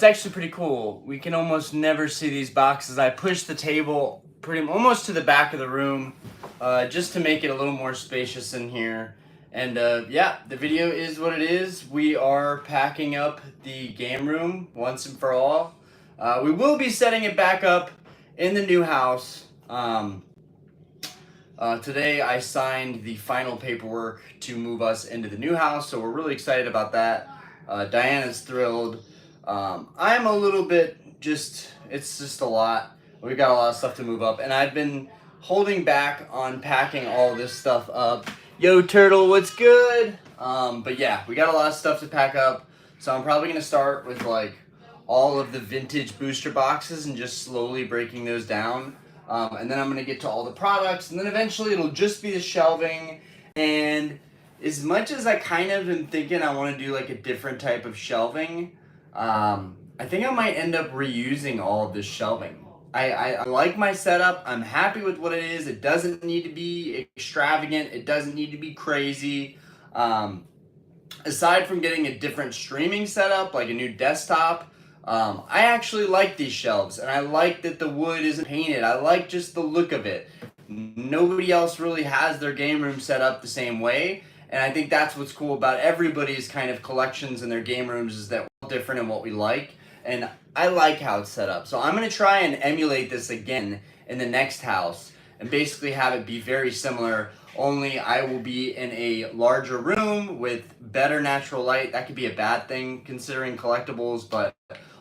It's actually pretty cool. We can almost never see these boxes. I pushed the table almost to the back of the room just to make it a little more spacious in here. And yeah, the video is what it is. We are packing up the game room once and for all. We will be setting it back up in the new house. Today I signed the final paperwork to move us into the new house, so we're really excited about that. Diana's thrilled. I'm a little bit it's just a lot. We've got a lot of stuff to move up, and I've been holding back on packing all this stuff up. Yo, Turtle, what's good? But yeah, we got a lot of stuff to pack up, so I'm probably gonna start with like all of the vintage booster boxes and just slowly breaking those down. And then I'm gonna get to all the products, and then eventually it'll just be the shelving. And as much as I kind of am thinking I want to do like a different type of shelving, I think I might end up reusing all of this shelving. I like my setup. I'm happy with what it is. It doesn't need to be extravagant. It doesn't need to be crazy. Aside from getting a different streaming setup, like a new desktop, I actually like these shelves, and I like that the wood isn't painted. I like just the look of it. Nobody else really has their game room set up the same way, and I think that's what's cool about everybody's kind of collections and their game rooms, is that we're all different in what we like, and I like how it's set up. So I'm going to try and emulate this again in the next house and basically have it be very similar, only I will be in a larger room with better natural light. That could be a bad thing considering collectibles, but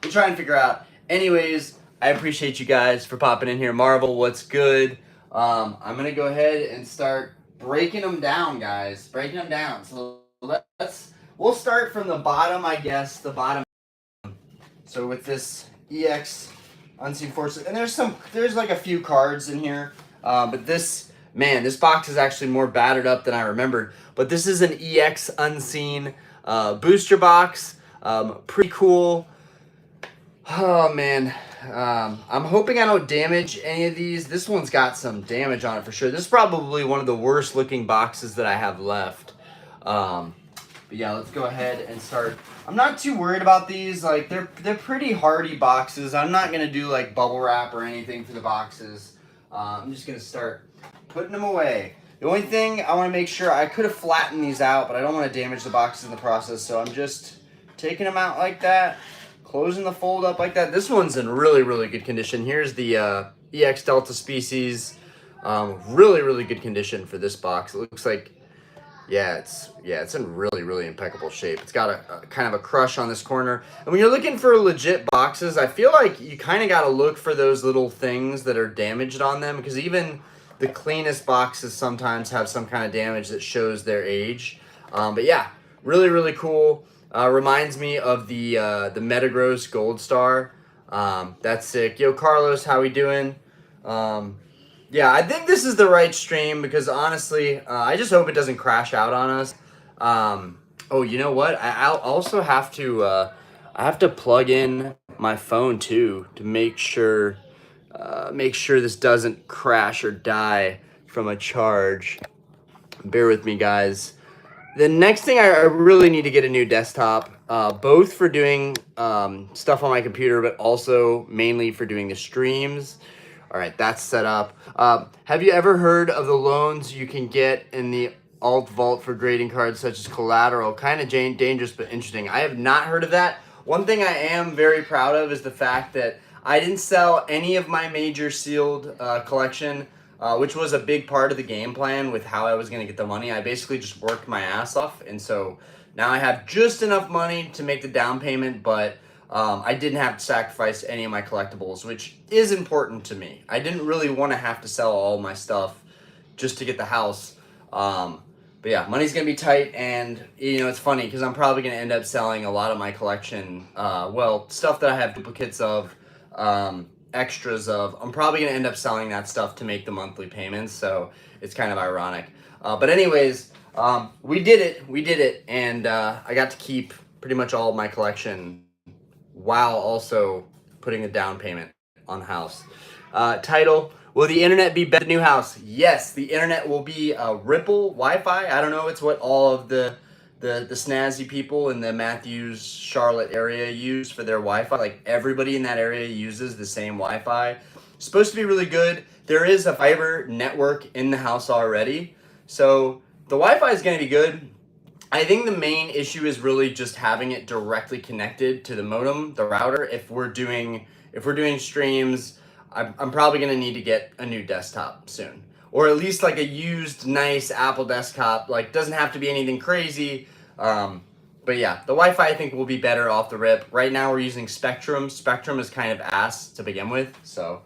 we'll try and figure out. Anyways, I appreciate you guys for popping in here. Marvel, what's good? I'm gonna go ahead and start breaking them down, guys. Breaking them down. So we'll start from the bottom, I guess. The bottom. So with this EX Unseen Forces, and there's like a few cards in here, but this box is actually more battered up than I remembered. But this is an EX Unseen booster box. Pretty cool. Oh man, I'm hoping I don't damage any of these. This one's got some damage on it for sure. This is probably one of the worst looking boxes that I have left. But yeah, let's go ahead and start. I'm not too worried about these. Like they're pretty hardy boxes. I'm not gonna do like bubble wrap or anything for the boxes. I'm just gonna start putting them away. The only thing I want to make sure, I could have flattened these out, but I don't want to damage the boxes in the process. So I'm just taking them out like that. Closing the fold up like that. This one's in really, really good condition. Here's the EX Delta Species. Really, really good condition for this box. It looks like, it's in really, really impeccable shape. It's got a kind of a crush on this corner. And when you're looking for legit boxes, I feel like you kind of got to look for those little things that are damaged on them, because even the cleanest boxes sometimes have some kind of damage that shows their age. But yeah, really, really cool. Reminds me of the Metagross Gold Star. That's sick. Yo, Carlos, how we doing? Yeah, I think this is the right stream, because honestly, I just hope it doesn't crash out on us. Oh, you know what? I'll also have to I have to plug in my phone too to make sure this doesn't crash or die from a charge. Bear with me, guys. The next thing, I really need to get a new desktop, both for doing stuff on my computer, but also mainly for doing the streams. All right, that's set up. Have you ever heard of the loans you can get in the alt vault for grading cards such as collateral? Kind of dangerous, but interesting. I have not heard of that. One thing I am very proud of is the fact that I didn't sell any of my major sealed collection, which was a big part of the game plan with how I was going to get the money. I basically just worked my ass off, and so now I have just enough money to make the down payment, but I didn't have to sacrifice any of my collectibles, which is important to me. I didn't really want to have to sell all my stuff just to get the house. But yeah, money's going to be tight, and it's funny because I'm probably going to end up selling a lot of my collection, stuff that I have duplicates of, extras of. I'm probably going to end up selling that stuff to make the monthly payments, so it's kind of ironic. But anyways, we did it, and I got to keep pretty much all of my collection while also putting a down payment on the house. Title, will the internet be better than the new house? Yes, the internet will be Ripple Wi-Fi. I don't know, it's what all of the the snazzy people in the Matthews Charlotte area use for their Wi-Fi. Like everybody in that area uses the same Wi-Fi. It's supposed to be really good. There is a fiber network in the house already, so the Wi-Fi is going to be good. I think the main issue is really just having it directly connected to the modem, the router. If we're doing streams, I'm probably going to need to get a new desktop soon, or at least like a used nice Apple desktop. Like doesn't have to be anything crazy. But yeah, the Wi-Fi I think will be better off the rip. Right now we're using Spectrum. Spectrum is kind of ass to begin with, so.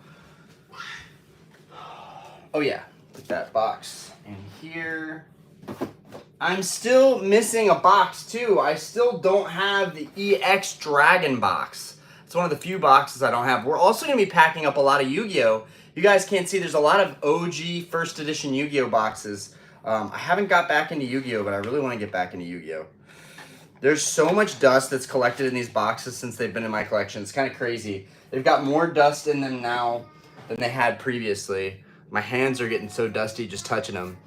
Oh yeah, put that box in here. I'm still missing a box too. I still don't have the EX Dragon box. It's one of the few boxes I don't have. We're also going to be packing up a lot of Yu-Gi-Oh! You guys can't see, there's a lot of OG first edition Yu-Gi-Oh! Boxes. I haven't got back into Yu-Gi-Oh! But I really want to get back into Yu-Gi-Oh! There's so much dust that's collected in these boxes since they've been in my collection. It's kind of crazy. They've got more dust in them now than they had previously. My hands are getting so dusty just touching them.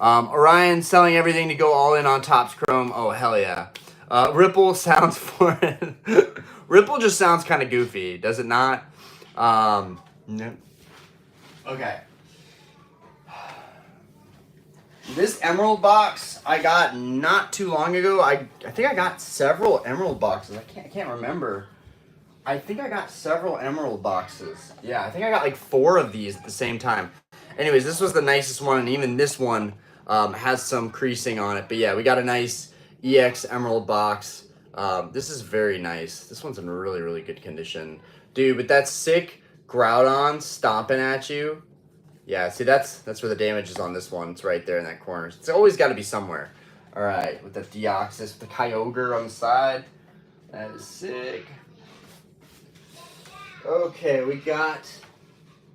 Orion selling everything to go all in on Topps Chrome. Oh, hell yeah. Ripple sounds foreign. Ripple just sounds kind of goofy, does it not? No. Okay. This emerald box I got not too long ago. I think I got several emerald boxes. I can't remember. I think I got several emerald boxes. Yeah, I think I got like 4 of these at the same time. Anyways, this was the nicest one, and even this one has some creasing on it. But yeah, we got a nice EX Emerald box. This is very nice. This one's in really, really good condition. Dude, but that sick Groudon stomping at you. Yeah, see, that's where the damage is on this one. It's right there in that corner. It's always got to be somewhere. All right, with the Deoxys, the Kyogre on the side. That is sick. Okay, we got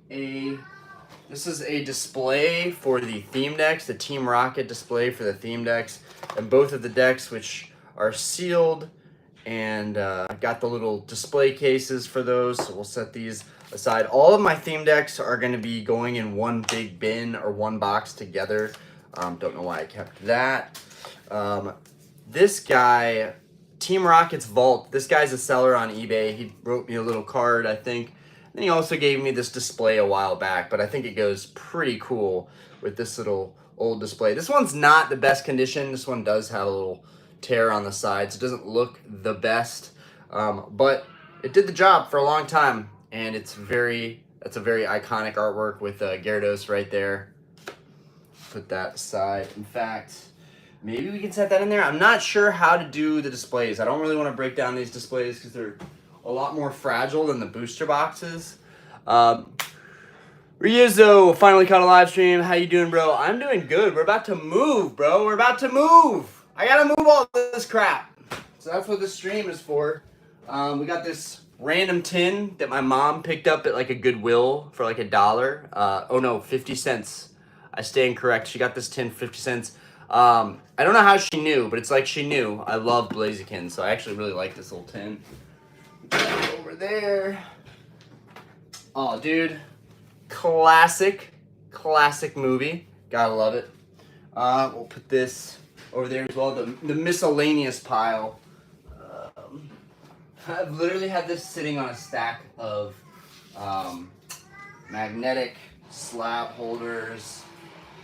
this is a display for the theme decks, the Team Rocket display for the theme decks, and both of the decks, which are sealed, and got the little display cases for those, so we'll set these aside. All of my theme decks are going to be going in one big bin or one box together. Don't know why I kept that. This guy, Team Rocket's Vault, this guy's a seller on eBay. He wrote me a little card, I think. And he also gave me this display a while back, but I think it goes pretty cool with this little old display. This one's not the best condition. This one does have a little tear on the sides. It doesn't look the best, but it did the job for a long time, and that's a very iconic artwork with Gyarados right there. Put that aside. In fact, maybe we can set that in there. I'm not sure how to do the displays. I don't really want to break down these displays because they're a lot more fragile than the booster boxes. Ryuzo finally caught a live stream. How you doing, bro? I'm doing good. We're about to move, bro. We're about to move. I gotta move all this crap. So that's what this stream is for. We got this random tin that my mom picked up at like a Goodwill for like $1. Oh no, 50 cents. I stand correct. She got this tin 50 cents. I don't know how she knew, but it's like she knew I love Blaziken, so I actually really like this little tin. Over there. Oh, dude. Classic movie. Gotta love it. We'll put this over there as well. The miscellaneous pile. I've literally had this sitting on a stack of magnetic slab holders.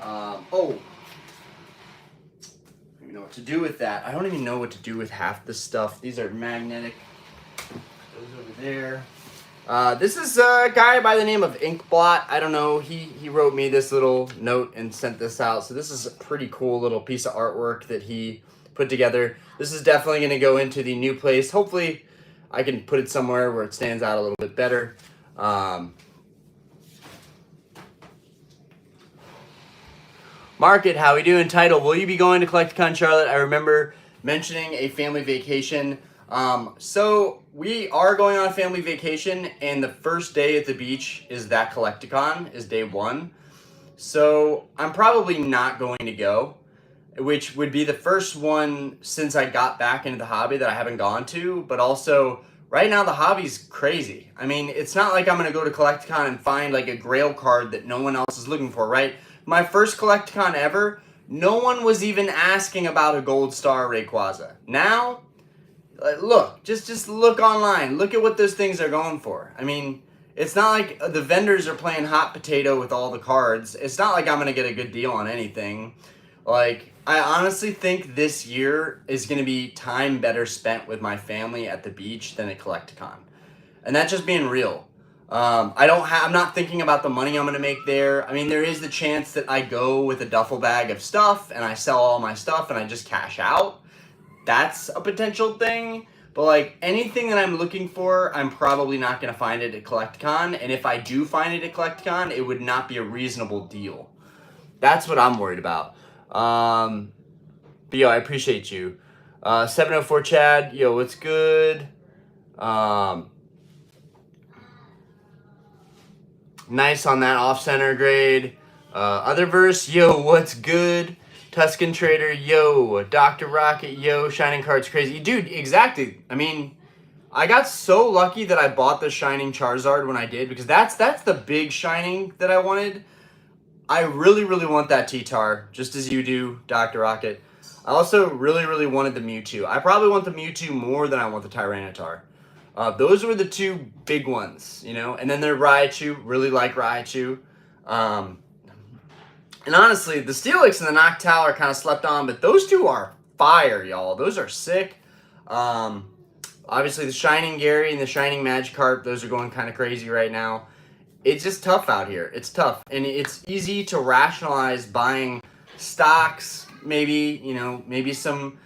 Oh. I don't even know what to do with that. I don't even know what to do with half this stuff. These are magnetic. Those over there. This is a guy by the name of Inkblot. I don't know. He wrote me this little note and sent this out. So this is a pretty cool little piece of artwork that he put together. This is definitely going to go into the new place. Hopefully I can put it somewhere where it stands out a little bit better. Market, how we doing? Title, will you be going to Collecticon Charlotte? I remember mentioning a family vacation. So we are going on a family vacation, and the first day at the beach is that Collecticon, is day 1. So I'm probably not going to go, which would be the first one since I got back into the hobby that I haven't gone to, but also right now the hobby's crazy. I mean, it's not like I'm going to go to Collecticon and find like a grail card that no one else is looking for, right? My first Collecticon ever, no one was even asking about a gold star Rayquaza. Now, look, just look online. Look at what those things are going for. I mean, it's not like the vendors are playing hot potato with all the cards. It's not like I'm going to get a good deal on anything. Like, I honestly think this year is going to be time better spent with my family at the beach than at Collecticon. And that's just being real. I'm not thinking about the money I'm going to make there. I mean, there is the chance that I go with a duffel bag of stuff and I sell all my stuff and I just cash out. That's a potential thing. But like anything that I'm looking for, I'm probably not going to find it at Collecticon. And if I do find it at Collecticon, it would not be a reasonable deal. That's what I'm worried about. But yo, I appreciate you. 704 Chad, yo, what's good? Nice on that off-center grade. Otherverse, yo, what's good? Tuscan Trader, yo. Dr. Rocket, yo. Shining Card's crazy. Dude, exactly. I mean, I got so lucky that I bought the Shining Charizard when I did, because that's the big Shining that I wanted. I really, really want that T-Tar, just as you do, Dr. Rocket. I also really, really wanted the Mewtwo. I probably want the Mewtwo more than I want the Tyranitar. Those were the two big ones, you know? And then there Raichu, really like Raichu. And honestly, the Steelix and the Noctowl are kind of slept on, but those two are fire, y'all. Those are sick. Obviously, the Shining Gary and the Shining Magikarp, those are going kind of crazy right now. It's just tough out here. It's tough. And it's easy to rationalize buying stocks, maybe, you know, maybe some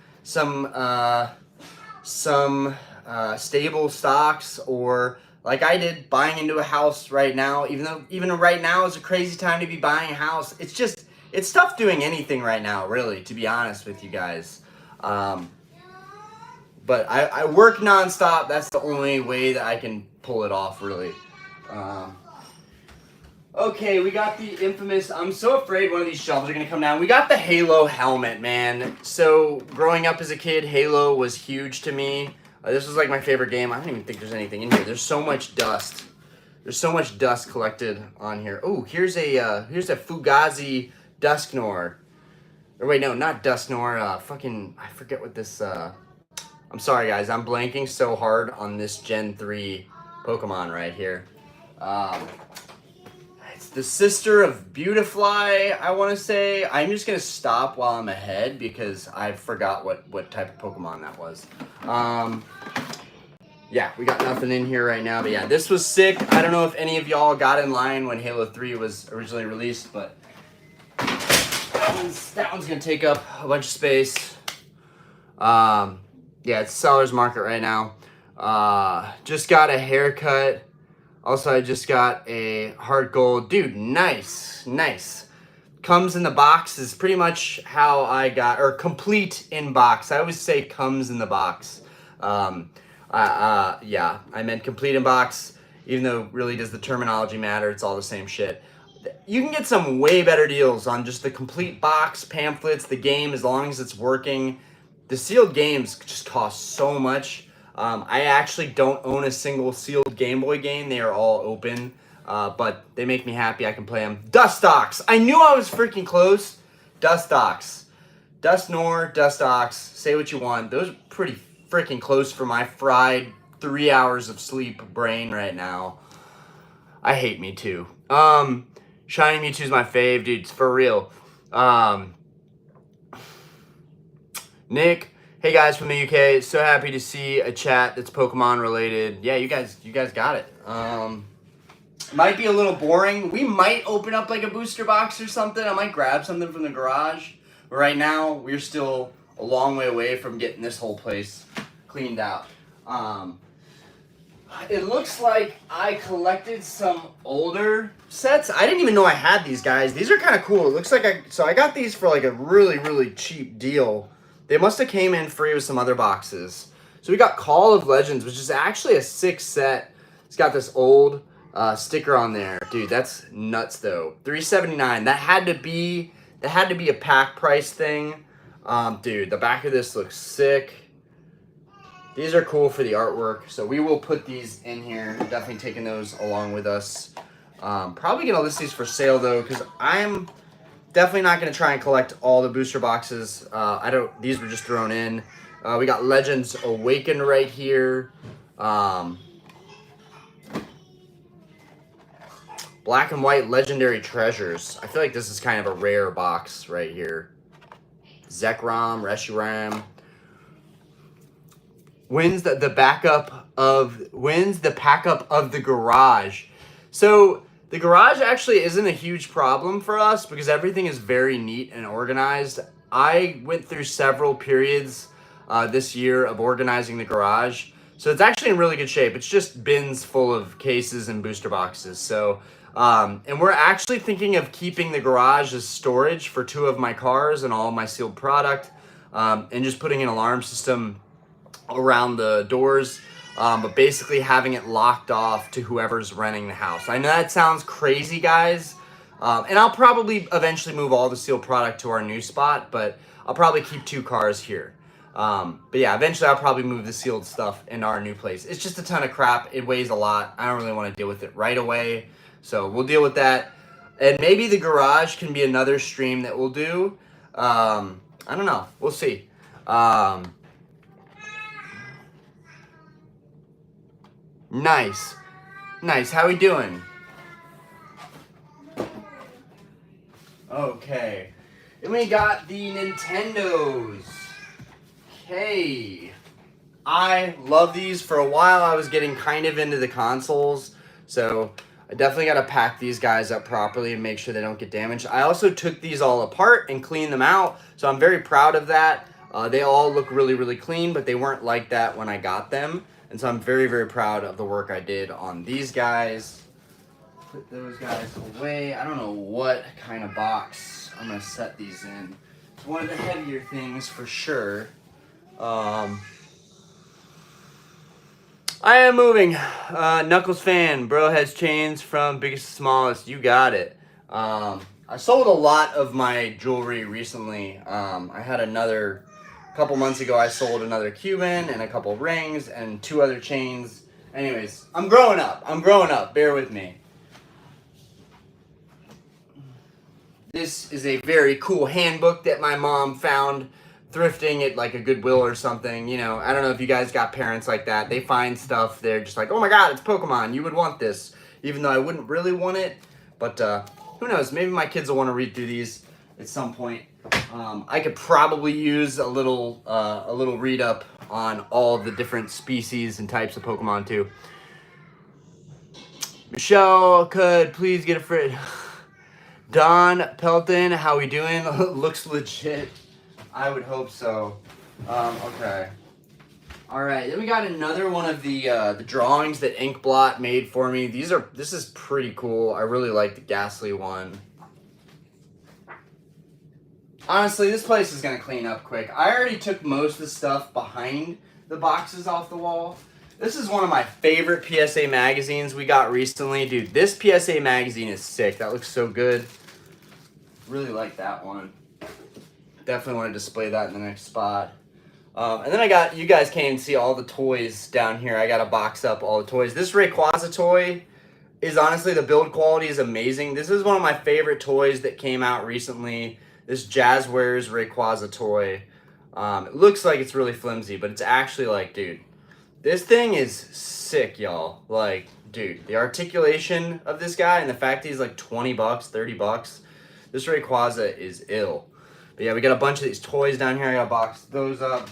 stable stocks, or like I did, buying into a house right now, even right now is a crazy time to be buying a house. It's tough doing anything right now, really, to be honest with you guys. But I work nonstop. That's the only way that I can pull it off, really. Okay, we got the infamous, I'm so afraid one of these shelves are going to come down. We got the Halo helmet, man. So, growing up as a kid, Halo was huge to me. This was like my favorite game. I don't even think there's anything in here. There's so much dust. There's so much dust collected on here. Oh, here's a Fugazi Dusknoir. Or wait, no, not Dusknoir. I forget what this, I'm sorry, guys. I'm blanking so hard on this Gen 3 Pokemon right here. It's the sister of Beautifly, I want to say. I'm just going to stop while I'm ahead because I forgot what type of Pokemon that was. Yeah, we got nothing in here right now. But yeah, this was sick. I don't know if any of y'all got in line when Halo 3 was originally released, but that one's going to take up a bunch of space. Yeah, it's seller's market right now. Just got a haircut. Also, I just got a heart gold. Dude, nice. Comes in the box is pretty much how I got, or complete in box. I always say comes in the box. Yeah, I meant complete in box, even though really does the terminology matter? It's all the same shit. You can get some way better deals on just the complete box, pamphlets, the game, as long as it's working. The sealed games just cost so much. I actually don't own a single sealed Game Boy game. They are all open, but they make me happy. I can play them. Dustox. I knew I was freaking close. Dustox. Dusknoir, Dustox. Say what you want. Those are pretty freaking close for my fried 3 hours of sleep brain right now. I hate Mewtwo. Shiny Mewtwo's my fave, dude. It's for real. Nick. Hey guys from the UK, so happy to see a chat that's Pokemon related. Yeah, you guys got it. Might be a little boring. We might open up like a booster box or something. I might grab something from the garage. But right now, we're still a long way away from getting this whole place cleaned out. It looks like I collected some older sets. I didn't even know I had these guys. These are kind of cool. It looks like I got these for like a really, really cheap deal. They must have came in free with some other boxes. So we got Call of Legends, which is actually a sick set. It's got this old sticker on there. Dude, that's nuts though. $379. That had to be a pack price thing. Dude, the back of this looks sick. These are cool for the artwork. So we will put these in here. Definitely taking those along with us. Probably gonna list these for sale though, because I'm definitely not going to try and collect all the booster boxes. These were just thrown in. We got Legends Awakened right here. Black and White Legendary Treasures. I feel like this is kind of a rare box right here. Zekrom, Reshiram. Wins the backup of the garage. So the garage actually isn't a huge problem for us because everything is very neat and organized. I went through several periods this year of organizing the garage. So it's actually in really good shape. It's just bins full of cases and booster boxes. So, and we're actually thinking of keeping the garage as storage for 2 of my cars and all of my sealed product, and just putting an alarm system around the doors, but basically having it locked off to whoever's renting the house. I know that sounds crazy, guys, and I'll probably eventually move all the sealed product to our new spot, but I'll probably keep 2 cars here. But yeah, eventually I'll probably move the sealed stuff into our new place. It's just a ton of crap. It weighs a lot. I don't really want to deal with it right away, so we'll deal with that. And maybe the garage can be another stream that we'll do. I don't know. We'll see. Nice. Nice. How we doing? Okay. And we got the Nintendos. Okay. I love these. For a while, I was getting kind of into the consoles. So I definitely got to pack these guys up properly and make sure they don't get damaged. I also took these all apart and cleaned them out. So I'm very proud of that. They all look really, really clean, but they weren't like that when I got them. And so I'm very, very proud of the work I did on these guys. Put those guys away. I don't know what kind of box I'm going to set these in. It's one of the heavier things for sure. I am moving. Knuckles fan. Bro has changed from biggest to smallest. You got it. I sold a lot of my jewelry recently. I had a couple months ago, I sold another Cuban and a couple rings and 2 other chains. Anyways, I'm growing up. Bear with me. This is a very cool handbook that my mom found thrifting at like a Goodwill or something. You know, I don't know if you guys got parents like that. They find stuff, they're just like, oh my god, it's Pokemon, you would want this. Even though I wouldn't really want it. But who knows, maybe my kids will want to read through these at some point. I could probably use a little read up on all the different species and types of Pokemon too. Michelle, could please get a friend. Don Pelton, how we doing? Looks legit. I would hope so. Okay. All right. Then we got another one of the drawings that Inkblot made for me. This is pretty cool. I really like the Ghastly one. Honestly, this place is gonna clean up quick. I already took most of the stuff behind the boxes off the wall. This is one of my favorite PSA magazines we got recently. Dude, this PSA magazine is sick. That looks so good. Really like that one. Definitely want to display that in the next spot. And then you guys can't even see all the toys down here. I got to box up all the toys. This Rayquaza toy is honestly, the build quality is amazing. This is one of my favorite toys that came out recently. This Jazzwares Rayquaza toy. It looks like it's really flimsy, but it's actually like, dude, this thing is sick, y'all. Like, dude, the articulation of this guy and the fact he's like 20 bucks, 30 bucks. This Rayquaza is ill. But yeah, we got a bunch of these toys down here. I gotta box those up.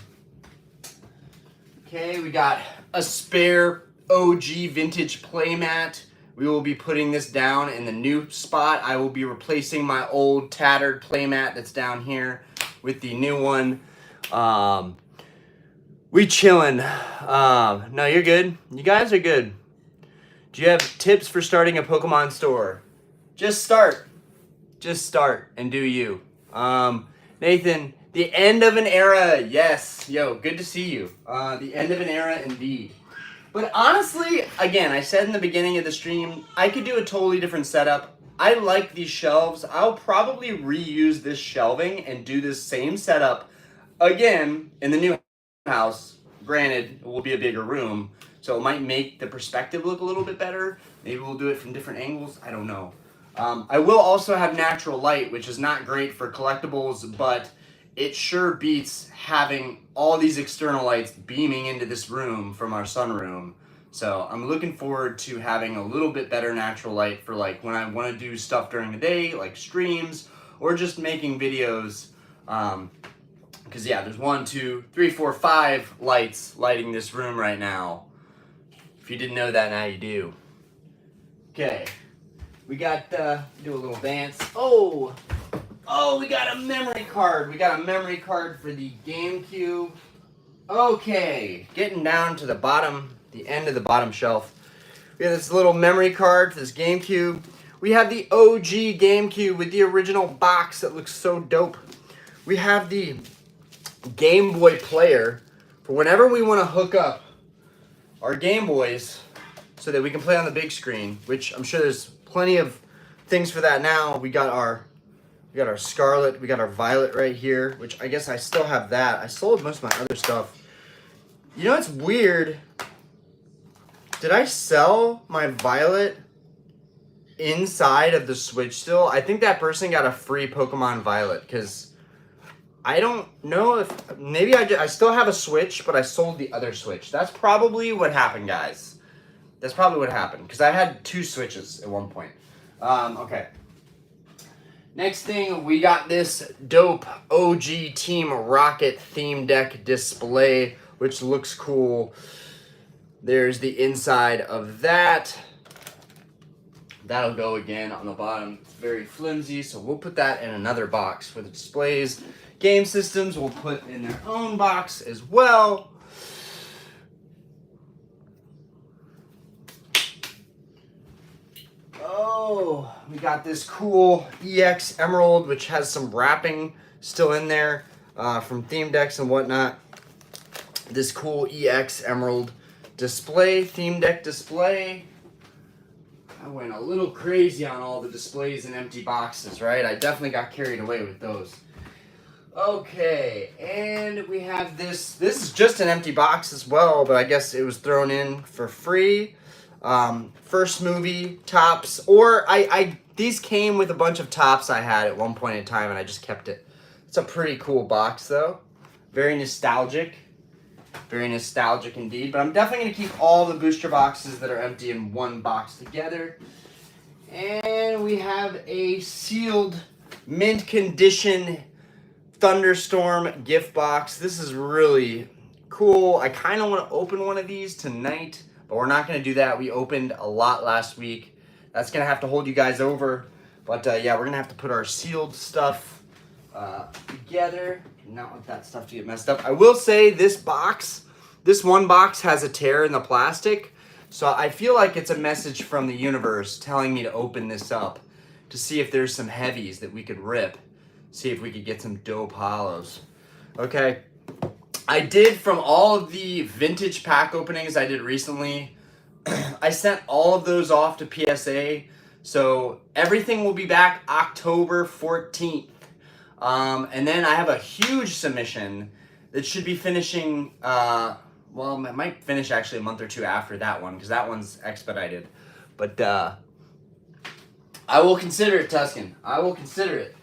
Okay, we got a spare OG vintage playmat. We will be putting this down in the new spot. I will be replacing my old tattered playmat that's down here with the new one. We chillin'. No, you're good. You guys are good. Do you have tips for starting a Pokemon store? Just start. Just start and do you. Nathan, the end of an era. Yes. Yo, good to see you. The end of an era indeed. But honestly, again, I said in the beginning of the stream, I could do a totally different setup. I like these shelves. I'll probably reuse this shelving and do this same setup again in the new house. Granted, it will be a bigger room, so it might make the perspective look a little bit better. Maybe we'll do it from different angles. I don't know. I will also have natural light, which is not great for collectibles, but it sure beats having all these external lights beaming into this room from our sunroom. So I'm looking forward to having a little bit better natural light for like when I want to do stuff during the day, like streams, or just making videos. Because yeah, there's 1, 2, 3, 4, 5 lights lighting this room right now. If you didn't know that, now you do. Okay, we got, do a little dance. Oh, we got a memory card. We got a memory card for the GameCube. Okay, getting down to the bottom, the end of the bottom shelf. We have this little memory card for this GameCube. We have the OG GameCube with the original box that looks so dope. We have the Game Boy player for whenever we want to hook up our Game Boys so that we can play on the big screen, which I'm sure there's plenty of things for that now. We got our Scarlet, we got our Violet right here, which I guess I still have that. I sold most of my other stuff. You know what's weird? Did I sell my Violet inside of the Switch still? I think that person got a free Pokemon Violet, because I don't know if, maybe I still have a Switch, but I sold the other Switch. That's probably what happened, guys. That's probably what happened, because I had 2 Switches at one point. Okay. Next thing, we got this dope OG Team Rocket theme deck display, which looks cool. There's the inside of that. That'll go again on the bottom. It's very flimsy, so we'll put that in another box for the displays. Game systems we'll put in their own box as well. Oh, we got this cool EX Emerald, which has some wrapping still in there from theme decks and whatnot. This cool EX Emerald display, theme deck display. I went a little crazy on all the displays and empty boxes, right? I definitely got carried away with those. Okay, and we have this. This is just an empty box as well, but I guess it was thrown in for free. First movie tops, or these came with a bunch of tops I had at one point in time, and I just kept it. It's a pretty cool box, though. Very nostalgic. Very nostalgic indeed. But I'm definitely going to keep all the booster boxes that are empty in one box together. And we have a sealed mint condition Thunderstorm gift box. This is really cool. I kind of want to open one of these tonight, but we're not going to do that. We opened a lot last week. That's going to have to hold you guys over. But yeah, we're going to have to put our sealed stuff together. Not want that stuff to get messed up. I will say this one box has a tear in the plastic. So I feel like it's a message from the universe telling me to open this up to see if there's some heavies that we could rip. See if we could get some dope hollows. Okay. I did, from all of the vintage pack openings I did recently, I sent all of those off to PSA. So everything will be back October 14th. And then I have a huge submission that should be finishing, well, it might finish actually a month or 2 after that one, because that one's expedited. But I will consider it, Tuscan. I will consider it.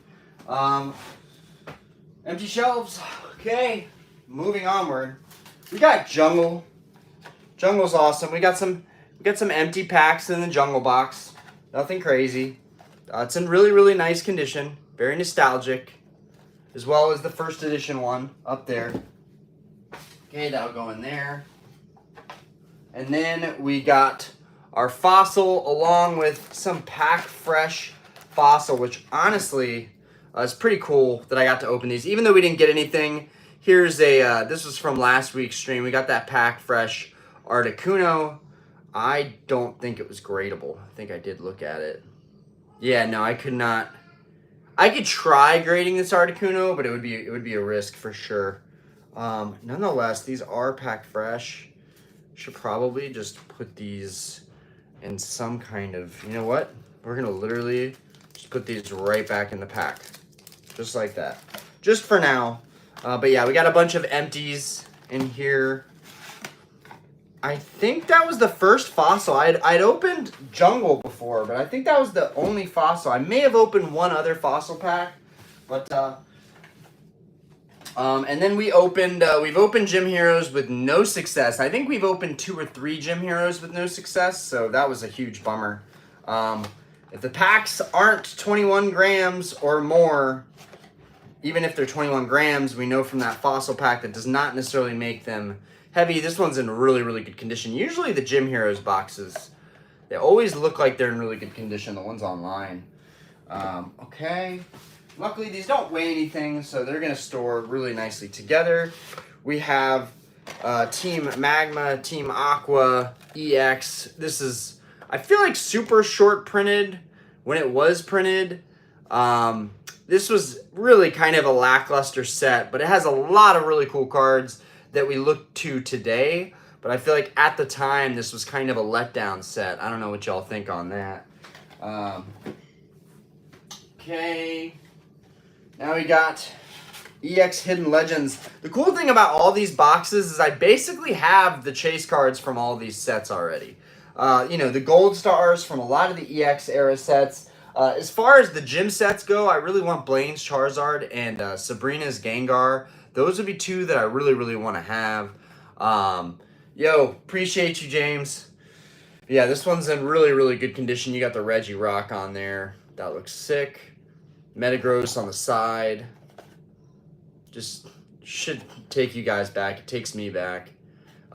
Empty shelves. Okay. Moving onward, we got Jungle. Jungle's awesome. We got some empty packs in the Jungle box. Nothing crazy. It's in really, really nice condition. Very nostalgic, as well as the first edition one up there. Okay, that'll go in there. And then we got our Fossil along with some pack fresh Fossil, which honestly is pretty cool that I got to open these, even though we didn't get anything. Here's a, this was from last week's stream. We got that pack fresh Articuno. I don't think it was gradable. I think I did look at it. Yeah, no, I could not. I could try grading this Articuno, but it would be a risk for sure. Nonetheless, these are packed fresh. Should probably just put these in some kind of, you know what? We're gonna literally just put these right back in the pack. Just like that. Just for now. But yeah, we got a bunch of empties in here. I think that was the first fossil. I'd opened Jungle before, but I think that was the only fossil. I may have opened one other fossil pack, but and then we've opened Gym Heroes with no success. I think we've opened 2 or 3 Gym Heroes with no success, so that was a huge bummer. If the packs aren't 21 grams or more, even if they're 21 grams, we know from that fossil pack that does not necessarily make them heavy. This one's in really, really good condition. Usually the Gym Heroes boxes, they always look like they're in really good condition, the ones online. Okay. Luckily, these don't weigh anything, so they're going to store really nicely together. We have Team Magma, Team Aqua, EX. This is, I feel like, super short printed when it was printed. This was really kind of a lackluster set, but it has a lot of really cool cards that we look to today. But I feel like at the time, this was kind of a letdown set. I don't know what y'all think on that. Okay. Now we got EX Hidden Legends. The cool thing about all these boxes is I basically have the chase cards from all these sets already. You know, the gold stars from a lot of the EX era sets. As far as the gym sets go, I really want Blaine's Charizard and Sabrina's Gengar. Those would be 2 that I really, really want to have. Yo, appreciate you, James. Yeah, this one's in really, really good condition. You got the Reggie Rock on there. That looks sick. Metagross on the side. Just should take you guys back. It takes me back.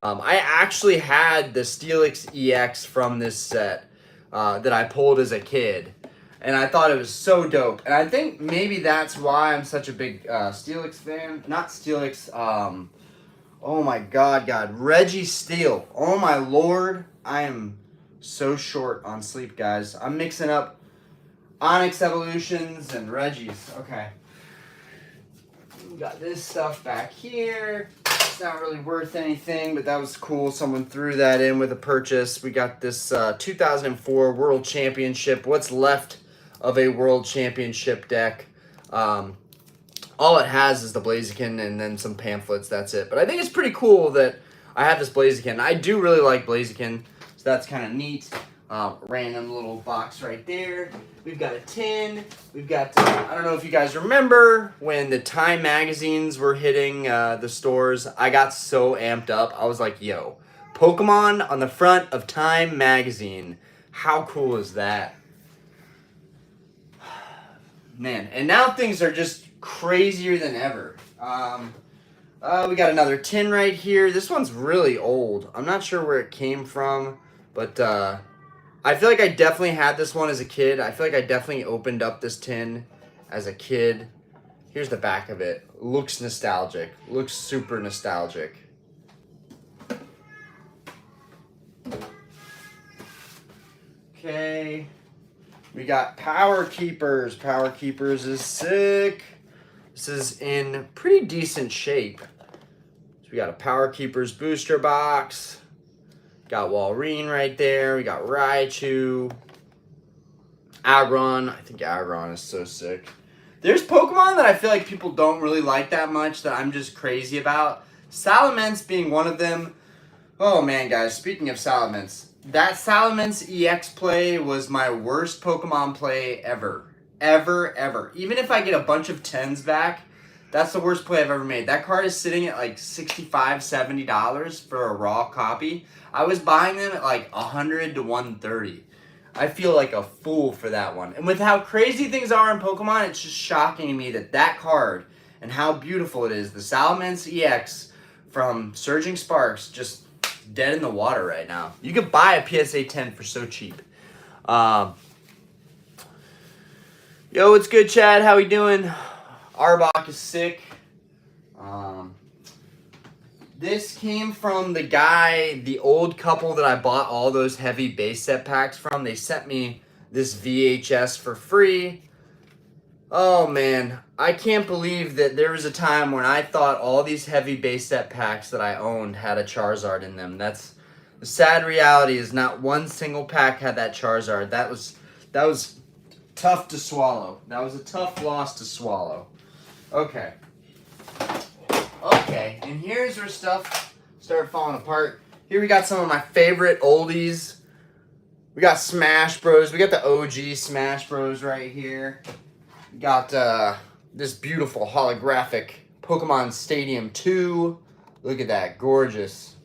I actually had the Steelix EX from this set that I pulled as a kid. And I thought it was so dope. And I think maybe that's why I'm such a big Steelix fan. Not Steelix. Oh my God. Reggie Steel. Oh my Lord. I am so short on sleep, guys. I'm mixing up Onyx Evolutions and Reggie's. Okay. We got this stuff back here. It's not really worth anything, but that was cool. Someone threw that in with a purchase. We got this 2004 World Championship. What's left of a World Championship deck. All it has is the Blaziken and then some pamphlets. That's it. But I think it's pretty cool that I have this Blaziken. I do really like Blaziken, so that's kind of neat. Random little box right there. We've got a tin. We've got, I don't know if you guys remember when the Time magazines were hitting the stores. I got so amped up. I was like, yo, Pokemon on the front of Time magazine. How cool is that? Man, and now things are just crazier than ever. We got another tin right here. This one's really old. I'm not sure where it came from, but I feel like I definitely had this one as a kid. I feel like I definitely opened up this tin as a kid. Here's the back of it. Looks nostalgic. Looks super nostalgic. Okay. We got Power Keepers. Power Keepers is sick. This is in pretty decent shape. So we got a Power Keepers booster box. Got Walrein right there. We got Raichu. Aggron. I think Aggron is so sick. There's Pokemon that I feel like people don't really like that much that I'm just crazy about. Salamence being one of them. Oh man, guys, speaking of Salamence, that Salamence EX play was my worst Pokemon play ever. Ever. Even if I get a bunch of 10s back, that's the worst play I've ever made. That card is sitting at like $65, $70 for a raw copy. I was buying them at like $100 to $130. I feel like a fool for that one. And with how crazy things are in Pokemon, it's just shocking to me that that card and how beautiful it is, the Salamence EX from Surging Sparks, just dead in the water right now. You could buy a PSA 10 for so cheap. Yo, what's good, Chad? How we doing? Arbok is sick. This came from the guy, the old couple that I bought all those heavy base set packs from. They sent me this VHS for free. Oh man, I can't believe that there was a time when I thought all these heavy base set packs that I owned had a Charizard in them. That's the sad reality, is not one single pack had that Charizard. That was tough to swallow. That was a tough loss to swallow. Okay, and here's where stuff started falling apart. Here we got some of my favorite oldies. We got Smash Bros. We got the OG Smash Bros. Right here. We got this beautiful holographic Pokemon Stadium 2. Look at that, gorgeous.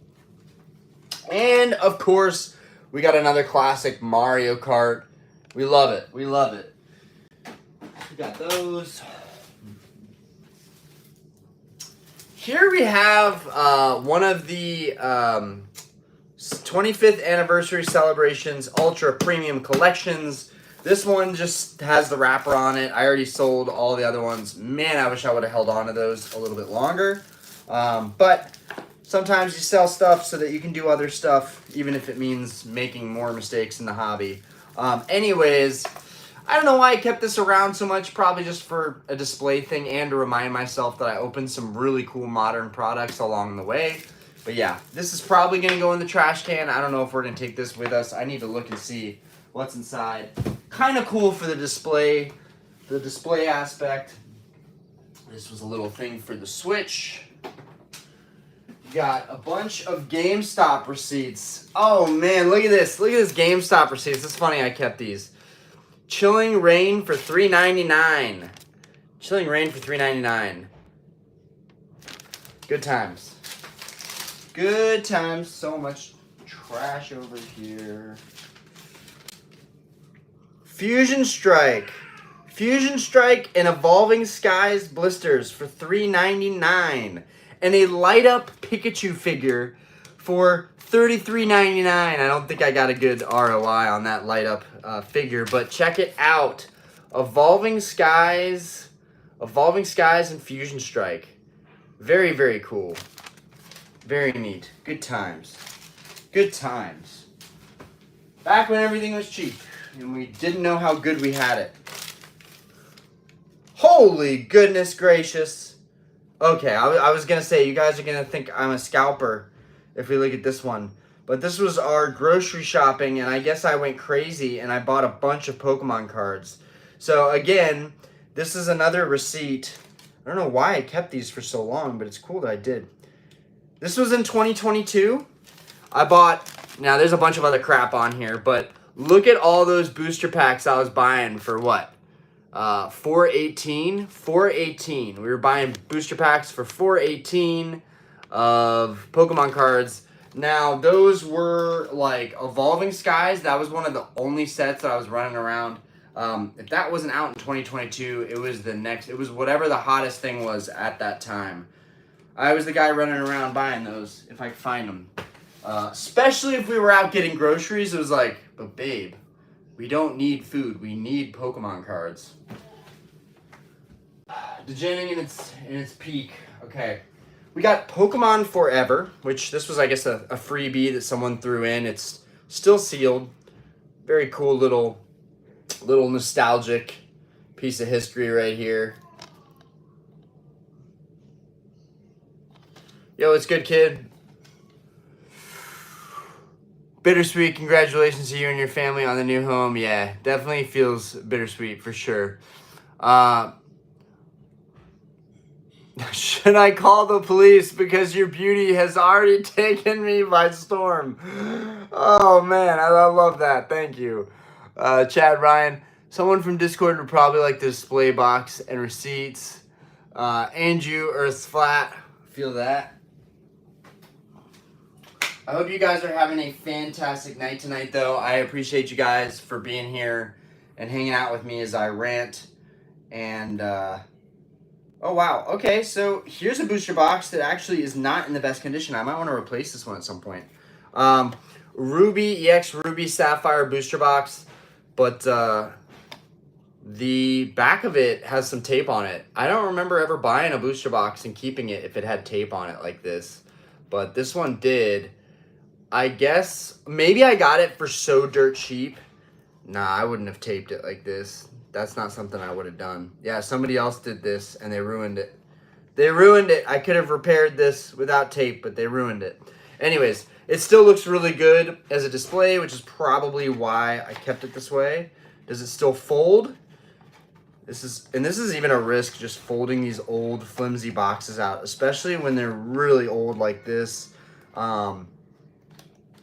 And of course, we got another classic Mario Kart. We love it. We love it. We got those. Here we have one of the 25th anniversary celebrations ultra premium collections. This one just has the wrapper on it. I already sold all the other ones. Man, I wish I would have held on to those a little bit longer. But sometimes you sell stuff so that you can do other stuff, even if it means making more mistakes in the hobby. Anyways, I don't know why I kept this around so much, probably just for a display thing and to remind myself that I opened some really cool modern products along the way. But yeah, this is probably going to go in the trash can. I don't know if we're going to take this with us. I need to look and see what's inside. Kind of cool for the display aspect. This was a little thing for the Switch. Got a bunch of GameStop receipts. Oh man, look at this. Look at this GameStop receipts. It's funny I kept these. Chilling Reign for $3.99. Chilling Reign for $3.99. Good times. Good times. So much trash over here. Fusion Strike. Fusion Strike and Evolving Skies blisters for $3.99. And a light up Pikachu figure for $33.99. I don't think I got a good ROI on that light up figure, but check it out. Evolving Skies and Fusion Strike. Very, very cool. Very neat. Good times. Good times. Back when everything was cheap and we didn't know how good we had it. Holy goodness gracious. Okay, I was going to say, you guys are going to think I'm a scalper if we look at this one. But this was our grocery shopping, and I guess I went crazy, and I bought a bunch of Pokemon cards. So, again, this is another receipt. I don't know why I kept these for so long, but it's cool that I did. This was in 2022. I bought, now there's a bunch of other crap on here, but look at all those booster packs I was buying for what? $4.18. We were buying booster packs for $4.18 of Pokemon cards. Now, those were like Evolving Skies. That was one of the only sets that I was running around. If that wasn't out in 2022, it was the next. It was whatever the hottest thing was at that time. I was the guy running around buying those if I could find them. Especially if we were out getting groceries. It was like, but babe, we don't need food. We need Pokemon cards. Degening in its peak. Okay. We got Pokemon Forever, which this was, I guess, a freebie that someone threw in. It's still sealed. Very cool little nostalgic piece of history right here. Yo, it's good, kid. Bittersweet, congratulations to you and your family on the new home. Yeah, definitely feels bittersweet for sure. Should I call the police because your beauty has already taken me by storm? Oh man, I love that. Thank you. Chad Ryan, someone from Discord would probably like the display box and receipts. Andrew, Earth's Flat, feel that. I hope you guys are having a fantastic night tonight, though. I appreciate you guys for being here and hanging out with me as I rant. And, oh, wow. Okay, so here's a booster box that actually is not in the best condition. I might want to replace this one at some point. Ruby, EX Ruby Sapphire booster box. But the back of it has some tape on it. I don't remember ever buying a booster box and keeping it if it had tape on it like this. But this one did. I guess maybe I got it for so dirt cheap. Nah, I wouldn't have taped it like this. That's not something I would have done. Yeah, somebody else did this and they ruined it. They ruined it. I could have repaired this without tape, but they ruined it. Anyways, it still looks really good as a display, which is probably why I kept it this way. Does it still fold? This is even a risk, just folding these old flimsy boxes out, especially when they're really old like this.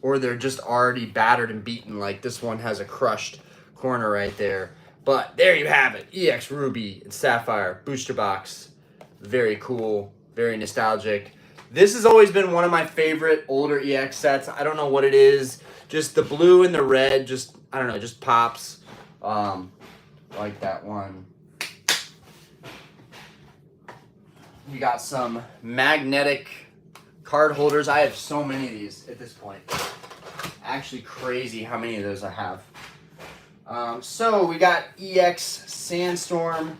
or they're just already battered and beaten. Like this one has a crushed corner right there. But there you have it. EX Ruby and Sapphire booster box. Very cool, very nostalgic. This has always been one of my favorite older EX sets. I don't know what it is. Just the blue and the red, just, I don't know, just pops. Like that one. You got some magnetic card holders. I have so many of these at this point. Actually crazy how many of those I have. So we got EX Sandstorm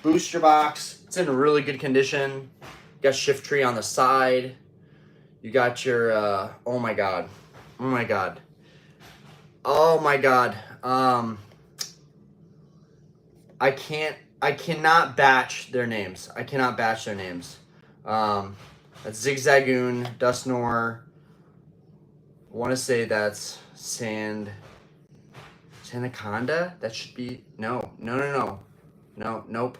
booster box. It's in really good condition. You got shift tree on the side. You got your, oh my God. Oh my God. Oh my God. I cannot batch their names. I cannot batch their names. That's Zigzagoon, Dusknoir. I want to say that's Sandaconda? That should be, no. Nope.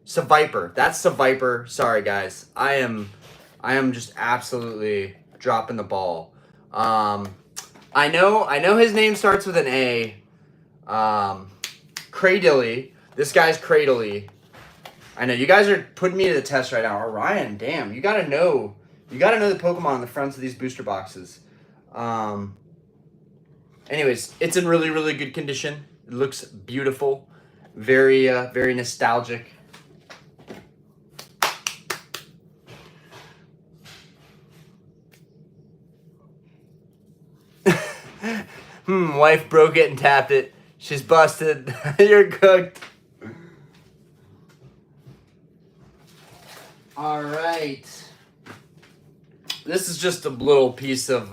Seviper. That's Seviper. Sorry, guys. I am just absolutely dropping the ball. I know his name starts with an A. Cradily. This guy's Cradily. I know you guys are putting me to the test right now. Orion, damn, you gotta know the Pokemon on the fronts of these booster boxes. Anyways, it's in really, really good condition. It looks beautiful. Very, very nostalgic. Wife broke it and tapped it. She's busted. You're cooked. All right. This is just a little piece of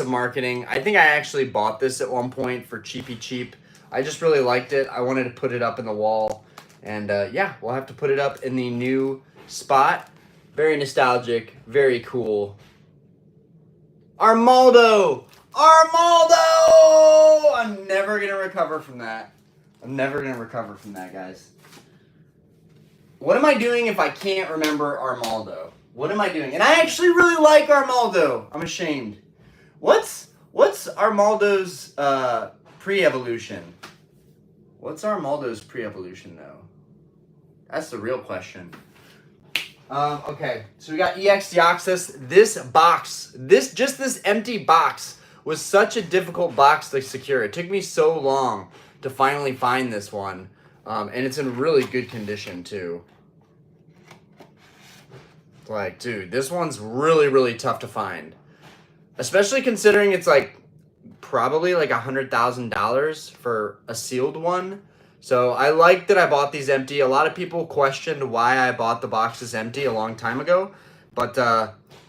marketing. I think I actually bought this at one point for cheapy cheap. I just really liked it. I wanted to put it up in the wall, and yeah, we'll have to put it up in the new spot. Very nostalgic. Very cool. Armaldo! I'm never going to recover from that. Guys. What am I doing if I can't remember Armaldo? What am I doing? And I actually really like Armaldo. I'm ashamed. What's Armaldo's pre-evolution? What's Armaldo's pre-evolution, though? That's the real question. Okay, so we got EX Deoxys. This box, this empty box was such a difficult box to secure. It took me so long to finally find this one. And it's in really good condition, too. Like, dude, this one's really, really tough to find. Especially considering it's, like, probably, like, $100,000 for a sealed one. So I like that I bought these empty. A lot of people questioned why I bought the boxes empty a long time ago. But,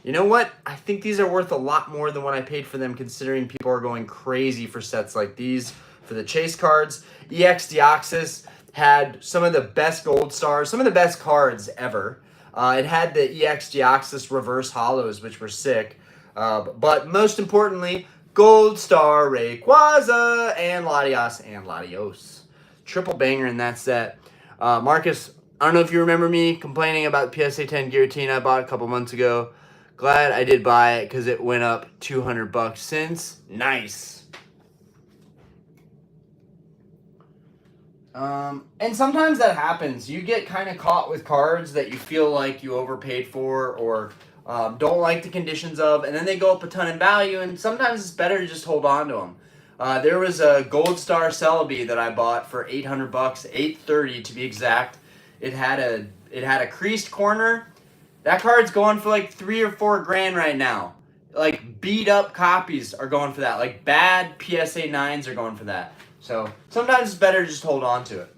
you know what? I think these are worth a lot more than what I paid for them, considering people are going crazy for sets like these for the chase cards. EX Deoxys had some of the best gold stars, some of the best cards ever. It had the EX Deoxys reverse hollows, which were sick. But most importantly, Gold Star Rayquaza and Latios. Triple banger in that set. Marcus, I don't know if you remember me complaining about the PSA 10 Giratina I bought a couple months ago. Glad I did buy it because it went up $200 since. Nice. And sometimes that happens. You get kind of caught with cards that you feel like you overpaid for or don't like the conditions of, and then they go up a ton in value, and sometimes it's better to just hold on to them. There was a Gold Star Celebi that I bought for $800, $830 to be exact. It had a creased corner. That card's going for like $3 or $4 grand right now. Like beat up copies are going for that. Like bad PSA 9s are going for that. So sometimes it's better to just hold on to it.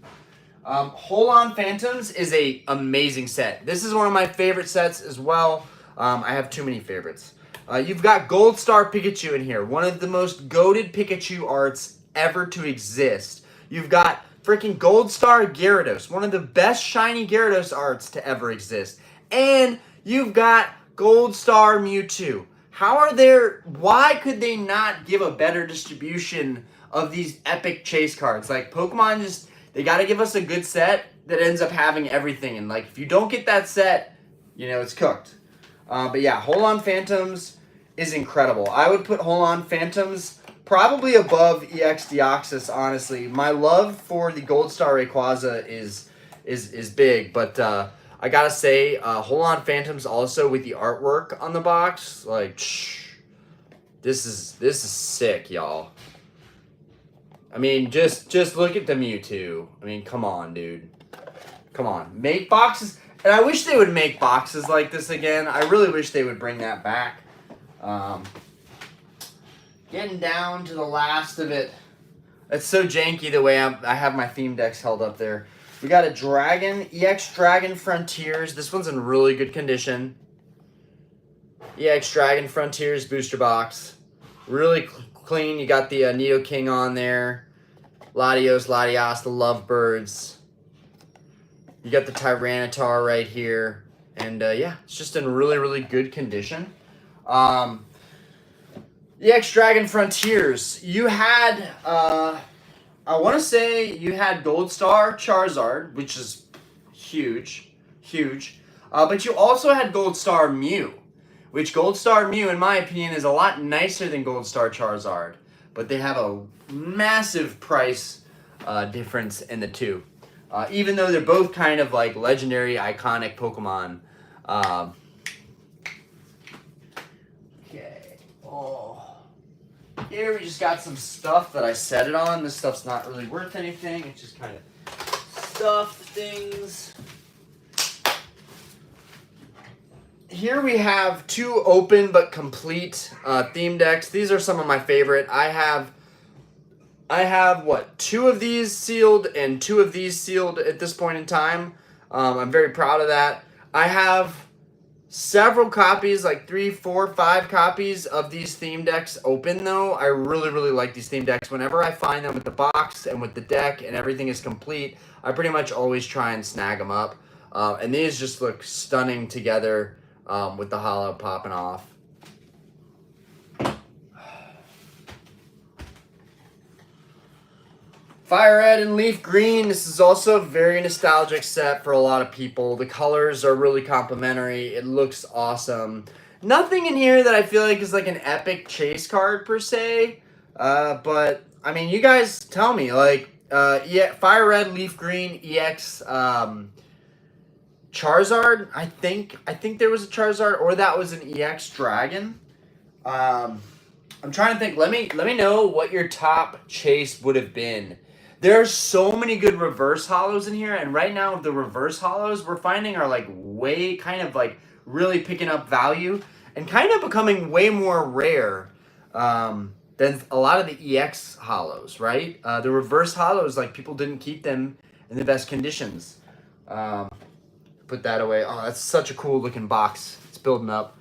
Hold On Phantoms is a amazing set. This is one of my favorite sets as well. I have too many favorites. You've got Gold Star Pikachu in here. One of the most goated Pikachu arts ever to exist. You've got freaking Gold Star Gyarados. One of the best shiny Gyarados arts to ever exist. And you've got Gold Star Mewtwo. Why could they not give a better distribution of these epic chase cards? Like Pokemon they got to give us a good set that ends up having everything. And like if you don't get that set, it's cooked. But yeah, Hold On Phantoms is incredible. I would put Hold On Phantoms probably above EX Deoxys, honestly. My love for the Gold Star Rayquaza is big, but I gotta say, Hold On Phantoms also with the artwork on the box, like, this is sick, y'all. I mean, just look at the Mewtwo. I mean, come on, dude. Come on. Make boxes. And I wish they would make boxes like this again. I really wish they would bring that back. Getting down to the last of it. It's so janky the way I have my theme decks held up there. We got a Dragon, EX Dragon Frontiers. This one's in really good condition. EX Dragon Frontiers booster box. Really clean. You got the Nidoking on there. Latios, Latias, the Lovebirds. You got the Tyranitar right here. And yeah, it's just in really, really good condition. EX Dragon Frontiers. You had, I want to say you had Gold Star Charizard, which is huge, huge. But you also had Gold Star Mew, which Gold Star Mew, in my opinion, is a lot nicer than Gold Star Charizard. But they have a massive price difference in the two. Even though they're both kind of like legendary, iconic Pokemon. Okay. Oh. Here we just got some stuff that I set it on. This stuff's not really worth anything. It's just kind of stuff things. Here we have two open but complete theme decks. These are some of my favorite. I have what, 2 of these sealed and 2 of these sealed at this point in time. I'm very proud of that. I have several copies, like 3, 4, 5 copies of these theme decks open though. I really, really like these theme decks. Whenever I find them with the box and with the deck and everything is complete, I pretty much always try and snag them up. And these just look stunning together with the holo popping off. Fire Red and Leaf Green. This is also a very nostalgic set for a lot of people. The colors are really complimentary. It looks awesome. Nothing in here that I feel like is like an epic chase card per se. But, I mean, you guys tell me. Like, yeah, Fire Red, Leaf Green, EX, Charizard. I think there was a Charizard, or that was an EX Dragon. I'm trying to think. Let me know what your top chase would have been. There are so many good reverse holos in here, and right now the reverse holos we're finding are like way kind of like really picking up value and kind of becoming way more rare than a lot of the EX holos, right? The reverse holos, like people didn't keep them in the best conditions. Put that away. Oh, that's such a cool looking box. It's building up.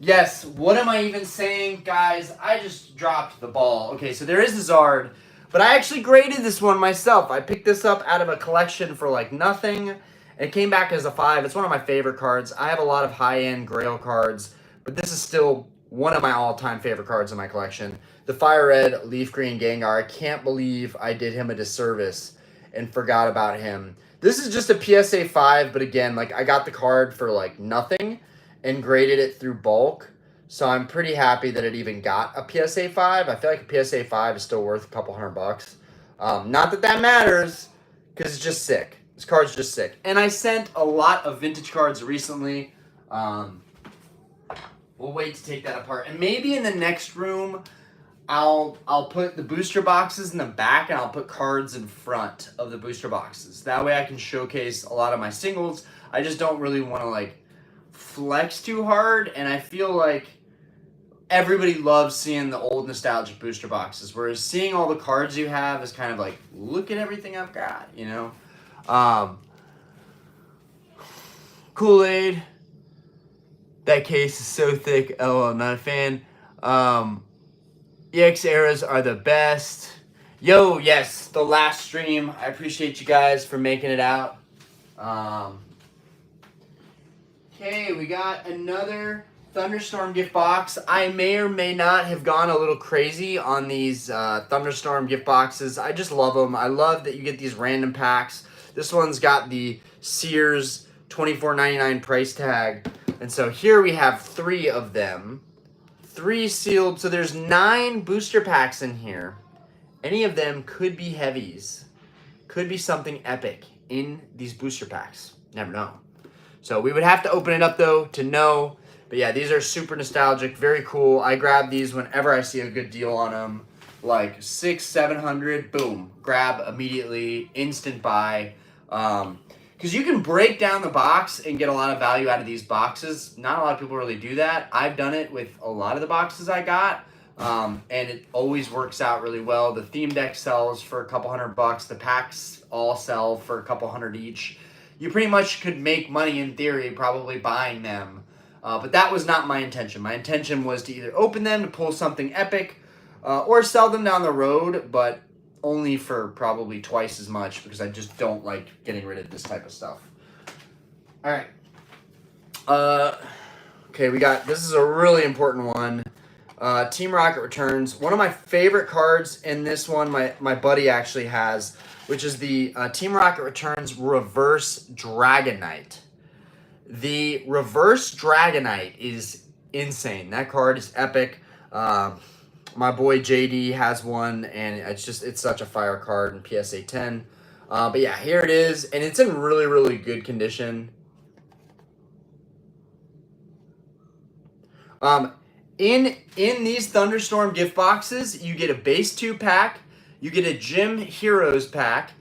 Yes, what am I even saying, guys? I just dropped the ball. Okay, so there is a Zard, but I actually graded this one myself. I picked this up out of a collection for like nothing, and it came back as a 5. It's one of my favorite cards. I have a lot of high-end Grail cards, but this is still one of my all-time favorite cards in my collection. The Fire Red Leaf Green Gengar. I can't believe I did him a disservice and forgot about him. This is just a PSA 5, but again, like I got the card for like nothing and graded it through bulk. So I'm pretty happy that it even got a PSA 5. I feel like a PSA 5 is still worth a couple $100. Not that that matters, because it's just sick. This card's just sick. And I sent a lot of vintage cards recently. We'll wait to take that apart. And maybe in the next room, I'll put the booster boxes in the back and I'll put cards in front of the booster boxes. That way I can showcase a lot of my singles. I just don't really want to like flex too hard, and I feel like everybody loves seeing the old nostalgic booster boxes, whereas seeing all the cards you have is kind of like, look at everything I've got, you know? Kool-Aid. That case is so thick. Oh, I'm not a fan. EX eras are the best. Yo, yes, the last stream. I appreciate you guys for making it out. Okay, we got another Thunderstorm gift box. I may or may not have gone a little crazy on these Thunderstorm gift boxes. I just love them. I love that you get these random packs. This one's got the Sears $24.99 price tag. And so here we have 3 of them. 3 sealed. So there's 9 booster packs in here. Any of them could be heavies. Could be something epic in these booster packs. Never know. So we would have to open it up, though, to know. But yeah, these are super nostalgic. Very cool. I grab these whenever I see a good deal on them. Like 600-700, boom. Grab immediately. Instant buy. Because you can break down the box and get a lot of value out of these boxes. Not a lot of people really do that. I've done it with a lot of the boxes I got. And it always works out really well. The theme deck sells for a couple $100. The packs all sell for a couple $100 each. You pretty much could make money in theory probably buying them. But that was not my intention. My intention was to either open them to pull something epic or sell them down the road, but only for probably twice as much because I just don't like getting rid of this type of stuff. All right. Okay, this is a really important one. Team Rocket Returns. One of my favorite cards in this one, my buddy actually has, which is the Team Rocket Returns Reverse Dragonite. The Reverse Dragonite is insane. That card is epic. My boy JD has one, and it's such a fire card in PSA 10. But yeah, here it is, and it's in really, really good condition. In these Thunderstorm gift boxes, you get a base 2 pack, you get a Gym Heroes pack,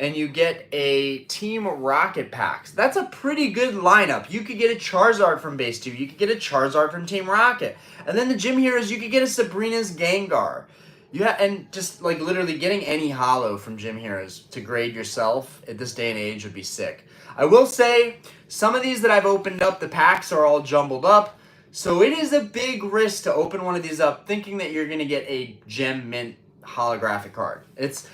and you get a Team Rocket pack. So that's a pretty good lineup. You could get a Charizard from base 2, you could get a Charizard from Team Rocket, and then the Gym Heroes, you could get a Sabrina's Gengar. And just like literally getting any holo from Gym Heroes to grade yourself at this day and age would be sick. I will say, some of these that I've opened up, the packs are all jumbled up. So it is a big risk to open one of these up thinking that you're going to get a Gem Mint holographic card. It's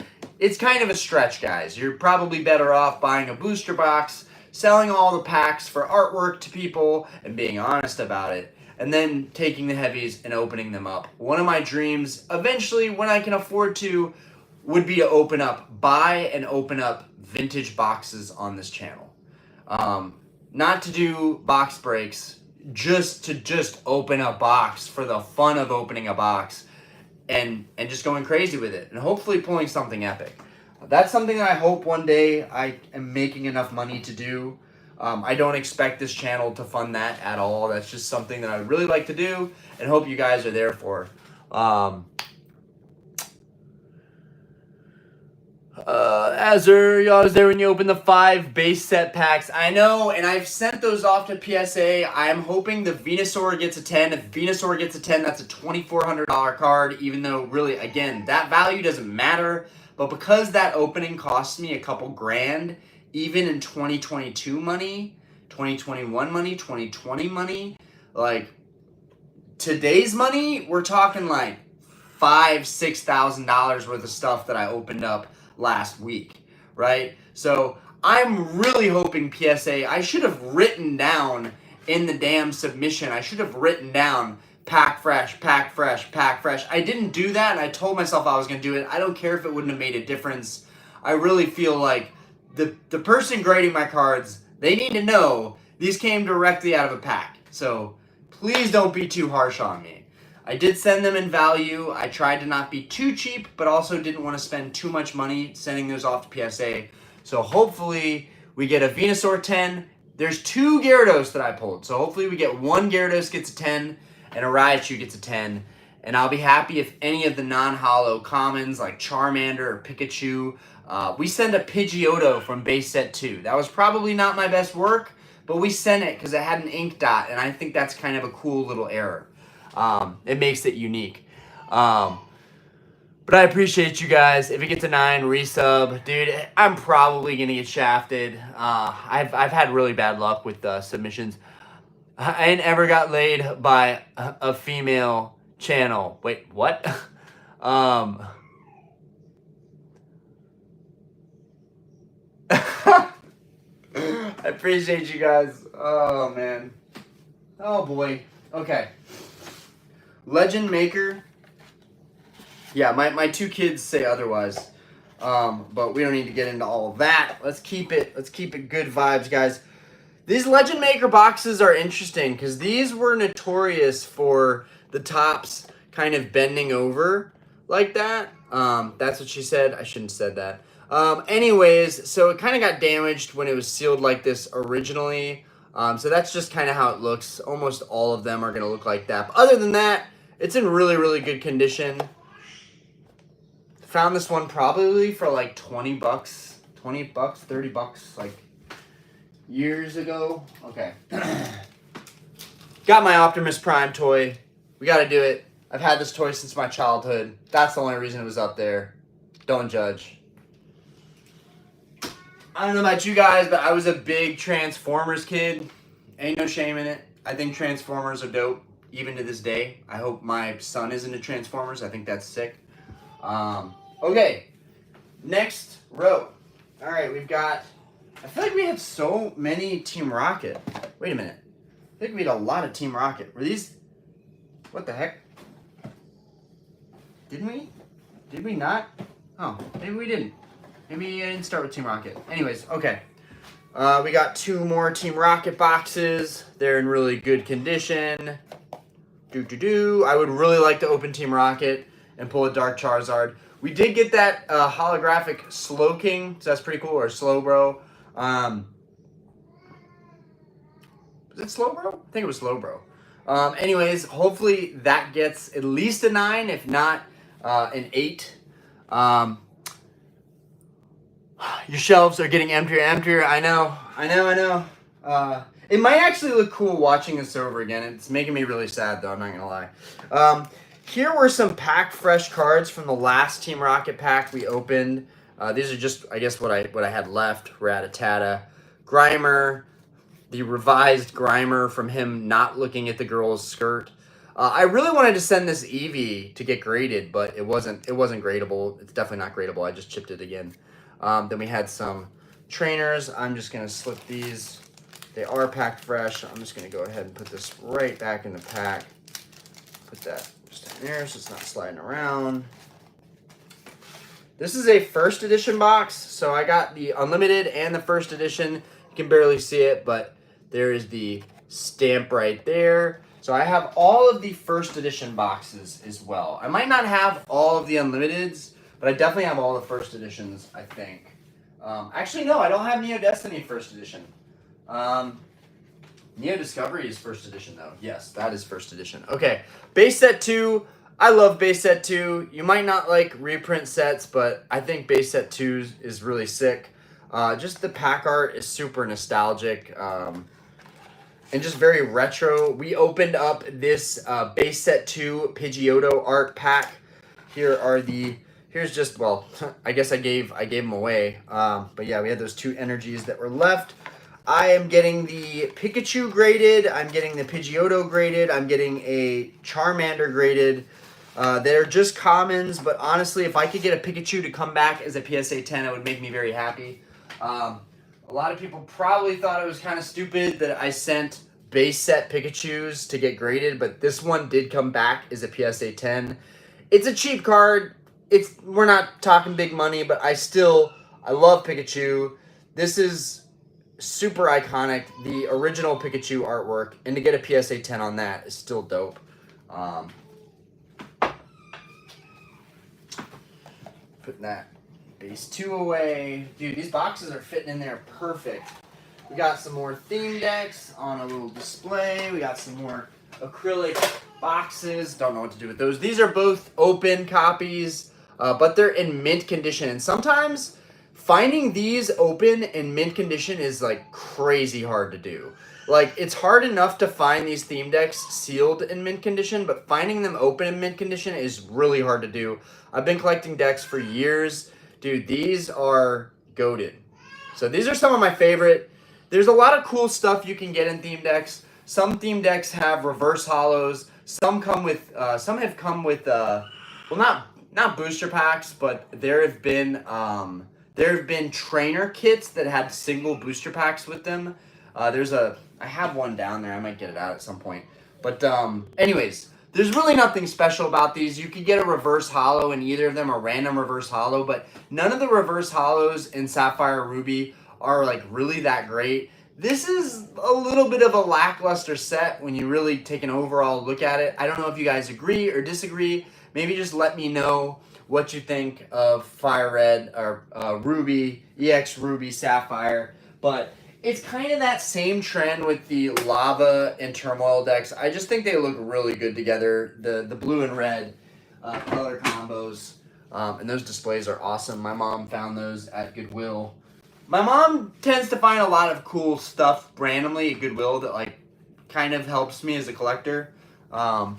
kind of a stretch, guys. You're probably better off buying a booster box, selling all the packs for artwork to people, and being honest about it, and then taking the heavies and opening them up. One of my dreams, eventually, when I can afford to, would be to buy and open up vintage boxes on this channel. Not to do box breaks, just open a box for the fun of opening a box and just going crazy with it and hopefully pulling something epic. That's something that I hope one day I am making enough money to do. I don't expect this channel to fund that at all. That's just something that I would really like to do and hope you guys are there for. Azure, y'all was there when you opened the 5 base set packs. I know, and I've sent those off to PSA. I'm hoping the Venusaur gets a 10. If Venusaur gets a 10, that's a $2,400 card, even though, really, again, that value doesn't matter. But because that opening cost me a couple grand, even in 2022 money, 2021 money, 2020 money, like, today's money, we're talking like $5,000-$6,000 worth of stuff that I opened up last week, right? So I'm really hoping PSA, I should have written down in the damn submission, I should have written down pack fresh, pack fresh, pack fresh. I didn't do that, and I told myself I was going to do it. I don't care if it wouldn't have made a difference. I really feel like the person grading my cards, they need to know these came directly out of a pack. So please don't be too harsh on me. I did send them in value. I tried to not be too cheap, but also didn't want to spend too much money sending those off to PSA. So hopefully we get a Venusaur 10. There's 2 Gyarados that I pulled. So hopefully we get 1 Gyarados gets a 10 and a Raichu gets a 10. And I'll be happy if any of the non-holo commons like Charmander or Pikachu. We send a Pidgeotto from base set 2. That was probably not my best work, but we sent it because it had an ink dot, and I think that's kind of a cool little error. It makes it unique. But I appreciate you guys. If it gets a 9, resub. Dude, I'm probably going to get shafted. I've had really bad luck with submissions. I ain't ever got laid by a female channel. Wait, what? I appreciate you guys. Oh, man. Oh, boy. Okay. Legend Maker. Yeah, my 2 kids say otherwise. But we don't need to get into all of that. Let's keep it good vibes, guys. These Legend Maker boxes are interesting because these were notorious for the tops kind of bending over like that. That's what she said. I shouldn't have said that. Anyways, so it kind of got damaged when it was sealed like this originally. So that's just kind of how it looks. Almost all of them are going to look like that. But other than that, it's in really, really good condition. Found this one probably for like 20 bucks, 20 bucks, 30 bucks, like years ago. Okay. Got my Optimus Prime toy. We got to do it. I've had this toy since my childhood. That's the only reason it was up there. Don't judge. I don't know about you guys, but I was a big Transformers kid. Ain't no shame in it. I think Transformers are dope, even to this day. I hope my son is into Transformers. I think that's sick. Okay, next row. All right, we've got, I feel like we had so many Team Rocket. Wait a minute. I think we had a lot of Team Rocket. Were these, what the heck? Didn't we? Did we not? Oh, maybe we didn't. Maybe I didn't start with Team Rocket. Anyways, okay. We got 2 more Team Rocket boxes. They're in really good condition. I would really like to open Team Rocket and pull a Dark Charizard. We did get that holographic Slowking, so that's pretty cool, or Slowbro. Was it Slowbro? I think it was Slowbro. Anyways, hopefully that gets at least a 9, if not an 8. Your shelves are getting emptier and emptier. I know. It might actually look cool watching this over again. It's making me really sad, though. I'm not going to lie. Here were some pack fresh cards from the last Team Rocket pack we opened. These are just, I guess, what I had left. Rattata, Grimer, the revised Grimer from him not looking at the girl's skirt. I really wanted to send this Eevee to get graded, but it wasn't gradable. It's definitely not gradable. I just chipped it again. Then we had some trainers. I'm just going to slip these. They are packed fresh. I'm just going to go ahead and put this right back in the pack. Put that just in there so it's not sliding around. This is a first edition box, so I got the unlimited and the first edition. You can barely see it, but there is the stamp right there. So I have all of the first edition boxes as well. I might not have all of the unlimiteds, but I definitely have all the first editions, I think. Actually, no, I don't have Neo Destiny first edition. Neo Discovery is first edition, though. Yes, that is first edition. Okay, base set 2. I love base set 2. You might not like reprint sets, but I think base set 2 is really sick. Just the pack art is super nostalgic and just very retro. We opened up this base set 2 Pidgeotto art pack. Here's just, well, I guess I gave them away. But yeah, we had those 2 energies that were left. I am getting the Pikachu graded. I'm getting the Pidgeotto graded. I'm getting a Charmander graded. They're just commons, but honestly, if I could get a Pikachu to come back as a PSA 10, it would make me very happy. A lot of people probably thought it was kind of stupid that I sent base set Pikachus to get graded, but this one did come back as a PSA 10. It's a cheap card. We're not talking big money, but I love Pikachu. This is super iconic. The original Pikachu artwork, and to get a PSA 10 on that is still dope. Putting that base 2 away. Dude, these boxes are fitting in there perfect. We got some more theme decks on a little display. We got some more acrylic boxes. Don't know what to do with those. These are both open copies, but they're in mint condition. And sometimes finding these open in mint condition is like crazy hard to do. Like, it's hard enough to find these theme decks sealed in mint condition, but finding them open in mint condition is really hard to do. I've been collecting decks for years. Dude, these are goated. So these are some of my favorite. There's a lot of cool stuff you can get in theme decks. Some theme decks have reverse hollows. Some have come with well, not booster packs, but there have been trainer kits that had single booster packs with them. I have one down there. I might get it out at some point. But anyways, there's really nothing special about these. You could get a reverse hollow in either of them, a random reverse hollow, but none of the reverse hollows in Sapphire Ruby are like really that great. This is a little bit of a lackluster set when you really take an overall look at it. I don't know if you guys agree or disagree. Maybe just let me know what you think of Fire Red or Ruby, EX Ruby Sapphire. But it's kind of that same trend with the Lava and Turmoil decks. I just think they look really good together. The blue and red color combos. And those displays are awesome. My mom found those at Goodwill. My mom tends to find a lot of cool stuff randomly at Goodwill that like kind of helps me as a collector. I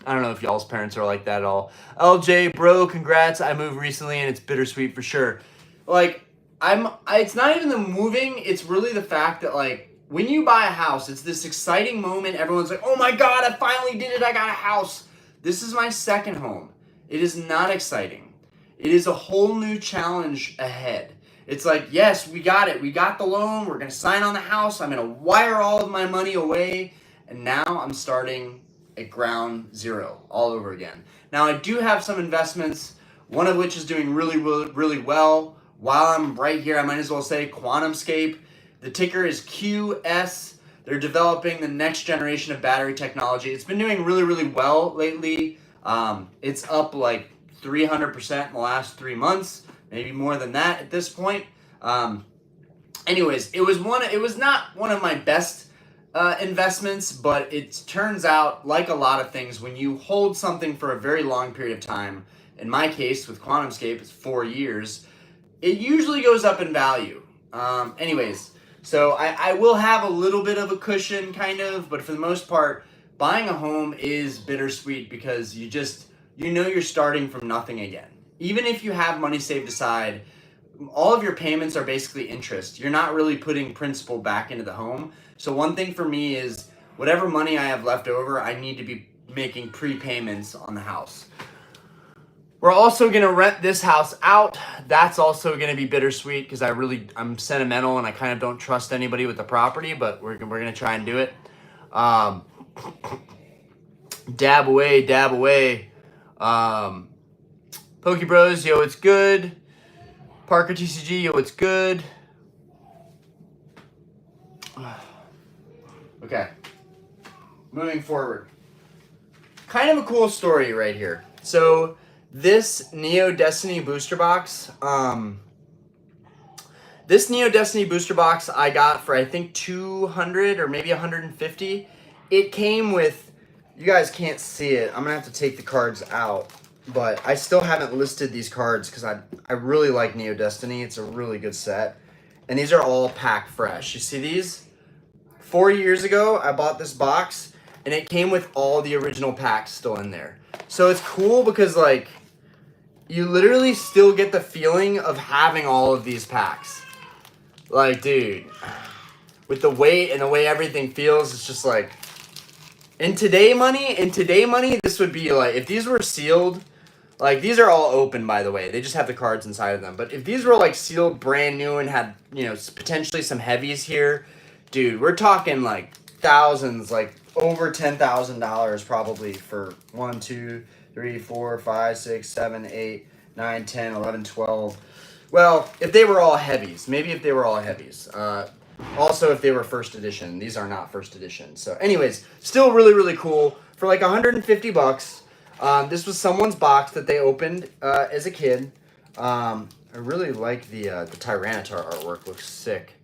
don't know if y'all's parents are like that at all. LJ, bro, congrats. I moved recently and it's bittersweet for sure. Like it's not even the moving, it's really the fact that like when you buy a house, it's this exciting moment. Everyone's like, "Oh my god, I finally did it. I got a house." This is my second home. It is not exciting. It is a whole new challenge ahead. It's like, yes, we got it. We got the loan. We're going to sign on the house. I'm going to wire all of my money away. And now I'm starting at ground zero all over again. Now, I do have some investments, one of which is doing really, really, really well. While I'm right here, I might as well say QuantumScape. The ticker is QS. They're developing the next generation of battery technology. It's been doing really, really well lately. It's up like 300% in the last 3 months. Maybe more than that at this point. Anyways, it was not one of my best investments, but it turns out, like a lot of things, when you hold something for a very long period of time, in my case with QuantumScape, it's 4 years, it usually goes up in value. Anyways, so I will have a little bit of a cushion, kind of, but for the most part, buying a home is bittersweet because you know you're starting from nothing again. Even if you have money saved aside, all of your payments are basically interest. You're not really putting principal back into the home. So one thing for me is whatever money I have left over, I need to be making prepayments on the house. We're also going to rent this house out. That's also going to be bittersweet because I'm sentimental and I kind of don't trust anybody with the property, but we're going to try and do it. Dab away, dab away. Poke Bros, yo, it's good. Parker TCG, yo, it's good. Okay. Moving forward. Kind of a cool story right here. So, this Neo Destiny booster box, I got for I think 200 or maybe 150. It came with, you guys can't see it. I'm going to have to take the cards out. But I still haven't listed these cards because I really like Neo Destiny. It's a really good set. And these are all packed fresh. You see these? 4 years ago, I bought this box, and it came with all the original packs still in there. So it's cool because, like, you literally still get the feeling of having all of these packs. Like, dude, with the weight and the way everything feels, it's just like... In today money, this would be like... If these were sealed... Like, these are all open, by the way. They just have the cards inside of them. But if these were, like, sealed brand new and had, you know, potentially some heavies here, dude, we're talking, like, thousands, like, over $10,000 probably for 1, 2, 3, 4, 5, 6, 7, 8, 9, 10, 11, 12. Well, if they were all heavies. Maybe if they were all heavies. Also, if they were first edition. These are not first edition. So, anyways, still really, really cool. For, like, 150 bucks. This was someone's box that they opened as a kid. I really like the Tyranitar artwork. Looks sick.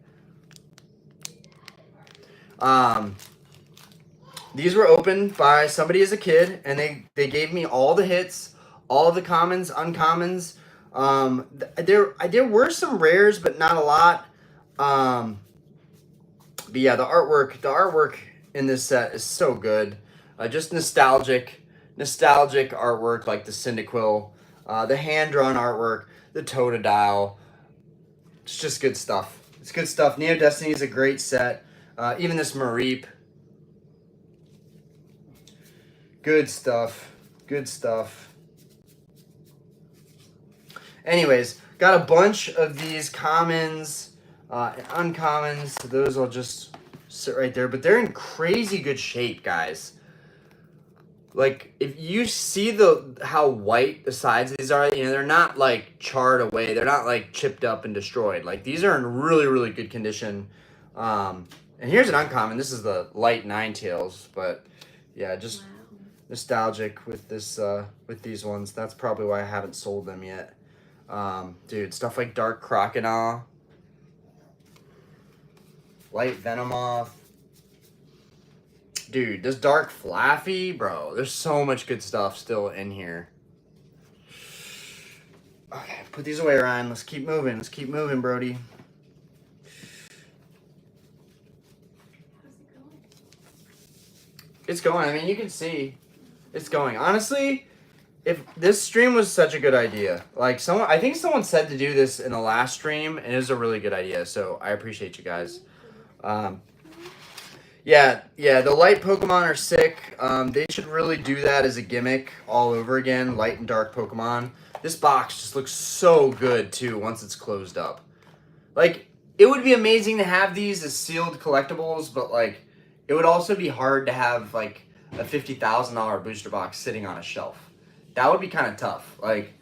These were opened by somebody as a kid, and they gave me all the hits, all the commons, uncommons. There were some rares, but not a lot. But yeah, the artwork in this set is so good. Just nostalgic artwork like the Cyndaquil, the hand-drawn artwork, the Totodile. It's just good stuff. It's good stuff. Neo Destiny is a great set. Even this Mareep. Good stuff. Good stuff. Anyways, got a bunch of these commons and uncommons. Those will just sit right there. But they're in crazy good shape, guys. Like, if you see how white the sides of these are, you know, they're not, like, charred away. They're not, like, chipped up and destroyed. Like, these are in really, really good condition. And here's an uncommon. This is the light Ninetales, but yeah, just nostalgic with this with these ones. That's probably why I haven't sold them yet. Dude, stuff like Dark Crocodile, Light Venomoth. Dude, this Dark Flaffy, bro. There's so much good stuff still in here. Okay, put these away, Ryan. Let's keep moving. Let's keep moving, Brody. It's going. I mean, you can see it's going. Honestly, if this stream was such a good idea, like I think someone said to do this in the last stream, and it was a really good idea. So I appreciate you guys. Yeah, the light Pokemon are sick. They should really do that as a gimmick all over again, light and dark Pokemon. This box just looks so good too once it's closed up. Like, it would be amazing to have these as sealed collectibles, but like, it would also be hard to have like a $50,000 booster box sitting on a shelf. That would be kind of tough. Like,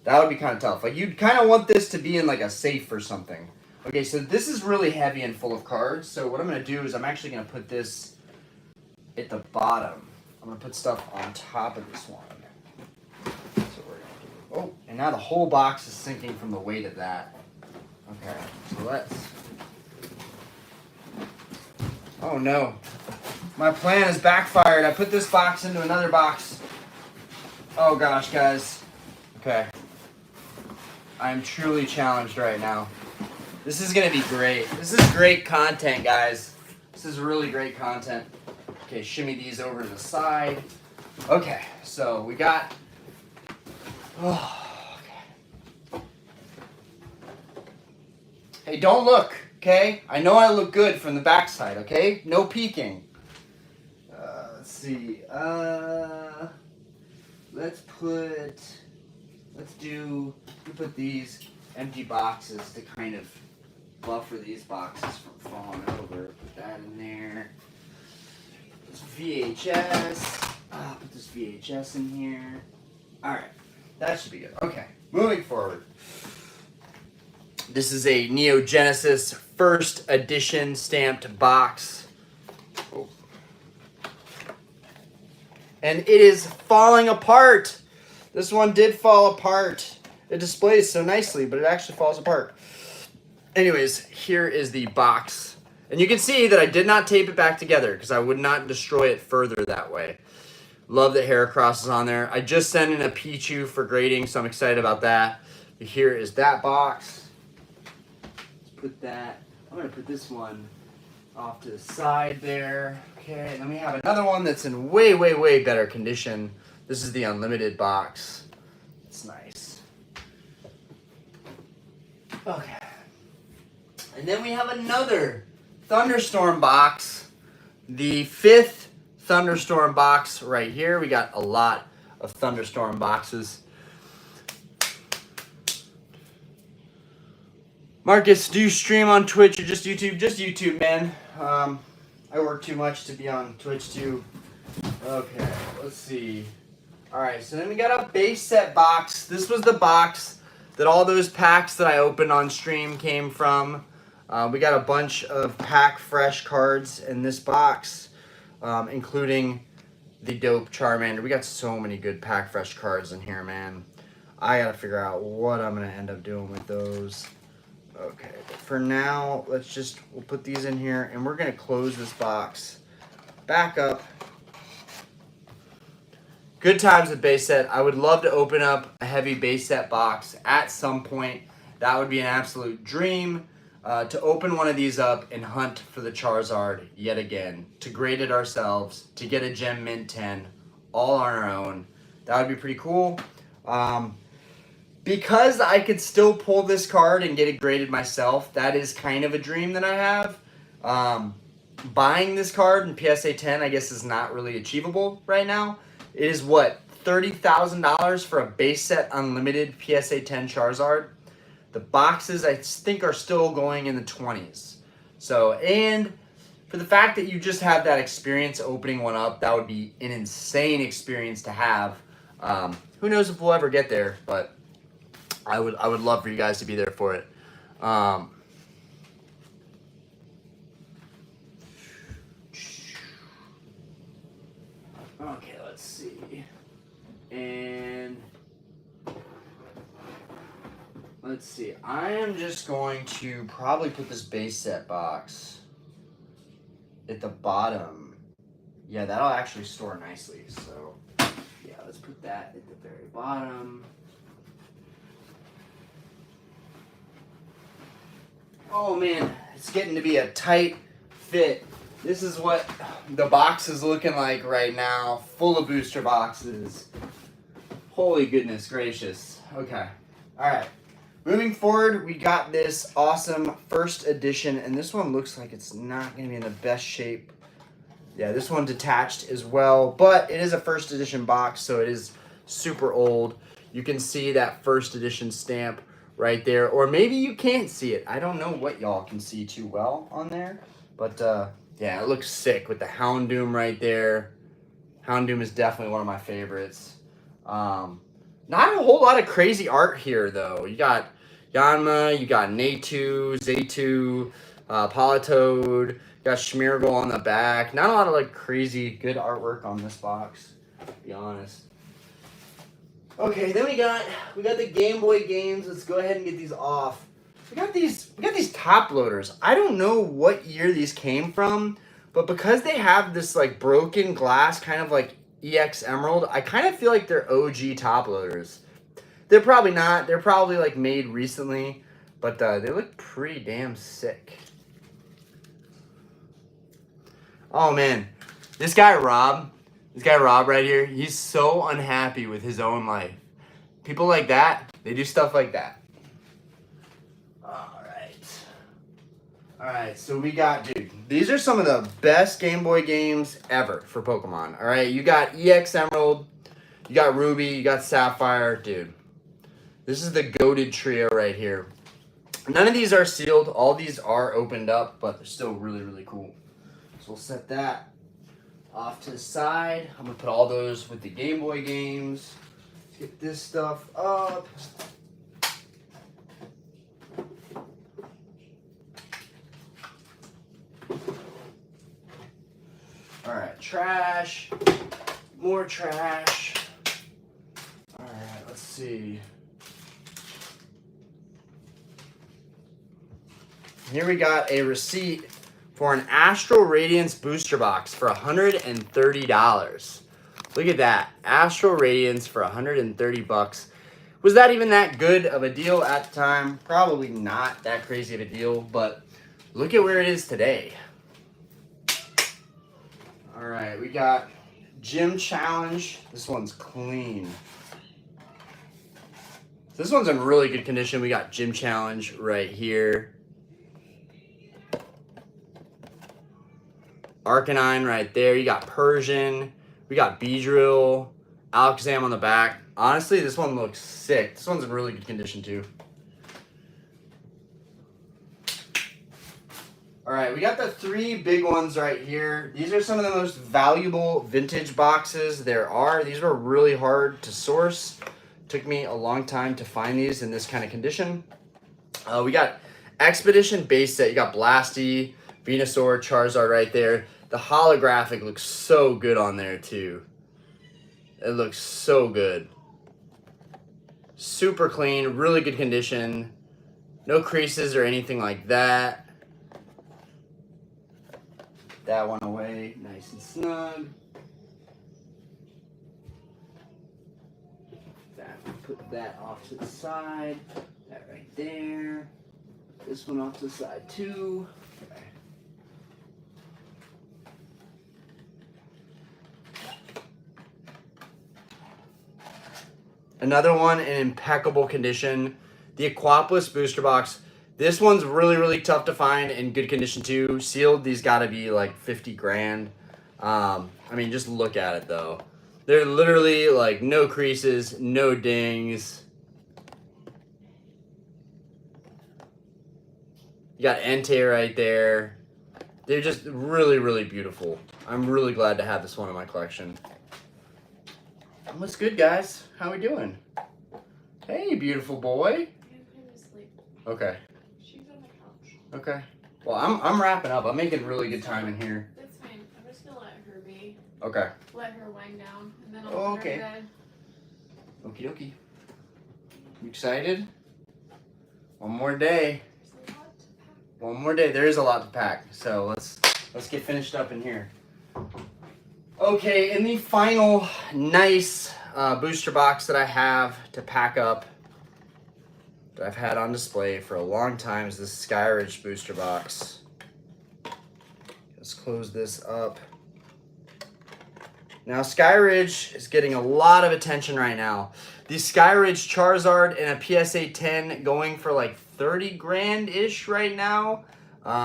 that would be kind of tough. Like, you'd kind of want this to be in like a safe or something. Okay, so this is really heavy and full of cards. So what I'm going to do is I'm actually going to put this at the bottom. I'm going to put stuff on top of this one. So we're going to do, oh, and now the whole box is sinking from the weight of that. Okay, so let's... Oh no. My plan has backfired. I put this box into another box. Oh gosh, guys. Okay. I'm truly challenged right now. This is going to be great. This is great content, guys. This is really great content. Okay, shimmy these over to the side. Okay, so we got... Oh, okay. Hey, don't look, okay? I know I look good from the backside, okay? No peeking. Let's see. Let's put these empty boxes to kind of buffer these boxes from falling over. Put that in there. This VHS. Put this VHS in here. Alright. That should be good. Okay. Moving forward. This is a Neo Genesis first edition stamped box. Oh. And it is falling apart. This one did fall apart. It displays so nicely, but it actually falls apart. Anyways, here is the box. And you can see that I did not tape it back together because I would not destroy it further that way. Love that Heracross is on there. I just sent in a Pichu for grading, so I'm excited about that. But here is that box. Let's put that. I'm going to put this one off to the side there. Okay, and then we have another one that's in way, way, way better condition. This is the Unlimited box. It's nice. Okay. And then we have another Thunderstorm box. The 5th Thunderstorm box right here. We got a lot of Thunderstorm boxes. Marcus, do you stream on Twitch or just YouTube? Just YouTube, man. I work too much to be on Twitch too. Okay, let's see. Alright, so then we got a base set box. This was the box that all those packs that I opened on stream came from. We got a bunch of pack fresh cards in this box, including the dope Charmander. We got so many good pack fresh cards in here, man. I gotta figure out what I'm gonna end up doing with those. Okay, but for now, we'll put these in here, and we're gonna close this box back up. Good times with base set. I would love to open up a heavy base set box at some point. That would be an absolute dream. To open one of these up and hunt for the Charizard yet again. To grade it ourselves. To get a Gem Mint 10. All on our own. That would be pretty cool. Because I could still pull this card and get it graded myself, that is kind of a dream that I have. Buying this card in PSA 10, I guess, is not really achievable right now. It is, what, $30,000 for a base set unlimited PSA 10 Charizard? The boxes, I think, are still going in the 20s. So, and for the fact that you just have that experience opening one up, that would be an insane experience to have. Who knows if we'll ever get there, but I would love for you guys to be there for it. Okay, let's see. And let's see. I am just going to probably put this base set box at the bottom. Yeah, that'll actually store nicely. So, yeah, let's put that at the very bottom. Oh man, it's getting to be a tight fit. This is what the box is looking like right now, full of booster boxes. Holy goodness gracious. Okay, all right. Moving forward, we got this awesome first edition, and this one looks like it's not gonna be in the best shape. Yeah, this one detached as well, but it is a first edition box, so it is super old. You can see that first edition stamp right there, or maybe you can't see it. I don't know what y'all can see too well on there, but yeah, it looks sick with the Houndoom right there. Houndoom is definitely one of my favorites. Not a whole lot of crazy art here, though. You got Yanma, you got Natu, Zaytu, Politoed, you got Schmeargle on the back. Not a lot of like crazy good artwork on this box, to be honest. Okay, then we got the Game Boy games. Let's go ahead and get these off. We got these top loaders. I don't know what year these came from, but because they have this like broken glass, kind of like EX Emerald, I kind of feel like they're OG top loaders. They're probably not. They're probably like made recently, but they look pretty damn sick. Oh man, this guy Rob right here, he's so unhappy with his own life. People like that, they do stuff like that. All right, so we got, dude, these are some of the best Game Boy games ever for Pokemon. All right, you got EX Emerald, you got Ruby, you got Sapphire, dude. This is the goated trio right here. None of these are sealed. All these are opened up, but they're still really, really cool. So we'll set that off to the side. I'm gonna put all those with the Game Boy games. Let's get this stuff up. All right, trash, more trash. All right, let's see. Here we got a receipt for an Astral Radiance booster box for $130. Look at that, Astral Radiance for 130 bucks. Was that even that good of a deal at the time? Probably not that crazy of a deal, but look at where it is today. All right, we got Gym Challenge. This one's clean. This one's in really good condition. We got Gym Challenge right here. Arcanine right there. You got Persian. We got Beedrill. Alakazam on the back. Honestly, this one looks sick. This one's in really good condition too. All right, we got the 3 big ones right here. These are some of the most valuable vintage boxes there are. These were really hard to source. Took me a long time to find these in this kind of condition. We got Expedition base set. You got Blasty, Venusaur, Charizard right there. The holographic looks so good on there too. It looks so good. Super clean, really good condition. No creases or anything like that. That one away, nice and snug. Put that off to the side. That right there. This one off to the side too. Okay. Another one in impeccable condition. The Aquapolis booster box. This one's really, really tough to find in good condition too. Sealed, these gotta be like 50 grand. I mean, just look at it though. They're literally like no creases, no dings. You got Entei right there. They're just really, really beautiful. I'm really glad to have this one in my collection. What's good, guys? How we doing? Hey, beautiful boy. Okay. She's on the couch. Okay. Well, I'm wrapping up. I'm making really good time in here. That's fine. I'm just gonna let her be. Okay. Let her wind down, and then I'll Oh, put her okay. in bed. Okie dokie. You excited? One more day. There's a lot to pack. One more day. There is a lot to pack. So let's get finished up in here. Okay, in the final nice booster box that I have to pack up, that I've had on display for a long time, is this Skyridge booster box. Let's close this up. Now, Skyridge is getting a lot of attention right now. The Skyridge Charizard and a PSA 10 going for like 30 grand-ish right now.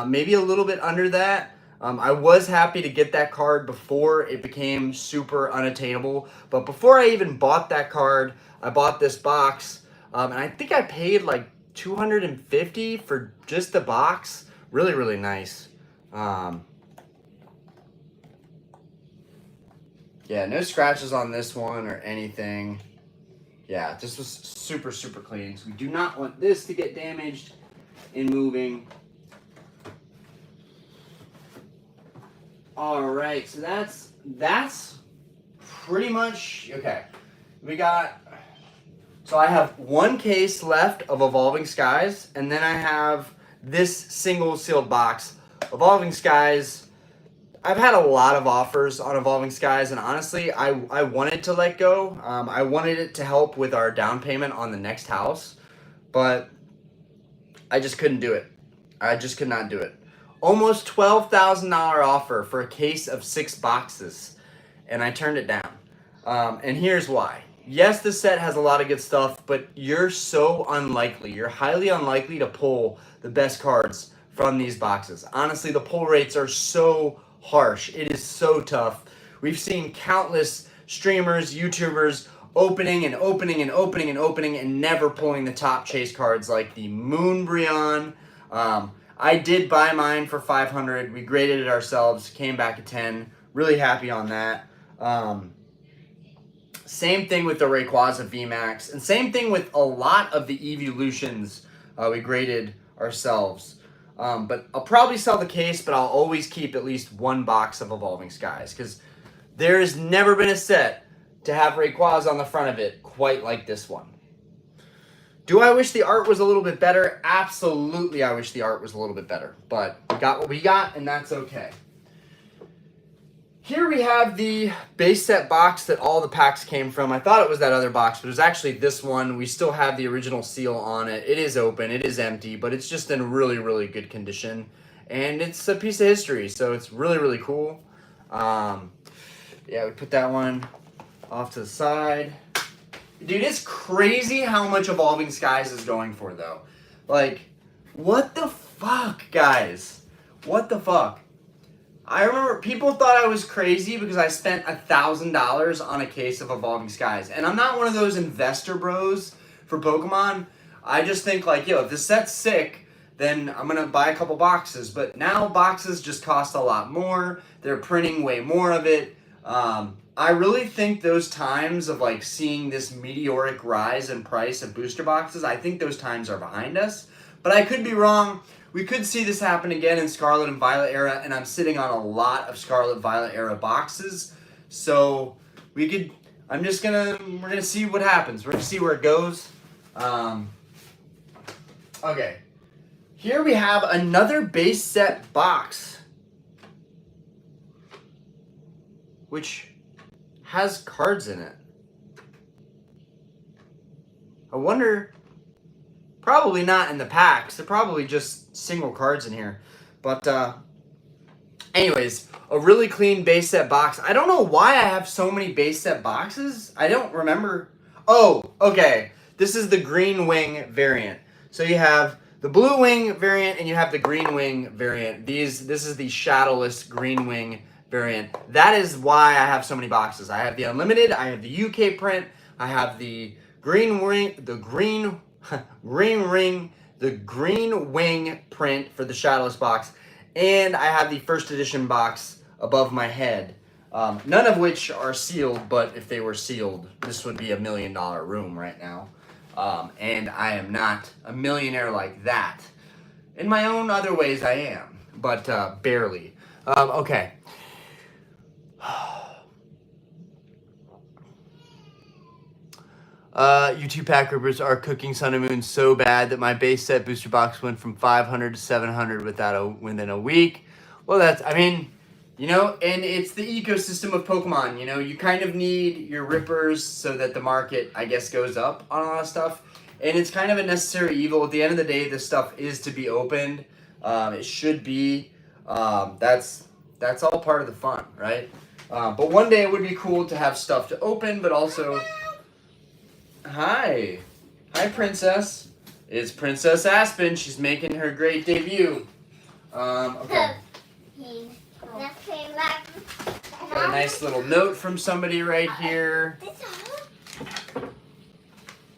Maybe a little bit under that. I was happy to get that card before it became super unattainable. But before I even bought that card, I bought this box. And I think I paid like $250 for just the box. Really, really nice. Yeah, no scratches on this one or anything. Yeah, this was super, super clean. So we do not want this to get damaged in moving. All right, so that's pretty much, okay. So I have one case left of Evolving Skies, and then I have this single sealed box. Evolving Skies, I've had a lot of offers on Evolving Skies, and honestly, I wanted to let go. I wanted it to help with our down payment on the next house, but I just couldn't do it. I just could not do it. Almost $12,000 offer for a case of 6 boxes, and I turned it down. And here's why. Yes, this set has a lot of good stuff, but you're so unlikely. You're highly unlikely to pull the best cards from these boxes. Honestly, the pull rates are so harsh. It is so tough. We've seen countless streamers, YouTubers opening and opening and opening and opening and never pulling the top chase cards like the Moonbreon. I did buy mine for $500. We graded it ourselves, came back at 10. Really happy on that. Same thing with the Rayquaza VMAX, and same thing with a lot of the Evolutions we graded ourselves. But I'll probably sell the case, but I'll always keep at least one box of Evolving Skies, because there has never been a set to have Rayquaza on the front of it quite like this one. Do I wish the art was a little bit better? Absolutely, I wish the art was a little bit better. But we got what we got, and that's okay. Here we have the base set box that all the packs came from. I thought it was that other box, but it was actually this one. We still have the original seal on it. It is open, it is empty, but it's just in really, really good condition. And it's a piece of history, so it's really, really cool. Yeah, we put that one off to the side. Dude, it's crazy how much Evolving Skies is going for, though. Like, what the fuck, guys? What the fuck? I remember people thought I was crazy because I spent $1,000 on a case of Evolving Skies. And I'm not one of those investor bros for Pokemon. I just think, like, yo, if this set's sick, then I'm going to buy a couple boxes. But now boxes just cost a lot more. They're printing way more of it. I really think those times of like seeing this meteoric rise in price of booster boxes, I think those times are behind us. But I could be wrong. We could see this happen again in Scarlet and Violet era, and I'm sitting on a lot of Scarlet Violet era boxes. So we're gonna see what happens. We're gonna see where it goes. Okay. Here we have another base set box, which has cards in it. I wonder, probably not in the packs. They're probably just single cards in here. But anyways, a really clean base set box. I don't know why I have so many base set boxes. I don't remember. Oh, okay. This is the green wing variant. So you have the blue wing variant and you have the green wing variant. This is the shadowless green wing variant. That is why I have so many boxes. I have the unlimited, I have the UK print, I have the green wing print for the shadowless box, and I have the first edition box above my head. None of which are sealed, but if they were sealed, this would be $1 million room right now. And I am not a millionaire like that. In my own other ways I am, but barely. Okay. You two pack rippers are cooking Sun and Moon so bad that my base set booster box went from 500 to 700 within a week. Well, and it's the ecosystem of Pokemon. You know, you kind of need your rippers so that the market, I guess, goes up on a lot of stuff. And it's kind of a necessary evil. At the end of the day, this stuff is to be opened. It should be. That's all part of the fun, right? But one day it would be cool to have stuff to open, but also... Hi, Princess. It's Princess Aspen. She's making her great debut. Okay. Got a nice little note from somebody right here. Did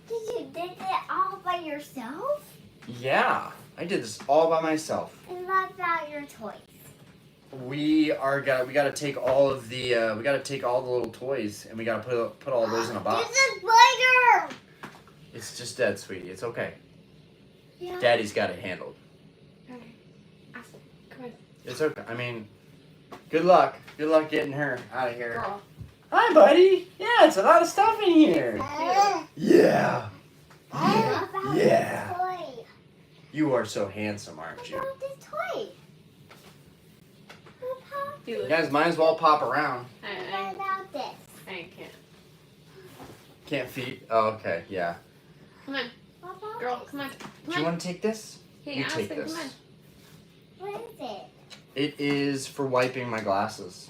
you did it all by yourself? Yeah, I did this all by myself. And what about your toys? We gotta take all of the little toys and we gotta put all those in a box. This is bigger. It's just dead, sweetie. It's okay. Yeah. Daddy's got it handled. Okay. Aspen, come on. It's okay. I mean, good luck. Good luck getting her out of here. Girl. Hi, buddy. Yeah, it's a lot of stuff in here. Yeah. What about Yeah. this toy? You are so handsome, aren't What you? about this toy? You You look. guys might as well pop around. What about this? I can't. Can't feed. Oh, okay. Yeah. Come on, What about girl. this? Come on. Do Come you on. want to take this? Hey, you take Aspen, this. come on. What is it? It is for wiping my glasses.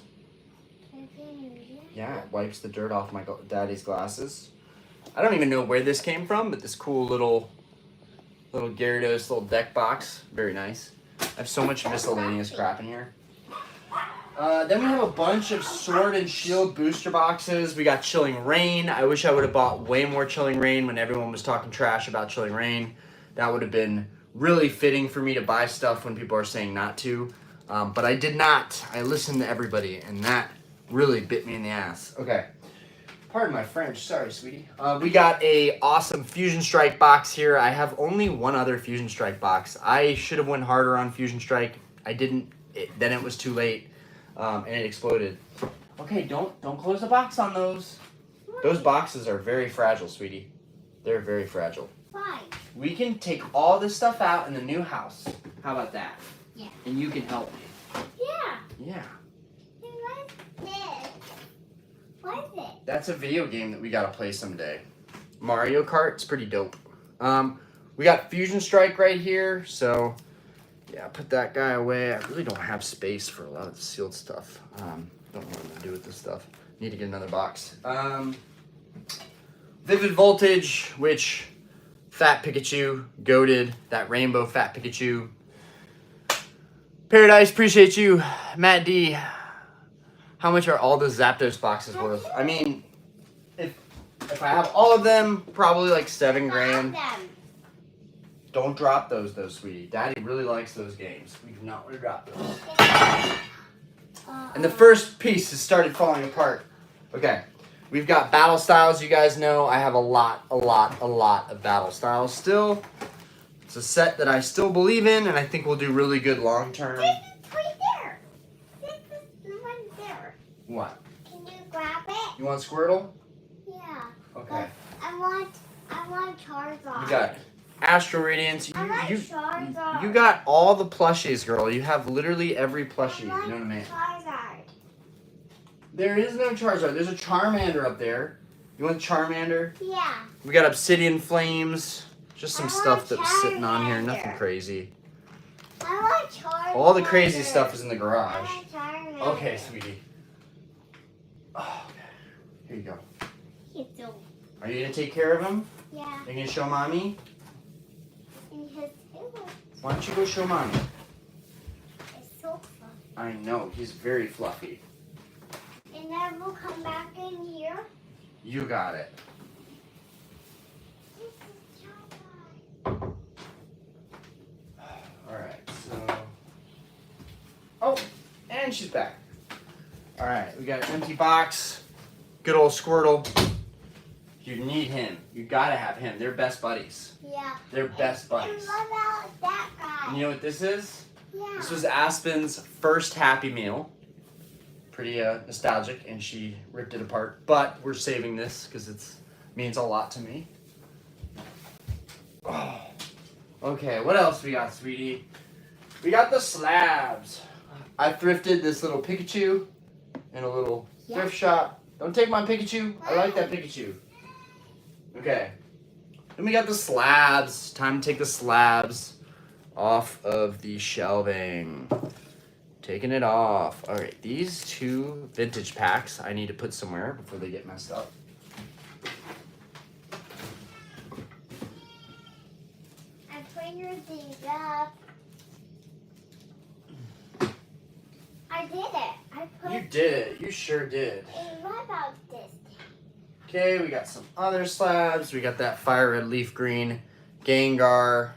Yeah, it wipes the dirt off my daddy's glasses. I don't even know where this came from, but this cool little Gyarados little deck box. Very nice. I have so much miscellaneous crap in here. Then we have a bunch of Sword and Shield booster boxes. We got Chilling Reign. I wish I would have bought way more Chilling Reign when everyone was talking trash about Chilling Reign. That would have been really fitting for me to buy stuff when people are saying not to. But I did not. I listened to everybody, and that really bit me in the ass. Okay. Pardon my French. Sorry, sweetie. We got a awesome Fusion Strike box here. I have only one other Fusion Strike box. I should have went harder on Fusion Strike. I didn't. Then it was too late, and it exploded. Okay, don't close the box on those. Those boxes are very fragile, sweetie. They're very fragile. Why? We can take all this stuff out in the new house. How about that? Yeah. And you can help me. Yeah. Yeah. Hey, what is this? What is it? That's a video game that we gotta play someday. Mario Kart's pretty dope. We got Fusion Strike right here, so yeah, put that guy away. I really don't have space for a lot of the sealed stuff. Don't know what to do with this stuff. Need to get another box. Vivid Voltage, which Fat Pikachu, goated, that rainbow Fat Pikachu. Paradise, appreciate you. Matt D, how much are all those Zapdos boxes worth? I mean, if I have all of them, probably like $7 grand. Don't drop those though, sweetie. Daddy really likes those games. We do not want to drop those. And the first piece has started falling apart. Okay, we've got Battle Styles. You guys know I have a lot of Battle Styles still. It's a set that I still believe in, and I think will do really good long term. This is right there. This is the one there. What? Can you grab it? You want Squirtle? Yeah. Okay. I want Charizard. You got Astral Radiance. I want Charizard. You got all the plushies, girl. You have literally every plushie. You know what I mean? Charizard. There is no Charizard. There's a Charmander up there. You want Charmander? Yeah. We got Obsidian Flames. Just some I stuff that want was sitting on here. Nothing Charmander. crazy. I want Charizard. All the crazy stuff is in the I garage. want Charmander. Okay, sweetie. Oh, okay. Here you go. He's so. Are you gonna take care of him? Yeah. Are you gonna show mommy? And his tail Why don't you go show mommy? is so fun. I know, he's very fluffy. And then we'll come back in here. You got it. This is Charizard. Alright, so... Oh, and she's back. Alright, we got an empty box. Good old Squirtle. You need him. You gotta have him. They're best buddies. Yeah. They're best And buddies. what about that And guy? you know what this is? Yeah. This was Aspen's first Happy Meal. Pretty nostalgic, and she ripped it apart. But we're saving this because it's Means a lot to me. Oh. Okay, what else we got, sweetie? We got the slabs. I thrifted this little Pikachu in a little thrift shop. Don't take my Pikachu. I like that Pikachu. Okay. Then we got the slabs. Time to take the slabs off of the shelving. Taking it off. All right, these 2 vintage packs I need to put somewhere before they get messed up. I'm putting your things up. I did it. I put. You did it. You sure did. And what about this? Okay, we got some other slabs. We got that fire red leaf green Gengar.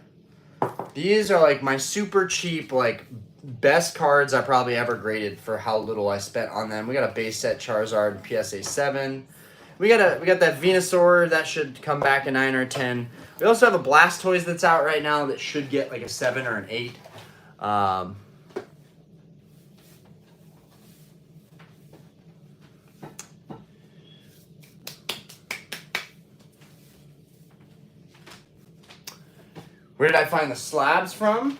These are like my super cheap, like best cards I probably ever graded for how little I spent on them. We got a base set Charizard and PSA 7. We got that Venusaur that should come back a 9 or a 10. We also have a Blastoise that's out right now that should get like a 7 or an 8. Where did I find the slabs from?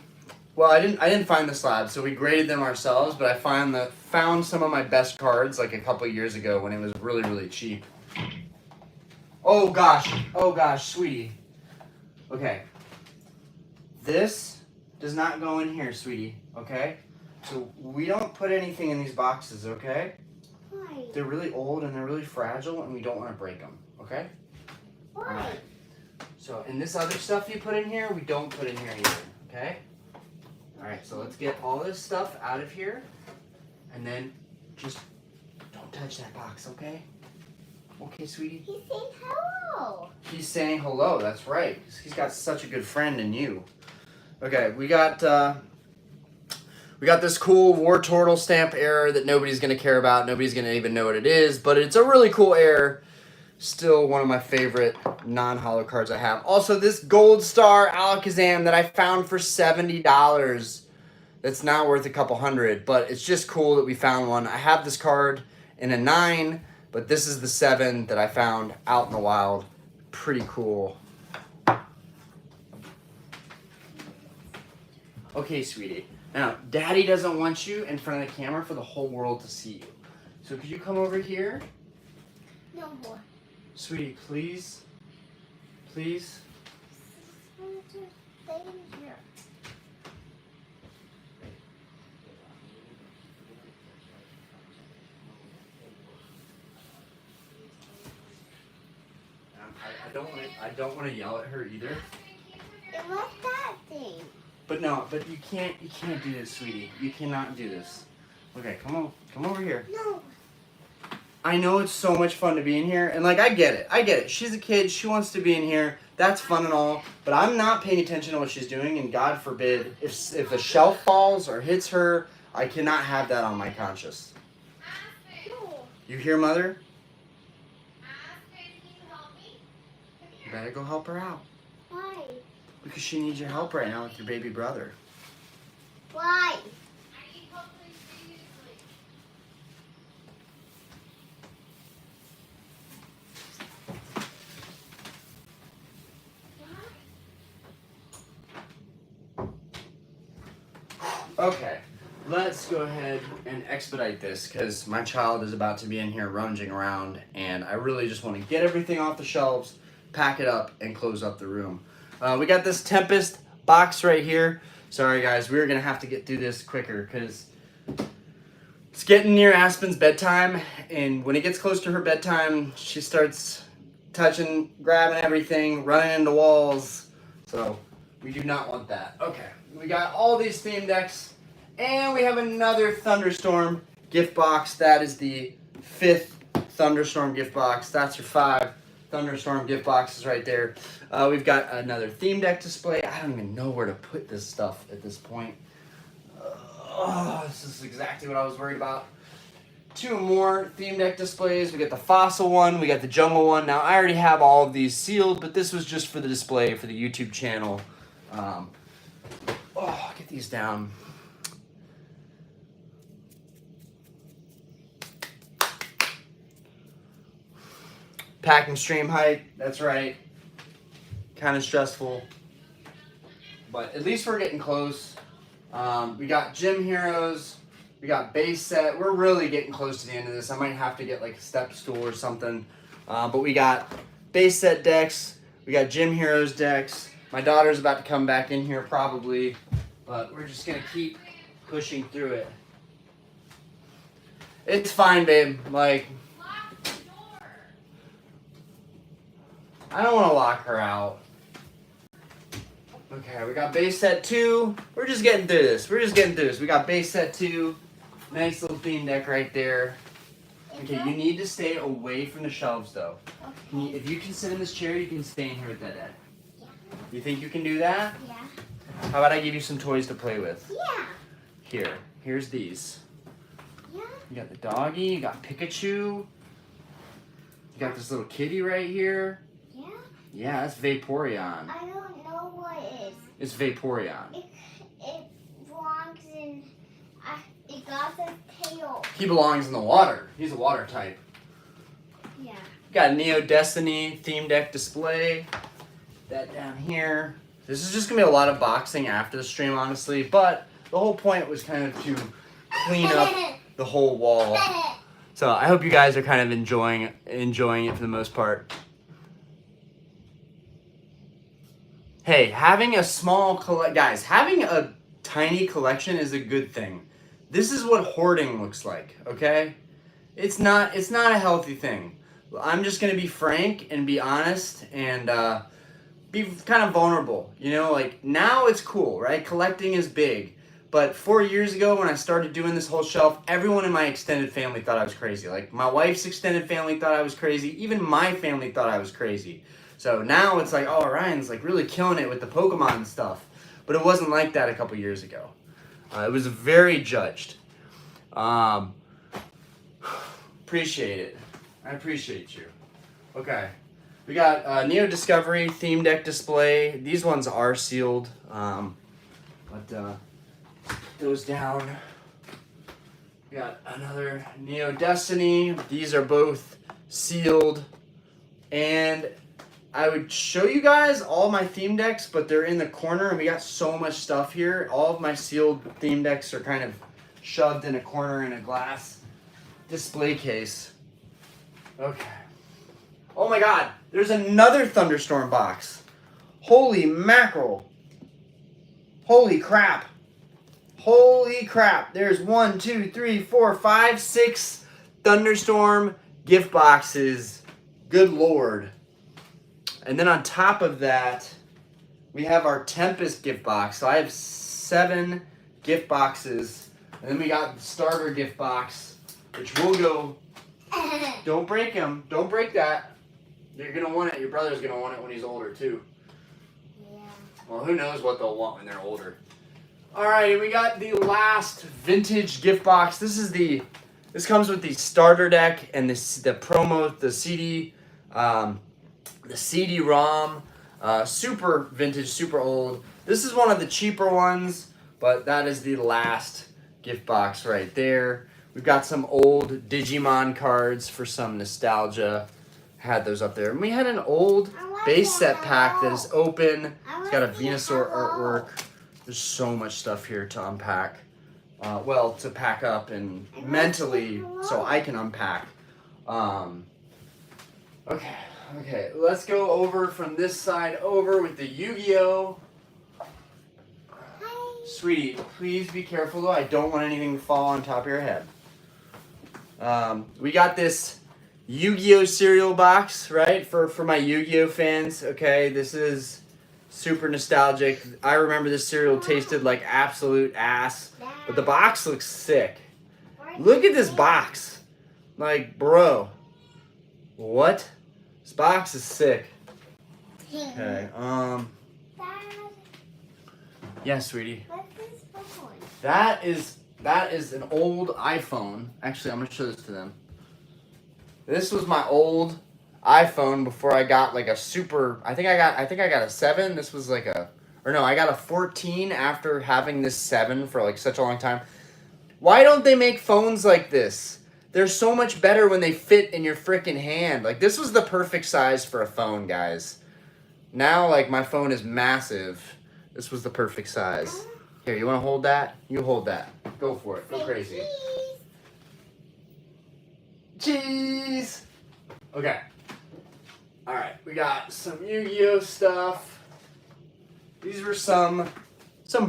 Well, I didn't find the slabs, so we graded them ourselves, but I found some of my best cards like a couple years ago when it was really, really cheap. Oh gosh, sweetie. Okay. This does not go in here, sweetie, okay? So we don't put anything in these boxes, okay? Why? They're really old and they're really fragile and we don't want to break them, okay? Why? Alright. So, and this other stuff you put in here, we don't put in here either, okay? Alright, so let's get all this stuff out of here, and then just don't touch that box, okay? Okay, sweetie? He's saying hello. He's saying hello, that's right. He's got such a good friend in you. Okay, we got this cool War Turtle stamp error that nobody's going to care about. Nobody's going to even know what it is, but it's a really cool error. Still one of my favorite non-holo cards I have. Also, this Gold Star Alakazam that I found for $70. That's now worth a couple hundred, but it's just cool that we found one. I have this card in a 9, but this is the 7 that I found out in the wild. Pretty cool. Okay, sweetie. Now, Daddy doesn't want you in front of the camera for the whole world to see you. So could you come over here? No more. Sweetie, please? Please? Stay here. I don't want to yell at her either. And what's that thing? But you can't do this, sweetie. You cannot do this. Okay, come over here. No. I know it's so much fun to be in here, and like I get it. She's a kid, she wants to be in here. That's fun and all, but I'm not paying attention to what she's doing, and God forbid if a shelf falls or hits her, I cannot have that on my conscience. No. You hear, Mother? You better go help her out. Why? Because she needs your help right now with your baby brother. Why? Okay, let's go ahead and expedite this because my child is about to be in here rummaging around and I really just want to get everything off the shelves, pack it up, and close up the room. We got this Tempest box right here. Sorry guys, we're going to have to get through this quicker because it's getting near Aspen's bedtime, and when it gets close to her bedtime, she starts touching, grabbing everything, running into walls. So we do not want that. Okay, we got all these theme decks, and we have another Thunderstorm gift box. That is the 5th Thunderstorm gift box. That's your 5 Thunderstorm gift boxes right there. We've got another theme deck display. I don't even know where to put this stuff at this point. This is exactly what I was worried about. 2 more theme deck displays. We got the fossil one, we got the jungle one. Now I already have all of these sealed, but this was just for the display for the YouTube channel. Get these down. Packing stream height, that's right. Kind of stressful. But at least we're getting close. We got gym heroes. We got base set. We're really getting close to the end of this. I might have to get like a step stool or something. But we got base set decks. We got gym heroes decks. My daughter's about to come back in here probably. But we're just going to keep pushing through it. It's fine, babe. Like, I don't want to lock her out. Okay, we got base set 2. We're just getting through this. We got base set 2. Nice little theme deck right there. Okay, you need to stay away from the shelves, though. If you can sit in this chair, you can stay in here with that dad. Yeah. You think you can do that? Yeah. How about I give you some toys to play with? Yeah. Here's these. Yeah. You got the doggy, you got Pikachu. You got this little kitty right here. Yeah. Yeah, that's Vaporeon. I don't know what it is. It's Vaporeon. It belongs in. It got the tail. He belongs in the water. He's a water type. Yeah. Got a Neo Destiny theme deck display. That down here. This is just gonna be a lot of boxing after the stream, honestly. But the whole point was kind of to clean up the whole wall. So I hope you guys are kind of enjoying it for the most part. Hey, having a small guys, having a tiny collection is a good thing. This is what hoarding looks like, okay? It's not a healthy thing. I'm just gonna be frank and be honest and be kind of vulnerable. You know, like now it's cool, right? Collecting is big. But 4 years ago when I started doing this whole shelf, everyone in my extended family thought I was crazy. Like my wife's extended family thought I was crazy. Even my family thought I was crazy. So now it's like, oh, Ryan's like really killing it with the Pokemon and stuff. But it wasn't like that a couple years ago. It was very judged. Appreciate it. I appreciate you. Okay. We got Neo Discovery theme deck display. These ones are sealed. But those down. We got another Neo Destiny. These are both sealed. And I would show you guys all my theme decks, but they're in the corner and we got so much stuff here. All of my sealed theme decks are kind of shoved in a corner in a glass display case. Okay. Oh my god, there's another Thunderstorm box. Holy mackerel. Holy crap. Holy crap. There's 1, 2, 3, 4, 5, 6 Thunderstorm gift boxes. Good lord. And then on top of that, we have our Tempest gift box. So I have 7 gift boxes. And then we got the starter gift box, which will go. Don't break them. Don't break that. You're going to want it. Your brother's going to want it when he's older, too. Yeah. Well, who knows what they'll want when they're older. All right, we got the last vintage gift box. This comes with the starter deck and the promo, the CD-ROM, super vintage, super old. This is one of the cheaper ones, but that is the last gift box right there. We've got some old Digimon cards for some nostalgia. Had those up there. And we had an old base set pack that is open. It's got a Venusaur artwork. There's so much stuff here to unpack. Well, to pack up and mentally so I can unpack. Okay, let's go over from this side over with the Yu-Gi-Oh! Sweetie, please be careful though. I don't want anything to fall on top of your head. We got this Yu-Gi-Oh! Cereal box, right? For my Yu-Gi-Oh! Fans, okay? This is super nostalgic. I remember this cereal tasted like absolute ass, but the box looks sick. Look at this box. Like, bro. What? This box is sick. Okay, yeah, sweetie. What's this phone? That is an old iPhone. Actually, I'm gonna show this to them. This was my old iPhone before I got like a super. I think I got a 7. This was like I got a 14 after having this 7 for like such a long time. Why don't they make phones like this? they're so much better when they fit in your freaking hand. Like, this was the perfect size for a phone, guys. Now, like, my phone is massive. This was the perfect size. Here, you want to hold that? You hold that. Go for it. Go crazy. Cheese! Okay. Alright, we got some Yu-Gi-Oh stuff. These were some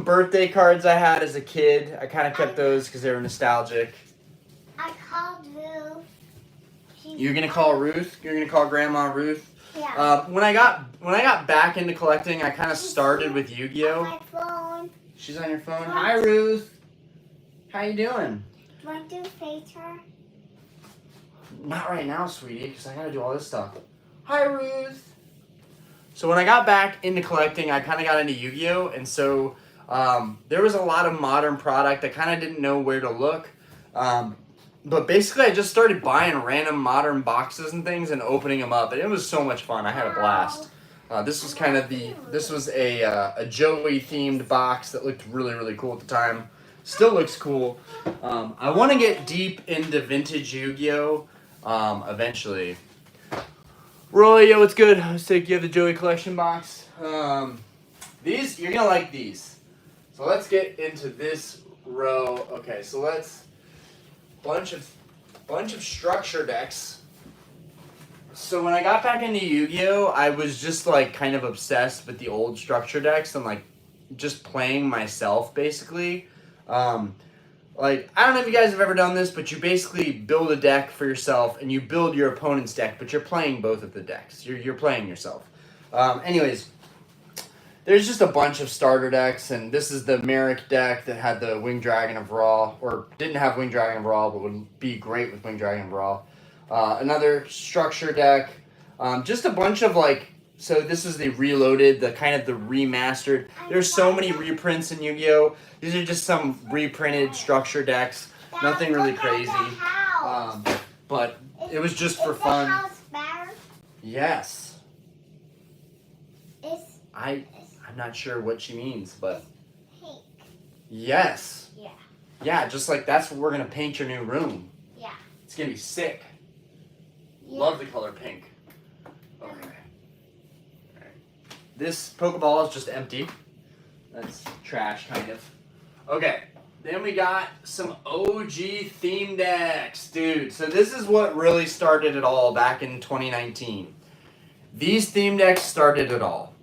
birthday cards I had as a kid. I kind of kept those because they were nostalgic. I called Ruth. You're gonna call Ruth? You're gonna call Grandma Ruth? Yeah. When I got back into collecting, I kind of started with Yu-Gi-Oh. On my phone. She's on your phone. Hi, Ruth. How you doing? Do you want to face her? Not right now, sweetie, because I gotta do all this stuff. Hi, Ruth. So when I got back into collecting, I kind of got into Yu-Gi-Oh, and so there was a lot of modern product. I kind of didn't know where to look, but basically I just started buying random modern boxes and things and opening them up, and it was so much fun. I had a blast. This was kind of this was a Joey themed box that looked really, really cool at the time. Still looks cool. I want to get deep into vintage Yu-Gi-Oh eventually. Roy, yo, what's good? Let's take you have the Joey collection box. These, you're gonna like these. So let's get into this row. Okay, so let's bunch of structure decks. So when I got back into Yu-Gi-Oh, I was just like kind of obsessed with the old structure decks and like just playing myself basically. Like, I don't know if you guys have ever done this, but you basically build a deck for yourself and you build your opponent's deck, but you're playing both of the decks. You're playing yourself. Anyways, there's just a bunch of starter decks, and this is the Merrick deck that had the Winged Dragon of Ra, or didn't have Winged Dragon of Ra, but would be great with Winged Dragon of Ra. Another structure deck. Just a bunch of like, so this is the reloaded, the kind of the remastered. There's so many reprints in Yu-Gi-Oh! These are just some reprinted structure decks. Nothing really crazy. But it was just for fun. Is the house better? Yes. It's I'm not sure what she means, but pink. yes. Yeah. Yeah, just like that's what we're gonna paint your new room. Yeah. It's gonna be sick. Yeah. Love the color pink. Okay. Alright. This Pokeball is just empty. That's trash, kind of. Okay. Then we got some OG theme decks. Dude, so this is what really started it all back in 2019. These theme decks started it all.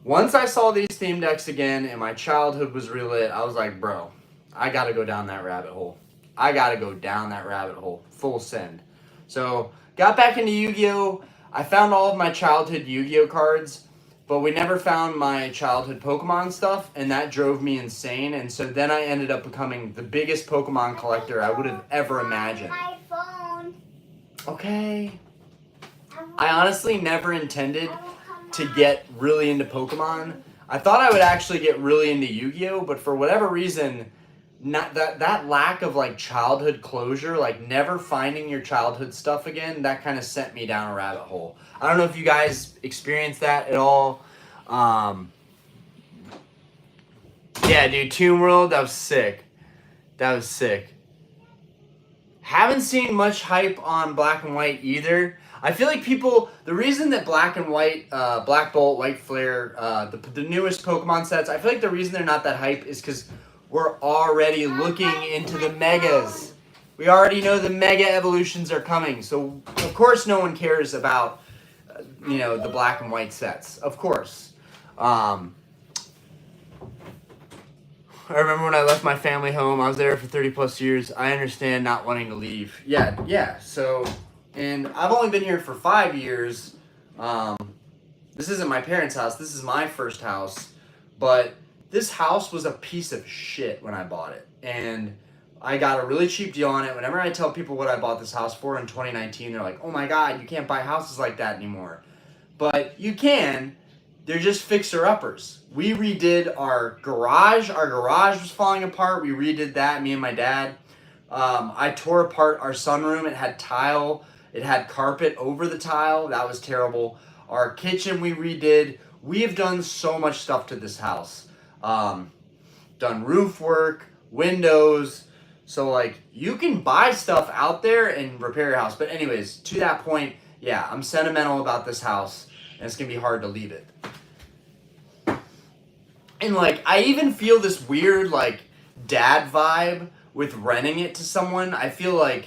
Once I saw these theme decks again and my childhood was relit, I was like, bro, I gotta go down that rabbit hole. I gotta go down that rabbit hole. Full send. So, got back into Yu-Gi-Oh! I found all of my childhood Yu-Gi-Oh! Cards, but we never found my childhood Pokemon stuff, and that drove me insane. And so then I ended up becoming the biggest Pokemon collector I would have ever imagined. My phone. Okay. I honestly never intended to get really into Pokemon. I thought I would actually get really into Yu-Gi-Oh, but for whatever reason, not that lack of like childhood closure, like never finding your childhood stuff again, that kind of sent me down a rabbit hole. I don't know if you guys experienced that at all. Yeah, dude, Toon World, that was sick. That was sick. Haven't seen much hype on Black and White either. I feel like people, the reason that Black and White, Black Bolt, White Flare, the newest Pokemon sets, I feel like the reason they're not that hype is because we're already looking into the megas. We already know the mega evolutions are coming. So, of course, no one cares about, the Black and White sets. Of course. I remember when I left my family home, I was there for 30 plus years. I understand not wanting to leave. Yeah. So, and I've only been here for 5 years. This isn't my parents' house. This is my first house. But this house was a piece of shit when I bought it. And I got a really cheap deal on it. Whenever I tell people what I bought this house for in 2019, they're like, oh my God, you can't buy houses like that anymore. But you can. They're just fixer-uppers. We redid our garage. Our garage was falling apart. We redid that, me and my dad. I tore apart our sunroom. It had tile. It had carpet over the tile. That was terrible. Our kitchen we redid. We have done so much stuff to this house. Done roof work, windows, So like you can buy stuff out there and repair your house. But anyways, to that point, yeah, I'm sentimental about this house, and it's gonna be hard to leave it. And like I even feel this weird like dad vibe with renting it to someone. I feel like,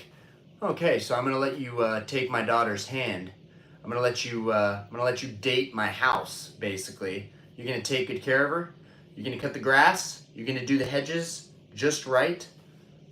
okay, so I'm gonna let you take my daughter's hand. I'm gonna let you date my house. Basically, you're gonna take good care of her. You're gonna cut the grass. You're gonna do the hedges just right.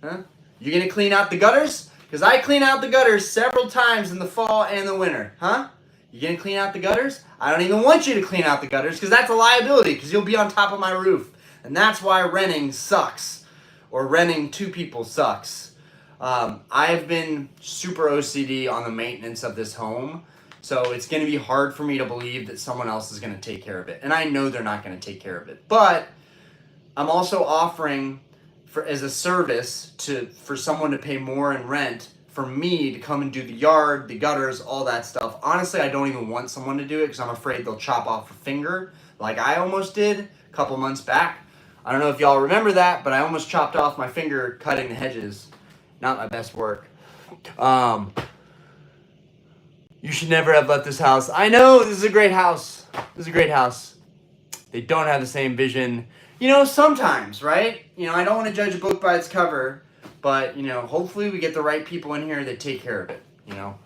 Huh? You're gonna clean out the gutters? Because I clean out the gutters several times in the fall and the winter. Huh? You gonna clean out the gutters? I don't even want you to clean out the gutters because that's a liability because you'll be on top of my roof. And that's why renting sucks. Or renting two people sucks. I've been super OCD on the maintenance of this home. So it's going to be hard for me to believe that someone else is going to take care of it. And I know they're not going to take care of it. But I'm also offering as a service for someone to pay more in rent for me to come and do the yard, the gutters, all that stuff. Honestly, I don't even want someone to do it because I'm afraid they'll chop off a finger like I almost did a couple months back. I don't know if y'all remember that, but I almost chopped off my finger cutting the hedges. Not my best work. You should never have left this house. I know, this is a great house. This is a great house. They don't have the same vision. You know, sometimes, right? You know, I don't want to judge a book by its cover, but, you know, hopefully we get the right people in here that take care of it, you know?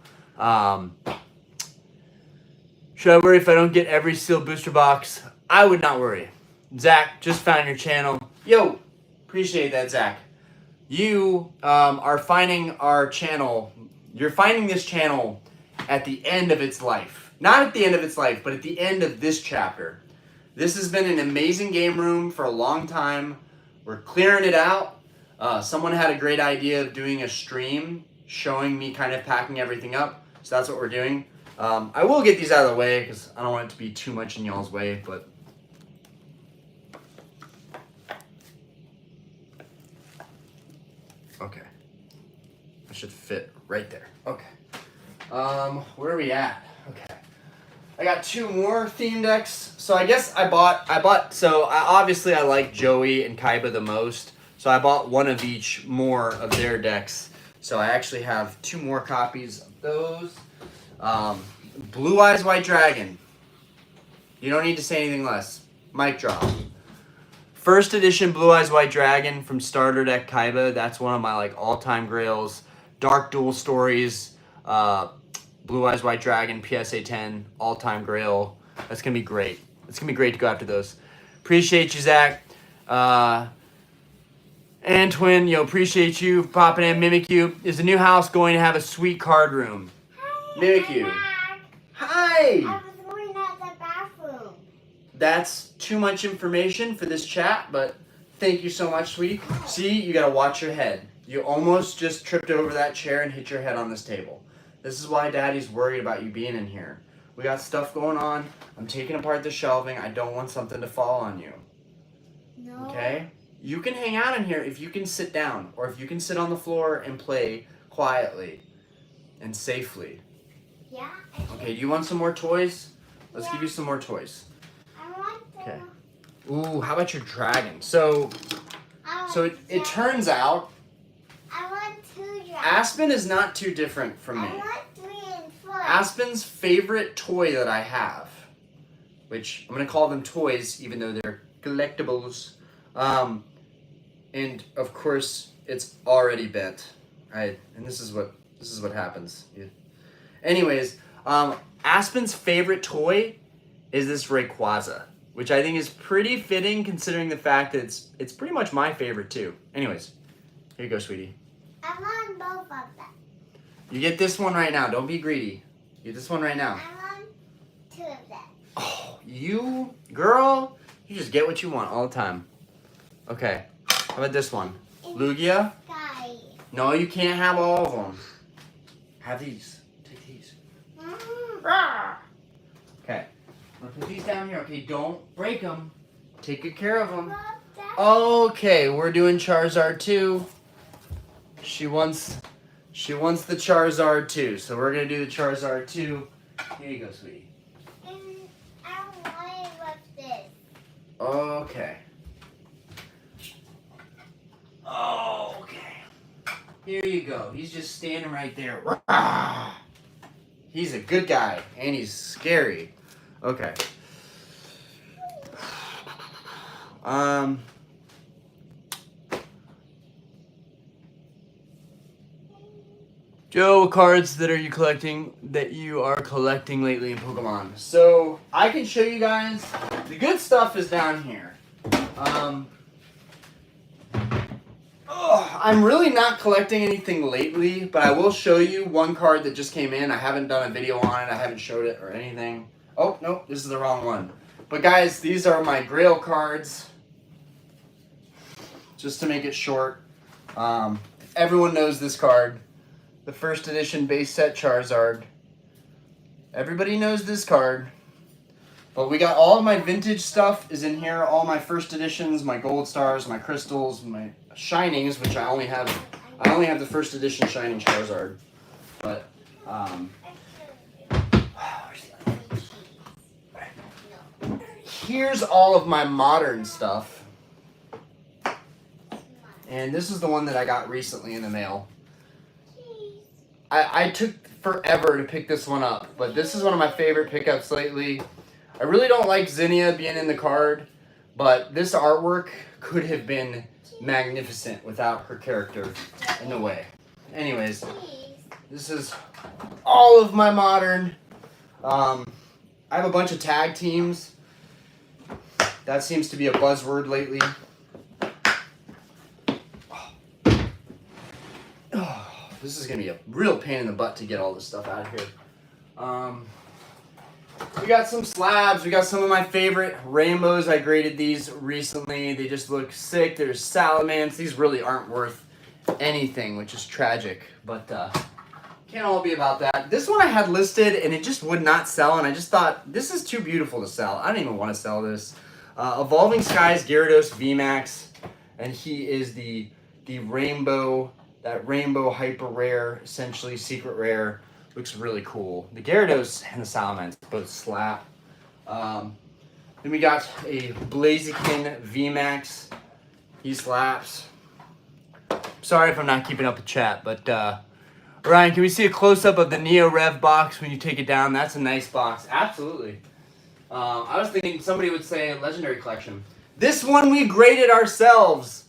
Should I worry if I don't get every sealed booster box? I would not worry. Zach, just found your channel. Yo, appreciate that, Zach. You are finding our channel. You're finding this channel at the end of its life. Not at the end of its life, but at the end of this chapter. This has been an amazing game room for a long time. We're clearing it out. Someone had a great idea of doing a stream showing me kind of packing everything up. So that's what we're doing. I will get these out of the way because I don't want it to be too much in y'all's way, but okay. That should fit right there. Okay. Where are we at? Okay. I got two more theme decks. So I guess obviously I like Joey and Kaiba the most. So I bought one of each more of their decks. So I actually have two more copies of those. Blue Eyes White Dragon. You don't need to say anything less. Mic drop. First edition Blue Eyes White Dragon from Starter Deck Kaiba. That's one of my like all-time grails. Dark Duel Stories. Blue Eyes White Dragon, PSA 10, all-time grail. That's going to be great. It's going to be great to go after those. Appreciate you, Zach. Antwin, appreciate you popping in. Mimikyu. Is the new house going to have a sweet card room? Hi, Mimikyu. I'm back. Hi! I was going out the bathroom. That's too much information for this chat, but thank you so much, sweetie. See, you got to watch your head. You almost just tripped over that chair and hit your head on this table. This is why Daddy's worried about you being in here. We got stuff going on. I'm taking apart the shelving. I don't want something to fall on you. No. Okay? You can hang out in here if you can sit down, or if you can sit on the floor and play quietly and safely. Yeah. Okay, do you want some more toys? Let's Yeah. give you some more toys. I want to. Okay. Ooh, how about your dragon? So it turns out I want two dragons. Aspen is not too different from me. I want 3 and 4. Aspen's favorite toy that I have, which I'm gonna call them toys, even though they're collectibles, and of course it's already bent. And this is what happens. Anyways, Aspen's favorite toy is this Rayquaza, which I think is pretty fitting considering the fact that it's pretty much my favorite too. Anyways, here you go, sweetie. I want both of them. You get this one right now. Don't be greedy. Get this one right now. I want 2 of them. Oh, you, girl, you just get what you want all the time. Okay, how about this one? Lugia? Sky. No, you can't have all of them. Have these. Take these. Okay, I'm gonna put these down here. Okay, don't break them. Take good care of them. Okay, we're doing Charizard 2. She wants the Charizard 2, so we're gonna do the Charizard 2. Here you go, sweetie. And I want it with this. Okay. Oh, okay. Here you go. He's just standing right there. Rah! He's a good guy, and he's scary. Okay. Joe, what cards that you are collecting lately in Pokemon? So I can show you guys. The good stuff is down here. I'm really not collecting anything lately, but I will show you one card that just came in. I haven't done a video on it. I haven't showed it or anything. Oh, no, this is the wrong one. But guys, these are my Grail cards. Just to make it short. Everyone knows this card. The first edition base set Charizard. Everybody knows this card. But we got all of my vintage stuff is in here. All my first editions, my gold stars, my crystals, my shinings, which I only have the first edition shining Charizard. But here's all of my modern stuff. And this is the one that I got recently in the mail. I took forever to pick this one up, but this is one of my favorite pickups lately. I really don't like Zinnia being in the card, but this artwork could have been magnificent without her character in the way. Anyways, this is all of my modern. I have a bunch of tag teams. That seems to be a buzzword lately. This is going to be a real pain in the butt to get all this stuff out of here. We got some slabs. We got some of my favorite rainbows. I graded these recently. They just look sick. There's salamans. These really aren't worth anything, which is tragic. But can't all be about that. This one I had listed, and it just would not sell. And I just thought, this is too beautiful to sell. I don't even want to sell this. Evolving Skies Gyarados VMAX. And he is the rainbow... That rainbow hyper rare, essentially secret rare, looks really cool. The Gyarados and the Salamence both slap. Then we got a Blaziken VMAX. He slaps. Sorry if I'm not keeping up with chat, but Ryan, can we see a close-up of the Neo Rev box when you take it down? That's a nice box. Absolutely. I was thinking somebody would say Legendary Collection. This one we graded ourselves.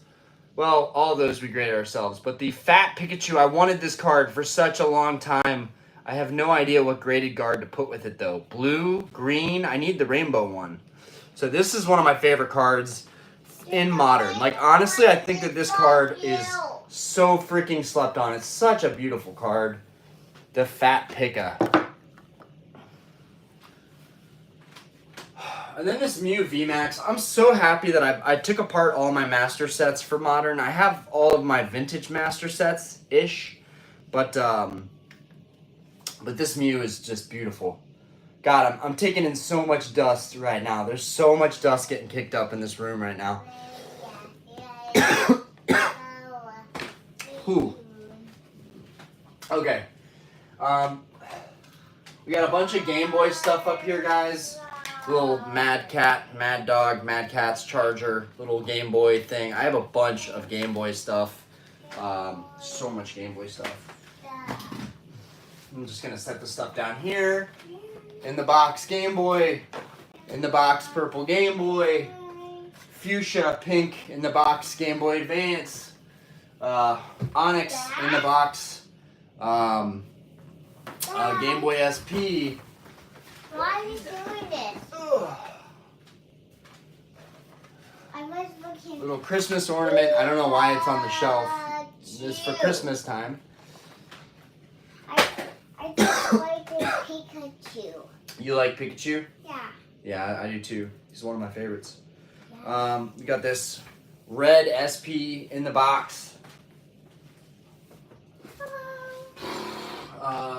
Well, all those we graded ourselves, but the Fat Pikachu, I wanted this card for such a long time. I have no idea what graded card to put with it, though. Blue, green, I need the rainbow one. So this is one of my favorite cards in Modern. Like, honestly, I think that this card is so freaking slept on. It's such a beautiful card. The Fat Pika. And then this Mew VMAX. I'm so happy that I took apart all my master sets for Modern. I have all of my vintage master sets-ish. But this Mew is just beautiful. God, I'm taking in so much dust right now. There's so much dust getting kicked up in this room right now. Whew. Okay. We got a bunch of Game Boy stuff up here, guys. Little Mad Cat, Mad Dog, Mad Cat's Charger, little Game Boy thing. I have a bunch of Game Boy stuff. So much Game Boy stuff. I'm just going to set the stuff down here. In the box, Game Boy. In the box, purple Game Boy. Fuchsia, pink. In the box, Game Boy Advance. Onyx in the box. Game Boy SP. Why are you doing this? I was looking. Little Christmas ornament. I don't know why it's on the shelf. It's for Christmas time. I just like this Pikachu. You like Pikachu? Yeah. Yeah, I do too. He's one of my favorites. We got this red SP in the box.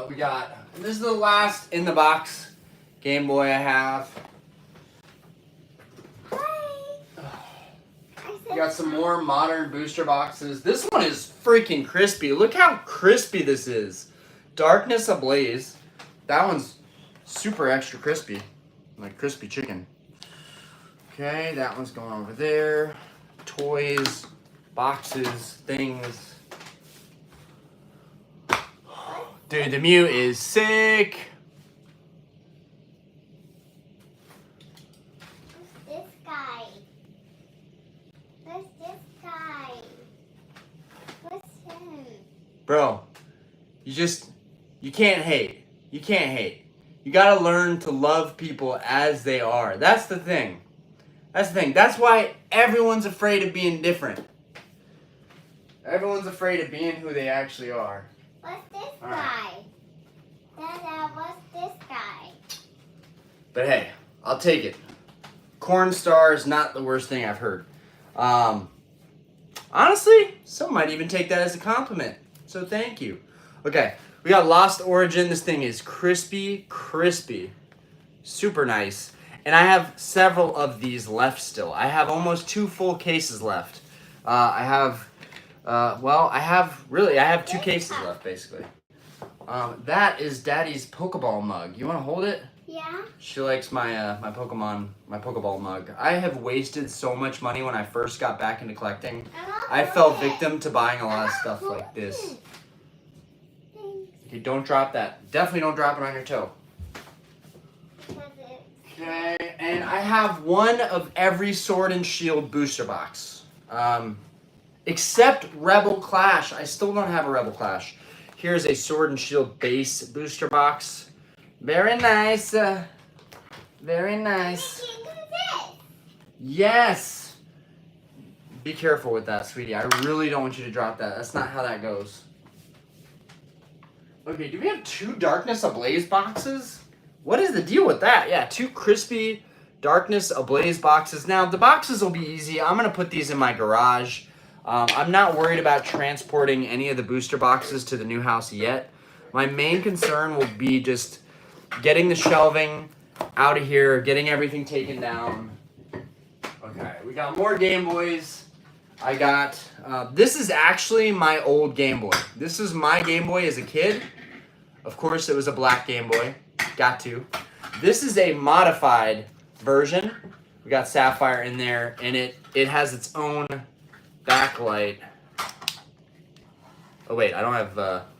We got, this is the last in the box Game Boy I have. We got some more modern booster boxes. This one is freaking crispy. Look how crispy this is. Darkness Ablaze. That one's super extra crispy. Like crispy chicken. Okay, that one's going over there. Toys, boxes, things. Dude, the Mew is sick. Who's this guy? Who's this guy? Who's him? Bro, you can't hate. You can't hate. You gotta learn to love people as they are. That's the thing. That's the thing. That's why everyone's afraid of being different. Everyone's afraid of being who they actually are. What's this All guy? right. Dada, what's this guy? But hey, I'll take it. Corn star is not the worst thing I've heard. Honestly, some might even take that as a compliment. So thank you. Okay, we got Lost Origin. This thing is crispy, crispy. Super nice. And I have several of these left still. I have almost 2 full cases left. I have 2 cases left, basically. That is Daddy's Pokeball mug. You want to hold it? Yeah? She likes my my Pokeball mug. I have wasted so much money when I first got back into collecting. I fell victim to buying a lot of stuff like this. Okay, don't drop that. Definitely don't drop it on your toe. Okay, and I have one of every Sword and Shield booster box. Except Rebel Clash. I still don't have a Rebel Clash. Here's a Sword and Shield base booster box. Very nice. Very nice. Yes. Be careful with that, sweetie. I really don't want you to drop that. That's not how that goes. Okay, do we have 2 Darkness Ablaze boxes? What is the deal with that? Yeah, 2 crispy Darkness Ablaze boxes. Now, the boxes will be easy. I'm going to put these in my garage. I'm not worried about transporting any of the booster boxes to the new house yet. My main concern will be just getting the shelving out of here, getting everything taken down. Okay, we got more Game Boys. I got, this is actually my old Game Boy. This is my Game Boy as a kid. Of course, it was a black Game Boy. Got to. This is a modified version. We got Sapphire in there, and it has its own backlight. Oh wait, I don't have,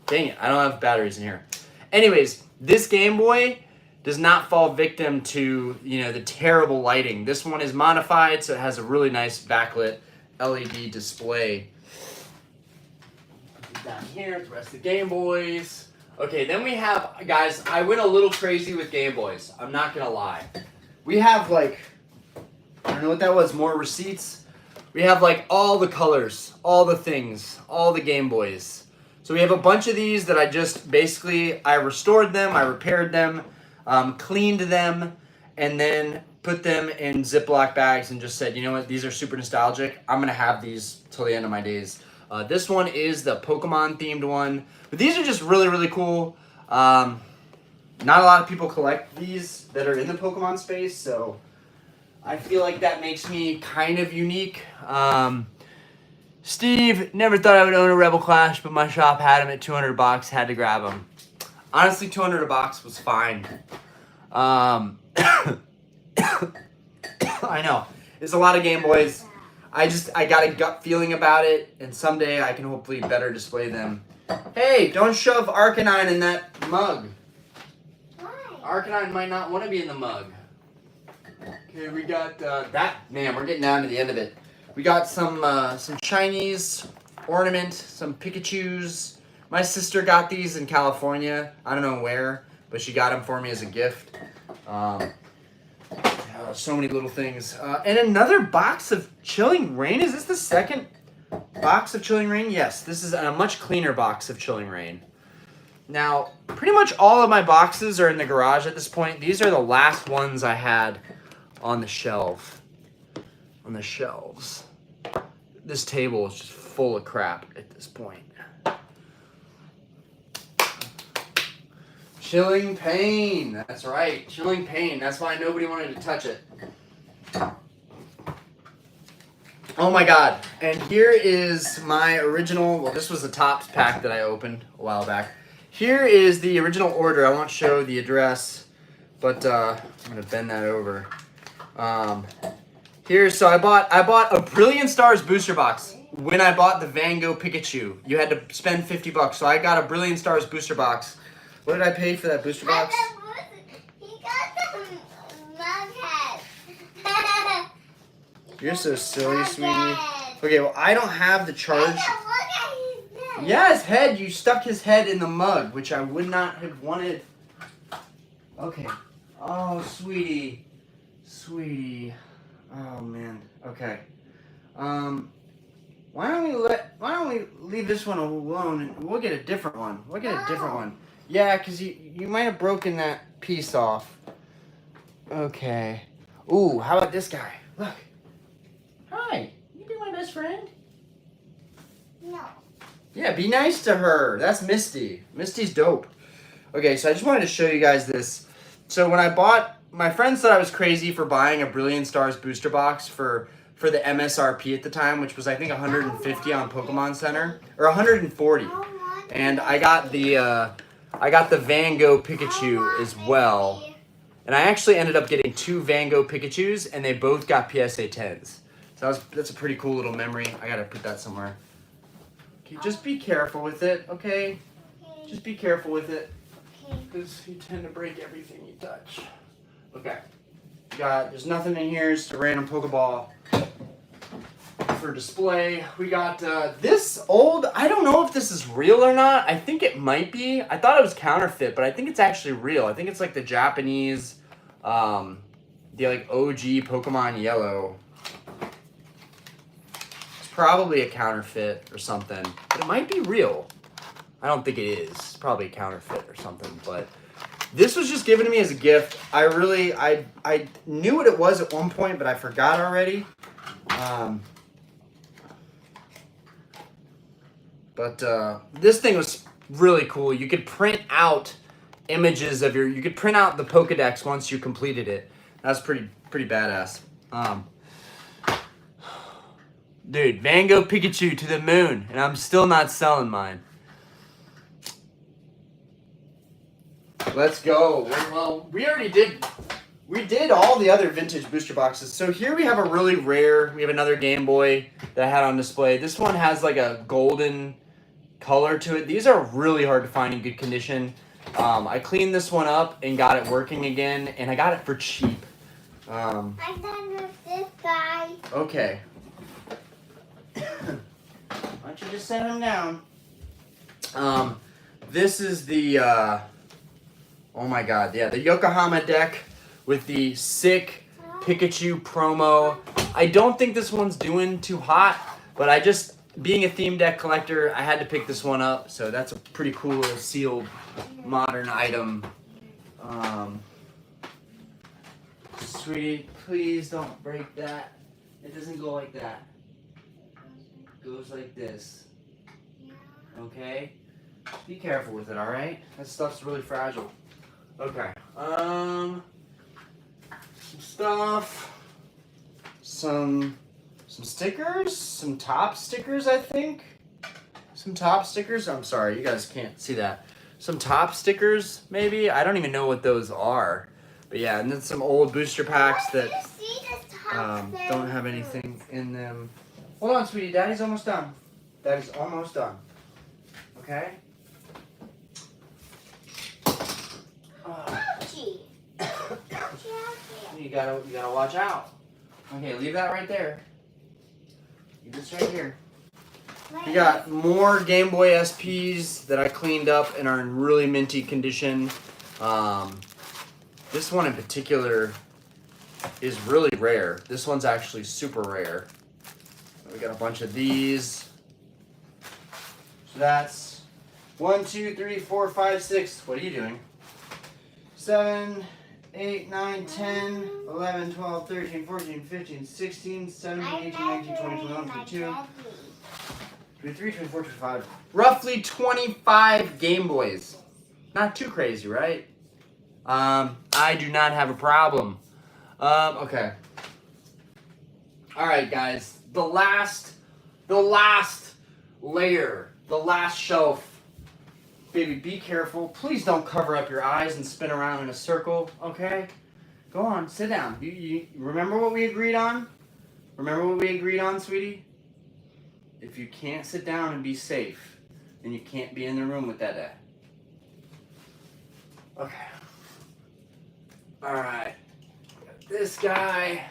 dang it, I don't have batteries in here. Anyways, this Game Boy does not fall victim to, the terrible lighting. This one is modified, so it has a really nice backlit LED display. Down here, the rest of the Game Boys. Okay, then we have, guys, I went a little crazy with Game Boys. I'm not gonna lie. We have I don't know what that was, more receipts. We have all the colors, all the things, all the Game Boys. So we have a bunch of these that I restored them, I repaired them, cleaned them, and then put them in Ziploc bags and just said, you know what, these are super nostalgic. I'm going to have these till the end of my days. This one is the Pokemon themed one. But these are just really, really cool. Not a lot of people collect these that are in the Pokemon space, so I feel like that makes me kind of unique. Steve, never thought I would own a Rebel Clash, but my shop had them at $200, had to grab them. Honestly, $200 a box was fine. I know. It's a lot of Game Boys. I got a gut feeling about it, and someday I can hopefully better display them. Hey, don't shove Arcanine in that mug. Why? Arcanine might not want to be in the mug. Okay, we got that. Man, we're getting down to the end of it. We got some Chinese ornament, some Pikachus. My sister got these in California. I don't know where, but she got them for me as a gift. So many little things. And another box of Chilling Reign. Is this the second box of Chilling Reign? Yes, this is a much cleaner box of Chilling Reign. Now, pretty much all of my boxes are in the garage at this point. These are the last ones I had on the shelf. On the shelves. This table is just full of crap at this point. Chilling Pain. That's right. Chilling Pain. That's why nobody wanted to touch it. Oh my god. And here is my original, well, this was the Topps pack that I opened a while back. Here is the original order. I won't show the address, but I'm going to bend that over. So I bought a Brilliant Stars booster box when I bought the Van Gogh Pikachu. You had to spend $50, so I got a Brilliant Stars booster box. What did I pay for that booster box? He got the mug head. You're so silly, sweetie. Okay, well, I don't have the charge. Look at his head. Yeah, his head. You stuck his head in the mug, which I would not have wanted. Okay. Oh, sweetie. Sweetie. Oh, man. Okay. Why don't we leave this one alone and we'll get a different one. We'll get a different one. Yeah, because you might have broken that piece off. Okay. Ooh, how about this guy? Look. Hi. You be my best friend? No. Yeah, be nice to her. That's Misty. Misty's dope. Okay, so I just wanted to show you guys this. So when I bought, my friends thought I was crazy for buying a Brilliant Stars booster box for the MSRP at the time, which was I think 150 on Pokemon Center, or 140. And I got the Van Gogh Pikachu as well. And I actually ended up getting 2 Van Gogh Pikachus, and they both got PSA 10s. So that's a pretty cool little memory. I gotta put that somewhere. Okay, just be careful with it, okay? Just be careful with it, because you tend to break everything you touch. Okay. There's nothing in here, just a random Pokeball for display. We got this old, I don't know if this is real or not. I think it might be. I thought it was counterfeit, but I think it's actually real. I think it's like the Japanese, the like OG Pokemon Yellow. It's probably a counterfeit or something, but it might be real. I don't think it is. It's probably a counterfeit or something, but this was just given to me as a gift. I knew what it was at one point, but I forgot already. But this thing was really cool. You could print out images of you could print out the Pokedex once you completed it. That's pretty badass. Dude, Van Gogh Pikachu to the moon, and I'm still not selling mine. Let's go. Well, we did all the other vintage booster boxes. So here we have a really rare, we have another Game Boy that I had on display. This one has like a golden color to it. These are really hard to find in good condition. I cleaned this one up and got it working again, and I got it for cheap. I'm done with this guy. Okay. Why don't you just set him down? This is the, oh my god, yeah, the Yokohama deck with the sick Pikachu promo. I don't think this one's doing too hot, but being a theme deck collector, I had to pick this one up, so that's a pretty cool sealed modern item. Sweetie, please don't break that. It doesn't go like that. It goes like this. Okay? Be careful with it, alright? That stuff's really fragile. Okay. Some stuff. Some stickers. Some top stickers, I think. Some top stickers. I'm sorry, you guys can't see that. Some top stickers, maybe. I don't even know what those are. But yeah, and then some old booster packs that don't have anything in them. Hold on, sweetie. Daddy's almost done. Daddy's almost done. Okay? You gotta watch out. Okay, leave that right there. Leave this right here. We got more Game Boy SPs that I cleaned up and are in really minty condition. This one in particular is really rare. This one's actually super rare. We got a bunch of these. So that's 1, 2, 3, 4, 5, 6. What are you doing? 7, 8, 9, 10, 11, 12, 13, 14, 15, 16, 17, 18, 19, 20, 21, 22, 23, 24, 25. Roughly 25 Game Boys. Not too crazy, right? I do not have a problem. Okay. Alright, guys. The last layer, the last shelf. Baby, be careful. Please don't cover up your eyes and spin around in a circle, okay? Go on, sit down. You remember what we agreed on? Remember what we agreed on, sweetie? If you can't sit down and be safe, then you can't be in the room with Dada. Okay. All right. This guy.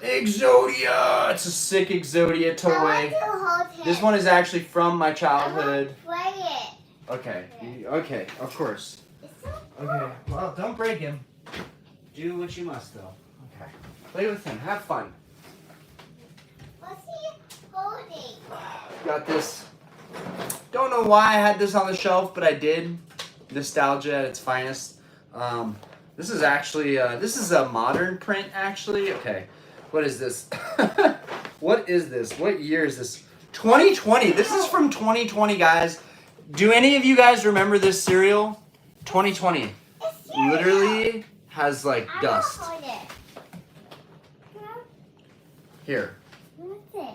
Exodia! It's a sick Exodia I want toy. to hold it. This one is actually from my I childhood. want to play it. Okay. Okay, of course. It's so Okay. Well, don't break him. Do what you must, though. Okay. Play with him. Have fun. What's he holding? Got this. Don't know why I had this on the shelf, but I did. Nostalgia at its finest. This is actually this is a modern print actually. Okay, what is this? What is this? What year is this? 2020. This is from 2020, guys. Do any of you guys remember this cereal? 2020. It's cereal. Literally has like I dust. want to hold it. Here, What's it?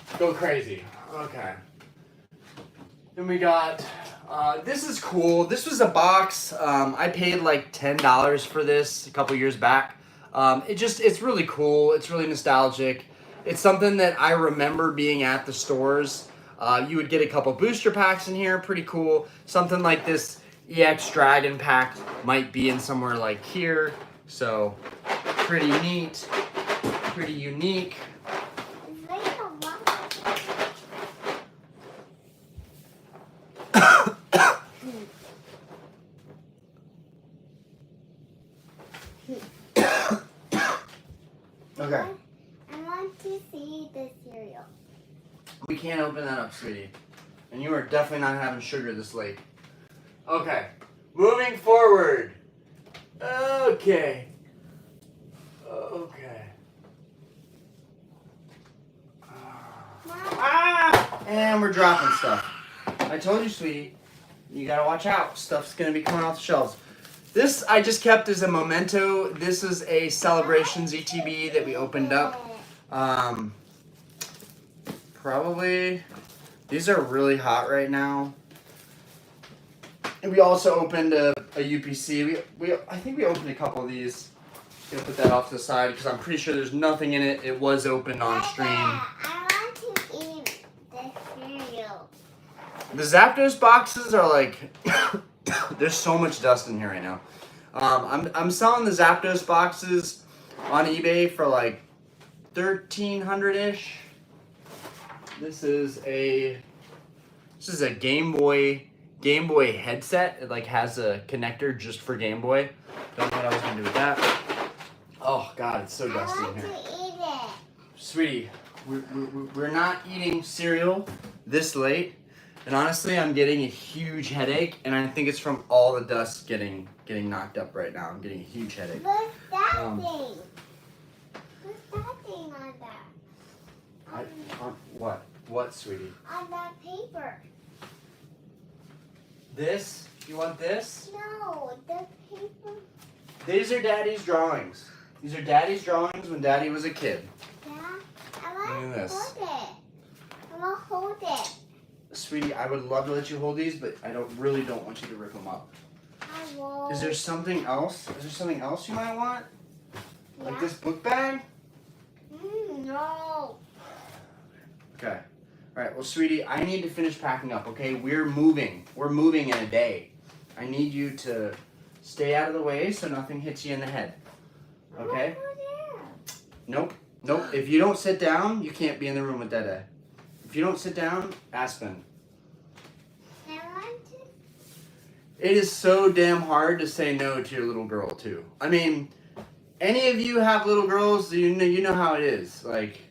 It's go crazy. Okay. Then we got. This is cool. This was a box. I paid like $10 for this a couple years back. It's really cool. It's really nostalgic. It's something that I remember being at the stores. You would get a couple booster packs in here. Pretty cool. Something like this EX Dragon pack might be in somewhere like here. So pretty neat. Pretty unique. like a lot. Okay. I want to see the cereal. We can't open that up, sweetie. And you are definitely not having sugar this late. Okay. Moving forward. Okay. Okay. Ah! And we're dropping stuff. I told you, sweetie. You gotta watch out. Stuff's gonna be coming off the shelves. This I just kept as a memento. This is a Celebrations ETB that we opened up. Probably. These are really hot right now. And we also opened a UPC. I think we opened a couple of these. Gonna put that off to the side because I'm pretty sure there's nothing in it. It was opened on stream. I want to eat the cereal. The Zapdos boxes are like, there's so much dust in here right now. I'm selling the Zapdos boxes on eBay for like $1,300-ish. This is a Game Boy headset. It like has a connector just for Game Boy. Don't know what I was gonna do with that. Oh God, it's so dusty in here. I want to eat it. Sweetie, we're not eating cereal this late, and honestly, I'm getting a huge headache, and I think it's from all the dust getting knocked up right now. I'm getting a huge headache. What's that thing? What's that thing on that? What? What, sweetie? On that paper. This? You want this? No, the paper. These are Daddy's drawings. These are Daddy's drawings when Daddy was a kid. Yeah, I want Look to at this. hold it. I want to hold it. Sweetie, I would love to let you hold these, but I really don't want you to rip them up. I won't. Is there something else? Is there something else you might want? Like Yeah. this book bag? No. Okay. All right. Well, sweetie, I need to finish packing up. Okay. We're moving. We're moving in a day. I need you to stay out of the way so nothing hits you in the head. Okay. Over there. Nope. Nope. If you don't sit down, you can't be in the room with Dede. If you don't sit down, Aspen. I want to. It is so damn hard to say no to your little girl too. I mean, any of you have little girls, you know how it is. Like,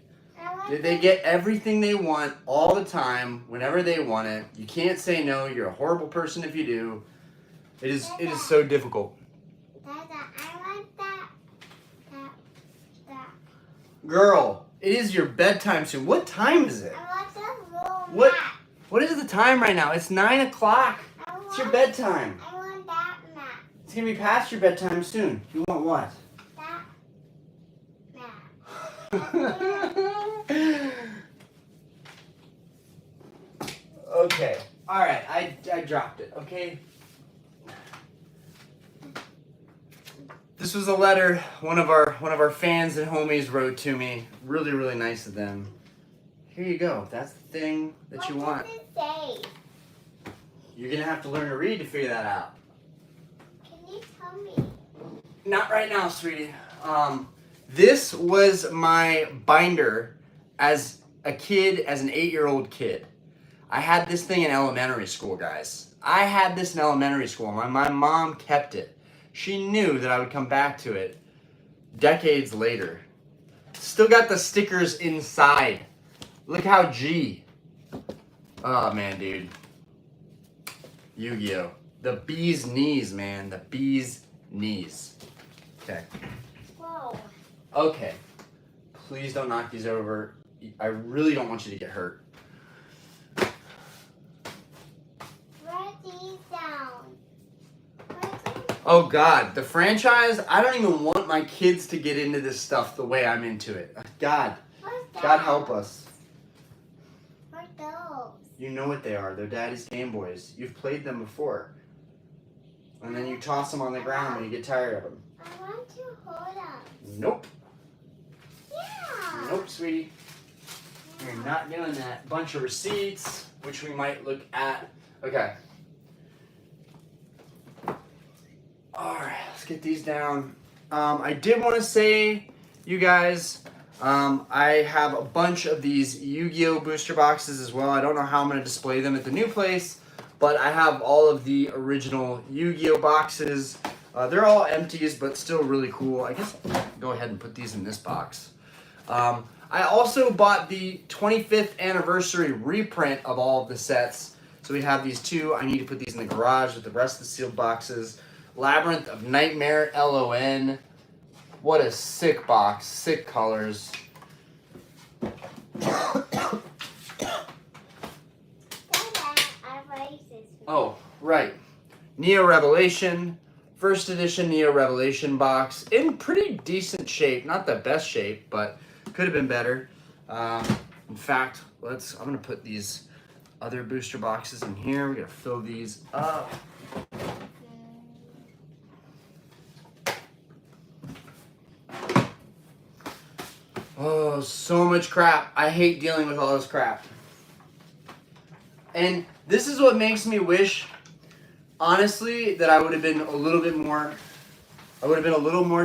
I want they to. get everything they want all the time, whenever they want it. You can't say no. You're a horrible person if you do. It is so difficult. Dada, I want that. That. Girl, it is your bedtime soon. What time is it? I want the room. What? Mat. What is the time right now? It's 9 o'clock. I want, It's your bedtime. I want that mat. It's gonna be past your bedtime soon. You want what? That mat. Okay. All right. I dropped it. Okay. This was a letter one of our fans and homies wrote to me. Really, really nice of them. Here you go. That's the thing that you want. What does it say? You're gonna have to learn to read to figure that out. Can you tell me? Not right now, sweetie. This was my binder as a kid, as an 8-year-old kid. I had this thing in elementary school, guys. I had this in elementary school. My mom kept it. She knew that I would come back to it decades later. Still got the stickers inside. Look how G. Oh, man, dude. Yu-Gi-Oh! The bee's knees, man. The bee's knees. Okay. Whoa. Okay. Please don't knock these over. I really don't want you to get hurt. Write these down. Oh God, the franchise, I don't even want my kids to get into this stuff the way I'm into it. God, What's that? God help us. What are those? You know what they are. They're Daddy's Game Boys. You've played them before. And then you toss them on the ground when you get tired of them. I want to hold them. Nope. Yeah. Nope, sweetie. You're not doing that. Bunch of receipts, which we might look at. Okay. Alright, let's get these down. I did want to say, you guys, I have a bunch of these Yu-Gi-Oh! Booster boxes as well. I don't know how I'm going to display them at the new place, but I have all of the original Yu-Gi-Oh! Boxes. They're all empties, but still really cool. I guess I'll go ahead and put these in this box. I also bought the 25th anniversary reprint of all of the sets. So we have these two. I need to put these in the garage with the rest of the sealed boxes. Labyrinth of Nightmare LON. What a sick box. Sick colors. Dada, I raised this. Oh, right. Neo Revelation. First edition Neo Revelation box. In pretty decent shape. Not the best shape, but could have been better. In fact, I'm going to put these other booster boxes in here. We're going to fill these up. Oh, so much crap. I hate dealing with all this crap. And this is what makes me wish, honestly, that I would have been a little bit more,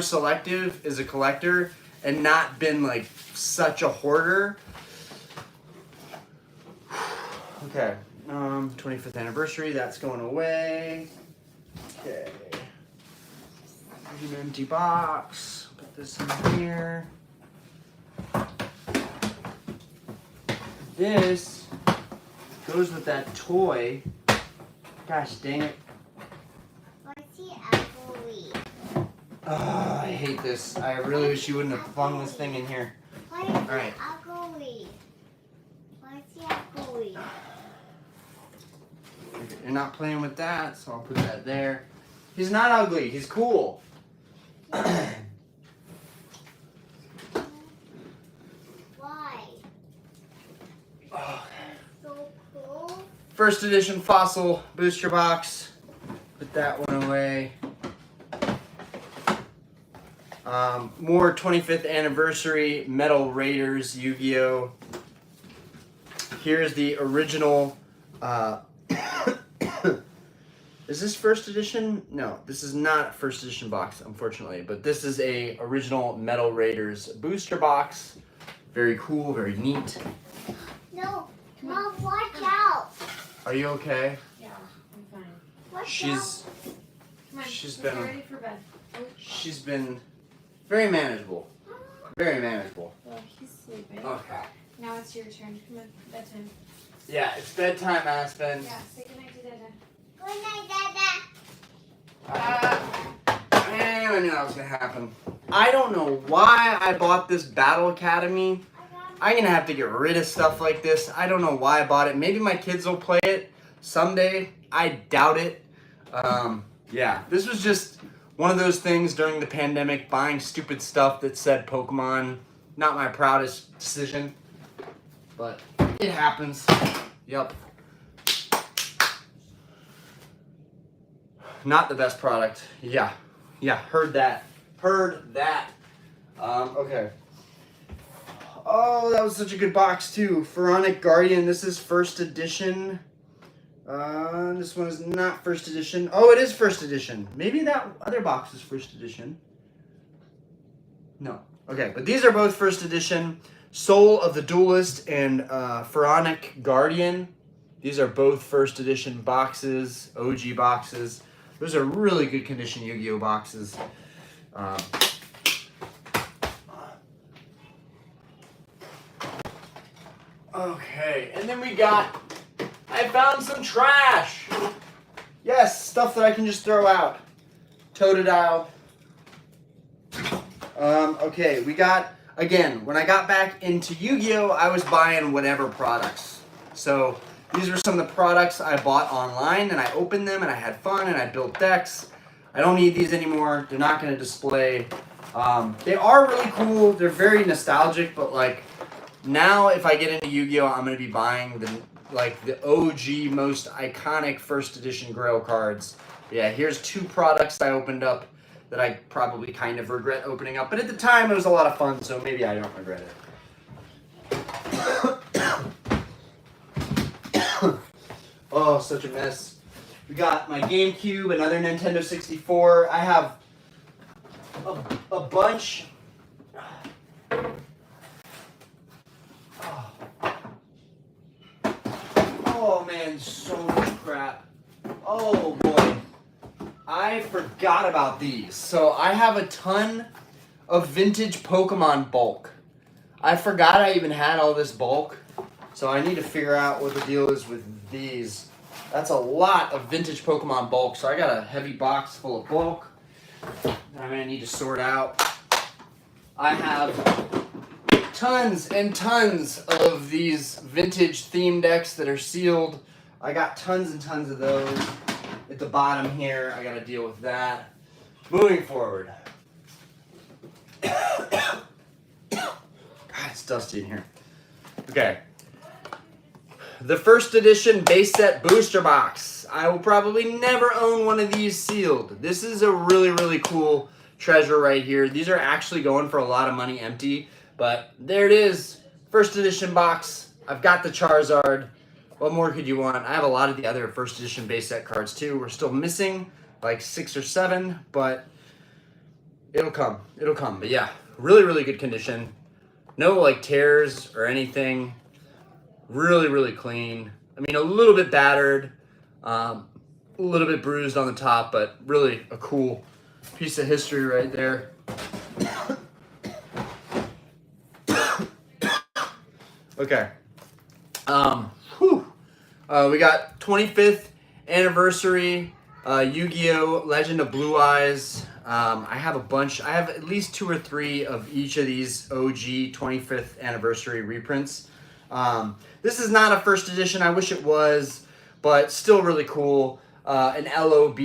selective as a collector and not been like such a hoarder. Okay, 25th anniversary, that's going away. Okay. An empty box. Put this in here. This goes with that toy. Gosh dang it. What's the ugly? Oh, I hate this. I really wish you wouldn't have flung this thing in here. What is Alright. the ugly? What's the ugly? You're not playing with that, so I'll put that there. He's not ugly. He's cool. Why? Oh. So cool. First edition fossil booster box. Put that one away. More 25th anniversary Metal Raiders Yu-Gi-Oh! Here's the original. Is this first edition? No, this is not first edition box, unfortunately. But this is a original Metal Raiders booster box. Very cool, very neat. No, Mom, watch out. Are you okay? Yeah, I'm fine. Watch She's Come on, She's let's been- get ready for bed. she's been very manageable. Very manageable. Well, he's sleeping. Okay. Now it's your turn. Come on, bedtime. Yeah, it's bedtime, Aspen. Yeah, say goodnight to Dada. out. Good night, Man, I knew that was gonna happen. I don't know why I bought this Battle Academy. Dada. I'm gonna have to get rid of stuff like this. I don't know why I bought it. Maybe my kids will play it someday. I doubt it. Yeah, this was just one of those things during the pandemic, buying stupid stuff that said Pokemon. Not my proudest decision, but it happens. Yep. Not the best product. Yeah, heard that. Okay. Oh, that was such a good box too. Pharaonic Guardian, this is first edition. This one is not first edition. Oh, it is first edition. Maybe that other box is first edition. No. Okay, but these are both first edition. Soul of the Duelist and Pharaonic Guardian. These are both first edition boxes, OG boxes. Those are really good condition Yu-Gi-Oh boxes. Okay, and then I found some trash. Yes, stuff that I can just throw out. Totodile. Okay, again, when I got back into Yu-Gi-Oh, I was buying whatever products. So these were some of the products I bought online, and I opened them, and I had fun, and I built decks. I don't need these anymore. They're not going to display. They are really cool. They're very nostalgic, but like now if I get into Yu-Gi-Oh, I'm going to be buying the OG, most iconic first edition Grail cards. Yeah, here's 2 products I opened up that I probably kind of regret opening up. But at the time, it was a lot of fun, so maybe I don't regret it. Oh, such a mess. We got my GameCube, another Nintendo 64. I have a bunch. Oh man, so much crap. Oh boy. I forgot about these. So I have a ton of vintage Pokemon bulk. I forgot I even had all this bulk. So I need to figure out what the deal is with these. That's a lot of vintage Pokemon bulk. So I got a heavy box full of bulk that I'm going to need to sort out. I have tons and tons of these vintage theme decks that are sealed. I got tons and tons of those. At the bottom here, I got to deal with that. Moving forward. God, it's dusty in here. Okay. The first edition base set booster box. I will probably never own one of these sealed. This is a really, really cool treasure right here. These are actually going for a lot of money empty, but there it is. First edition box. I've got the Charizard. What more could you want? I have a lot of the other first edition base set cards too. We're still missing like 6 or 7, but it'll come. It'll come. But yeah, really, really good condition. No like tears or anything. Really, really clean. I mean, a little bit battered, a little bit bruised on the top, but really a cool piece of history right there. Okay. We got 25th anniversary Yu-Gi-Oh! Legend of Blue Eyes. I have a bunch. I have at least 2 or 3 of each of these OG 25th anniversary reprints. This is not a first edition. I wish it was, but still really cool. An LOB.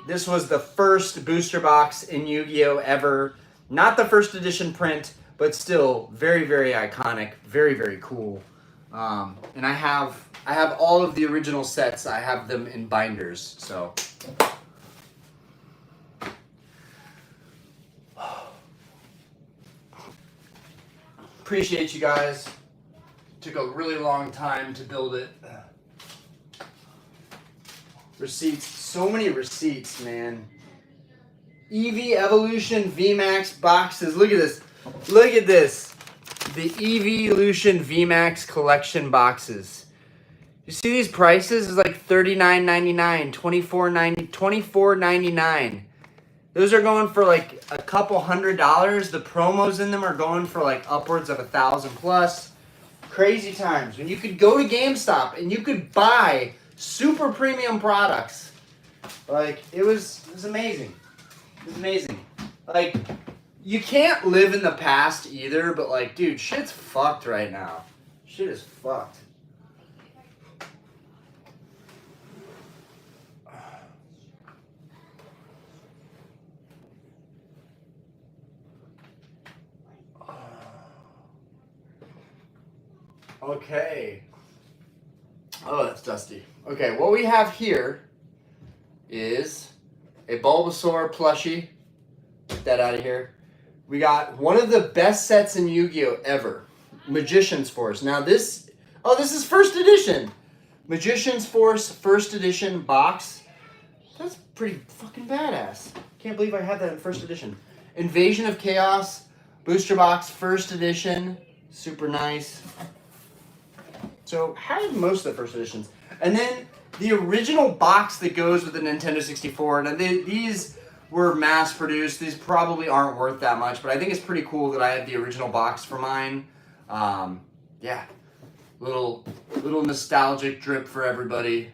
This was the first booster box in Yu-Gi-Oh! Ever. Not the first edition print, but still very, very iconic. Very, very cool. And I have all of the original sets. I have them in binders. So. Appreciate you guys. Took a really long time to build it. Receipts. So many receipts, man. EV Evolution VMAX boxes. Look at this. Look at this. The Evolution VMAX collection boxes. You see these prices? It's like $39.99, $24.99. Those are going for like a couple $100. The promos in them are going for like upwards of 1,000 plus. Crazy times when you could go to GameStop and you could buy super premium products. Like it was amazing. It was amazing. Like you can't live in the past either, but like dude, shit's fucked right now. Shit is fucked. Okay. Oh, that's dusty. Okay, what we have here is a Bulbasaur plushie. Get that out of here. We got one of the best sets in Yu-Gi-Oh! Ever. Magician's Force. Now this is first edition. Magician's Force First Edition box. That's pretty fucking badass. Can't believe I had that in First Edition. Invasion of Chaos Booster Box First Edition. Super nice. So, had most of the First Editions. And then the original box that goes with the Nintendo 64. Now, these were mass produced. These probably aren't worth that much, but I think it's pretty cool that I have the original box for mine. Yeah. Little nostalgic drip for everybody.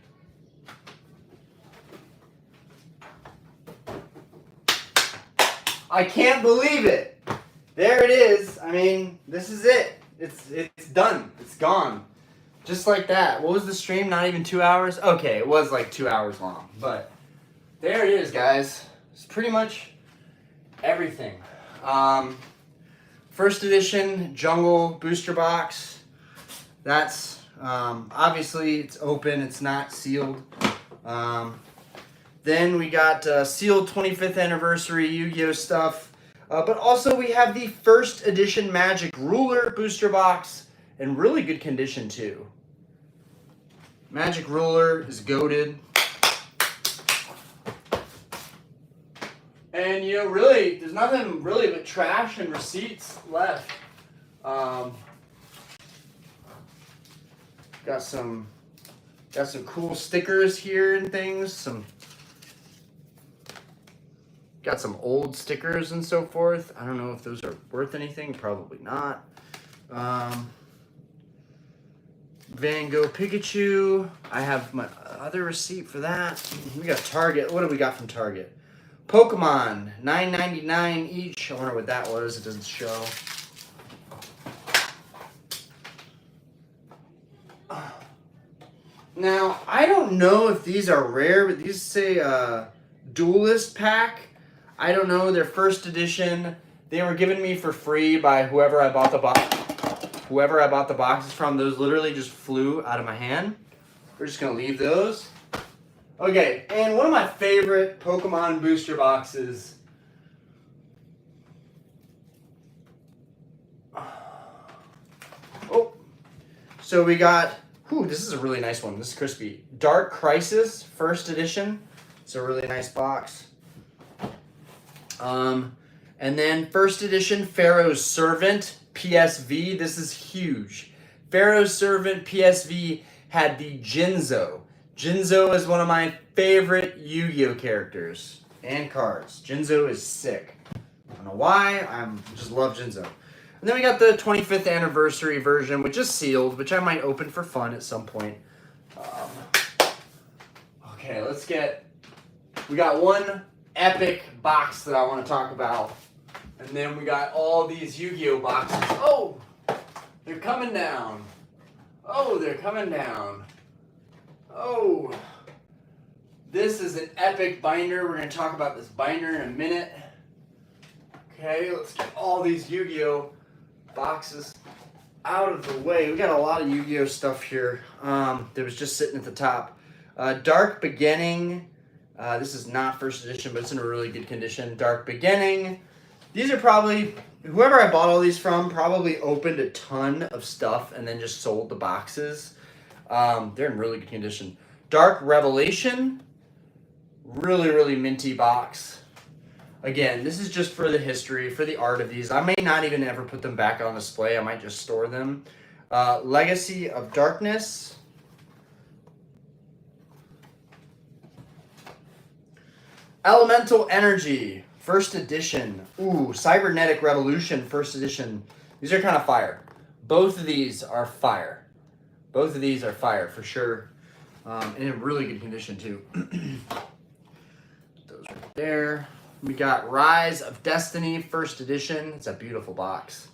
I can't believe it. There it is. I mean, this is it. It's done. It's gone. Just like that. What was the stream? Not even 2 hours? Okay, it was like 2 hours long. But there it is, guys. It's pretty much everything. First edition Jungle booster box. That's obviously it's open. It's not sealed. Then we got sealed 25th anniversary Yu-Gi-Oh stuff. But also we have the first edition Magic Ruler booster box in really good condition too. Magic Ruler is goated. And you know, really, there's nothing really but trash and receipts left. Got some cool stickers here and things. Got some old stickers and so forth. I don't know if those are worth anything. Probably not. Van Gogh Pikachu. I have my other receipt for that. We got Target. What do we got from Target? Pokémon, $9.99 each. I wonder what that was. It doesn't show. Now, I don't know if these are rare, but these say Duelist Pack. I don't know. They're first edition. They were given me for free by whoever I bought the boxes from. Those literally just flew out of my hand. We're just going to leave those. Okay, and one of my favorite Pokemon booster boxes. Oh, so we got, this is a really nice one. This is crispy. Dark Crisis, first edition. It's a really nice box. And then first edition Pharaoh's Servant, PSV. This is huge. Pharaoh's Servant, PSV had the Jinzo. Jinzo is one of my favorite Yu-Gi-Oh characters and cards. Jinzo is sick. I don't know why. I just love Jinzo. And then we got the 25th anniversary version, which is sealed, which I might open for fun at some point. Okay, we got one epic box that I want to talk about. And then we got all these Yu-Gi-Oh boxes. Oh, they're coming down. Oh, they're coming down. Oh, this is an epic binder. We're going to talk about this binder in a minute. Okay, let's get all these Yu-Gi-Oh boxes out of the way. We got a lot of Yu-Gi-Oh stuff here that was just sitting at the top. Dark Beginning. This is not first edition, but it's in a really good condition. Dark Beginning. These are probably, whoever I bought all these from probably opened a ton of stuff and then just sold the boxes. They're in really good condition. Dark Revelation. Really, really minty box. Again, this is just for the history, for the art of these. I may not even ever put them back on display. I might just store them. Legacy of Darkness. Elemental Energy, first edition. Ooh, Cybernetic Revolution, first edition. These are kind of fire. Both of these are fire. Both of these are fire for sure. And in really good condition too. Those right there. We got Rise of Destiny, first edition. It's a beautiful box.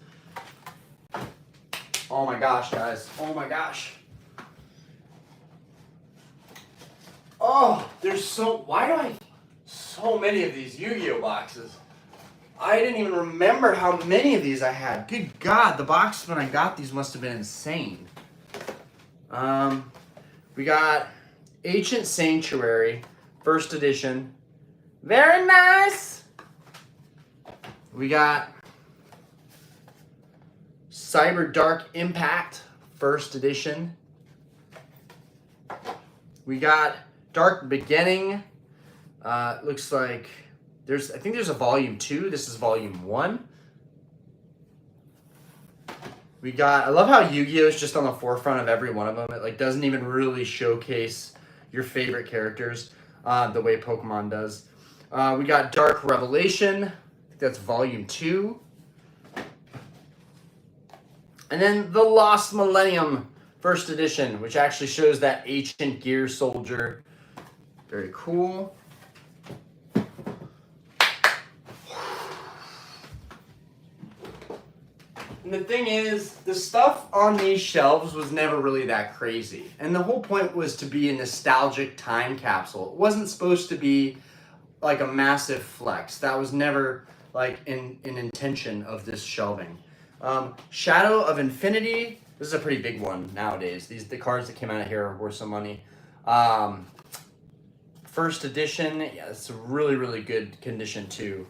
Oh my gosh, guys. Oh my gosh. Oh, why do I have so many of these Yu-Gi-Oh boxes? I didn't even remember how many of these I had. Good God, the boxes when I got these must have been insane. We got Ancient Sanctuary, first edition. Very nice. We got Cyber Dark Impact, first edition. We got Dark Beginning. Looks like I think there's a volume 2. This is volume 1. We got, I love how Yu-Gi-Oh is just on the forefront of every one of them. It like doesn't even really showcase your favorite characters the way Pokemon does. We got Dark Revelation. I think that's volume 2. And then The Lost Millennium First Edition, which actually shows that ancient gear soldier. Very cool. And the thing is, the stuff on these shelves was never really that crazy. And the whole point was to be a nostalgic time capsule. It wasn't supposed to be like a massive flex. That was never like an intention of this shelving. Shadow of Infinity. This is a pretty big one nowadays. The cards that came out of here are worth some money. First edition. Yeah, it's a really, really good condition too.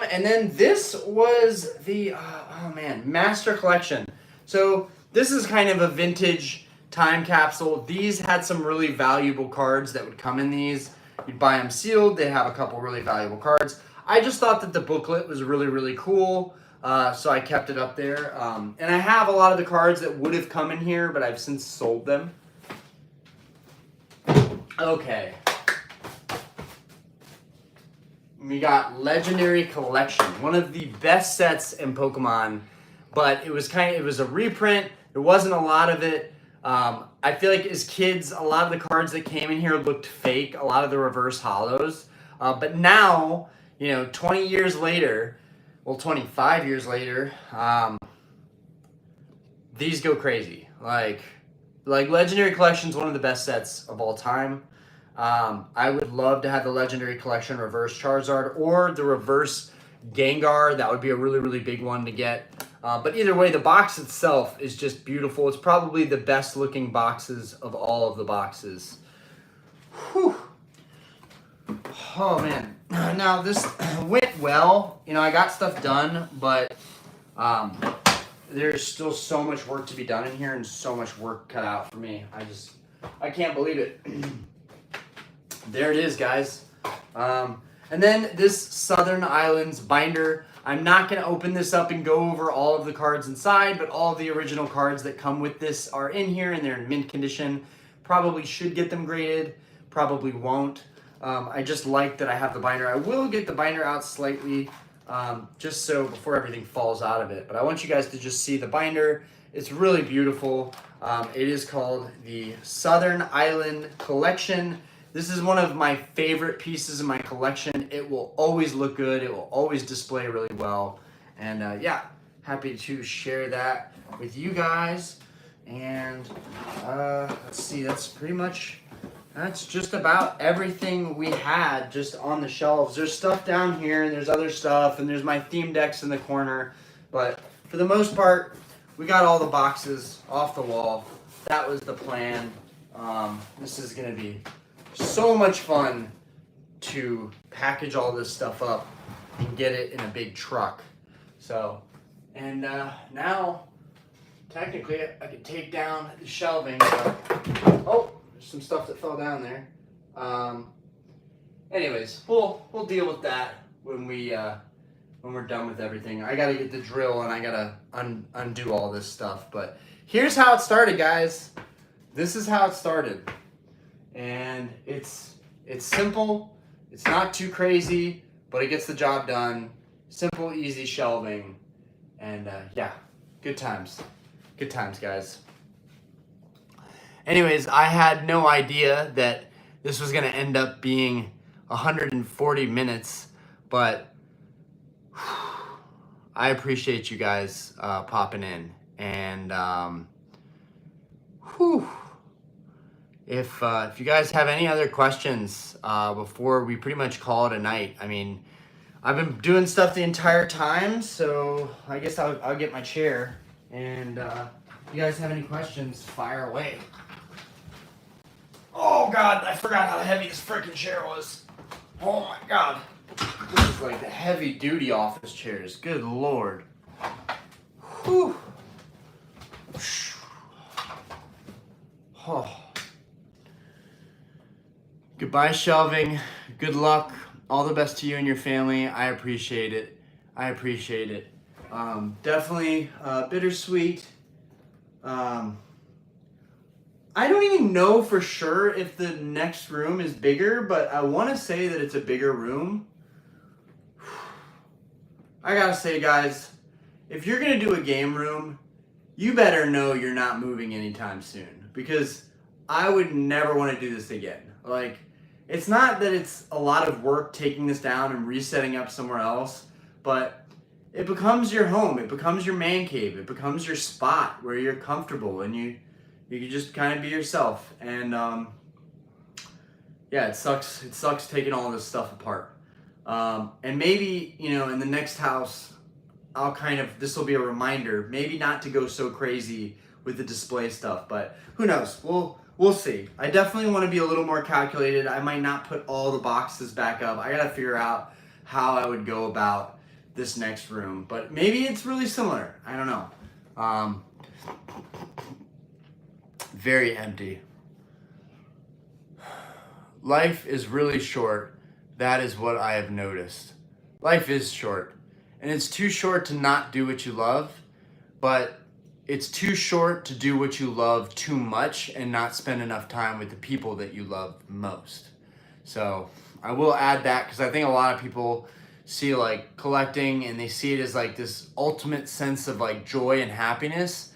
And then this was the, Master Collection. So this is kind of a vintage time capsule. These had some really valuable cards that would come in these. You'd buy them sealed. They have a couple really valuable cards. I just thought that the booklet was really, really cool. So I kept it up there. And I have a lot of the cards that would have come in here, but I've since sold them. Okay. We got Legendary Collection, one of the best sets in Pokemon, but it was a reprint. There wasn't a lot of it. I feel like as kids, a lot of the cards that came in here looked fake, a lot of the reverse holos. But now, 20 years later, well, 25 years later, these go crazy. Like Legendary Collection is one of the best sets of all time. I would love to have the Legendary Collection reverse Charizard or the reverse Gengar. That would be a really, really big one to get. But either way, the box itself is just beautiful. It's probably the best looking boxes of all of the boxes. Whew. Oh man. Now this went well. I got stuff done, but there's still so much work to be done in here and so much work cut out for me. I can't believe it. There it is, guys. And then this Southern Islands binder. I'm not going to open this up and go over all of the cards inside, but all of the original cards that come with this are in here and they're in mint condition. Probably should get them graded. Probably won't. I just like that I have the binder. I will get the binder out slightly just so before everything falls out of it. But I want you guys to just see the binder. It's really beautiful. It is called the Southern Island Collection. This is one of my favorite pieces in my collection. It will always look good. It will always display really well. And happy to share that with you guys. And let's see, that's just about everything we had just on the shelves. There's stuff down here and there's other stuff and there's my theme decks in the corner. But for the most part, we got all the boxes off the wall. That was the plan. This is gonna be so much fun to package all this stuff up and get it in a big truck. So, and now technically I could take down the shelving. Oh, there's some stuff that fell down there. Anyways, we'll deal with that when we're done with everything. I gotta get the drill and I gotta undo all this stuff. But here's how it started, guys. This is how it started. And it's simple, it's not too crazy, but it gets the job done. Simple, easy shelving, and good times. Good times, guys. Anyways, I had no idea that this was gonna end up being 140 minutes, but I appreciate you guys popping in, and If you guys have any other questions before we pretty much call it a night, I mean, I've been doing stuff the entire time, so I guess I'll get my chair. And if you guys have any questions, fire away. Oh God, I forgot how heavy this freaking chair was. Oh my God. This is is like the heavy duty office chairs. Good Lord. Whew. Oh. Goodbye, shelving. Good luck. All the best to you and your family. I appreciate it. I appreciate it. Definitely bittersweet. I don't even know for sure if the next room is bigger, but I want to say that it's a bigger room. I gotta say, guys, if you're gonna do a game room, you better know you're not moving anytime soon, because I would never want to do this again. Like, it's not that it's a lot of work taking this down and resetting up somewhere else, but it becomes your home. It becomes your man cave. It becomes your spot where you're comfortable and you can just kind of be yourself. And yeah, it sucks. It sucks taking all this stuff apart. And maybe, in the next house, this will be a reminder, maybe not to go so crazy with the display stuff, but who knows? We'll see. I definitely want to be a little more calculated. I might not put all the boxes back up. I gotta figure out how I would go about this next room, but maybe it's really similar. I don't know. Very empty. Life is really short. That is what I have noticed. Life is short. And it's too short to not do what you love, but it's too short to do what you love too much and not spend enough time with the people that you love most. So I will add that, because I think a lot of people see like collecting and they see it as like this ultimate sense of like joy and happiness.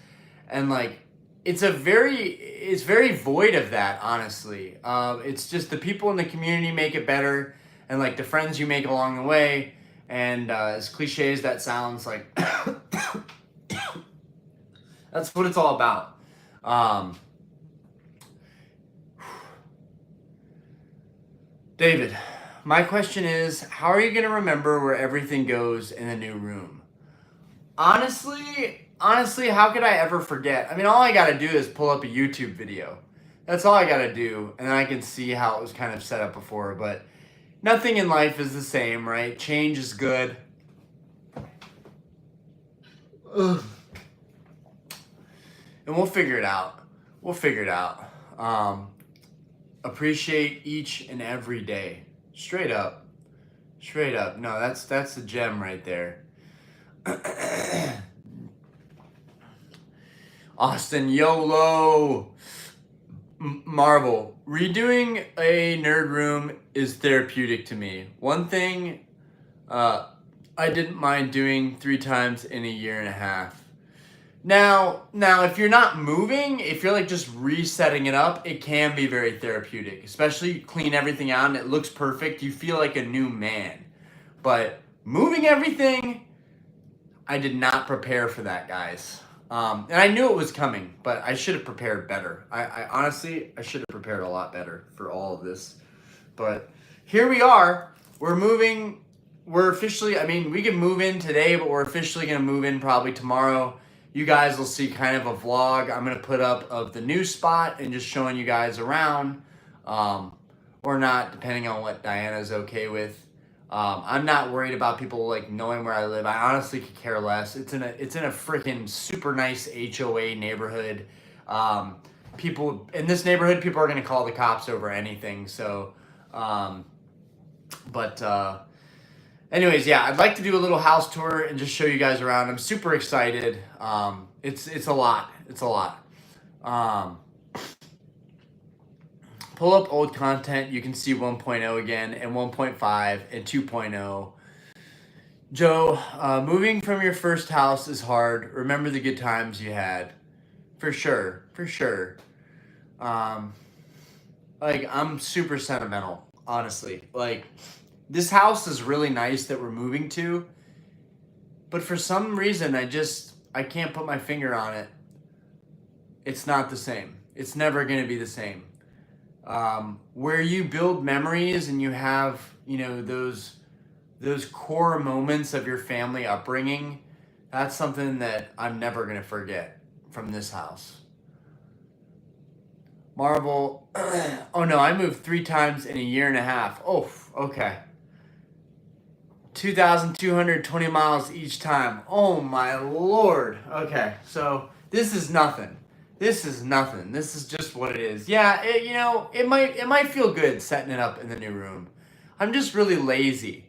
And like, it's very void of that, honestly. It's just the people in the community make it better, and like the friends you make along the way. And as cliche as that sounds, like that's what it's all about. David, my question is, how are you going to remember where everything goes in the new room? Honestly, how could I ever forget? I mean, all I got to do is pull up a YouTube video. That's all I got to do, and then I can see how it was kind of set up before. But nothing in life is the same, right? Change is good. Ugh. And we'll figure it out. Appreciate each and every day. Straight up. No, that's a gem right there. Austin YOLO. Marvel. Redoing a nerd room is therapeutic to me. One thing I didn't mind doing 3 times in a year and a half. Now, if you're not moving, if you're like just resetting it up, it can be very therapeutic. Especially you clean everything out and it looks perfect. You feel like a new man. But moving everything, I did not prepare for that, guys. And I knew it was coming, but I should have prepared better. I honestly, I should have prepared a lot better for all of this. But here we are. We're moving. We're officially, I mean, we can move in today, but we're officially going to move in probably tomorrow. You guys will see kind of a vlog I'm going to put up of the new spot and just showing you guys around, or not, depending on what Diana's okay with. I'm not worried about people like knowing where I live. I honestly could care less. It's in a freaking super nice HOA neighborhood. People in this neighborhood, people are going to call the cops over anything. So, anyways, yeah, I'd like to do a little house tour and just show you guys around. I'm super excited. It's a lot. Pull up old content. You can see 1.0 again, and 1.5 and 2.0. Joe, moving from your first house is hard. Remember the good times you had. For sure. Like, I'm super sentimental, honestly. Like, this house is really nice that we're moving to, but for some reason, I can't put my finger on it. It's not the same. It's never going to be the same. Where you build memories and you have, those core moments of your family upbringing, that's something that I'm never going to forget from this house. Marvel, oh no, I moved 3 times in a year and a half. Oh, okay. 2,220 miles each time. Oh my lord. Okay, so this is nothing. This is nothing. This is just what it is. Yeah, it might feel good setting it up in the new room. I'm just really lazy.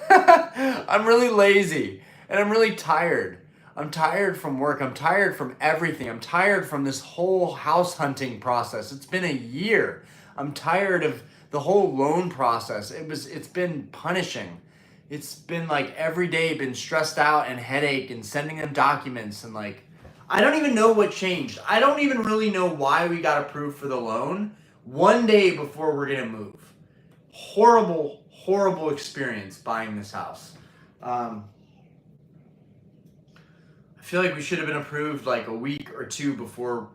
I'm really lazy and I'm really tired. I'm tired from work. I'm tired from everything. I'm tired from this whole house hunting process. It's been a year. I'm tired of the whole loan process. It's been punishing. It's been like every day been stressed out and headache and sending them documents and like I don't even know what changed. I don't even really know why we got approved for the loan one day before we're gonna move. Horrible experience buying this house. I feel like we should have been approved like a week or two before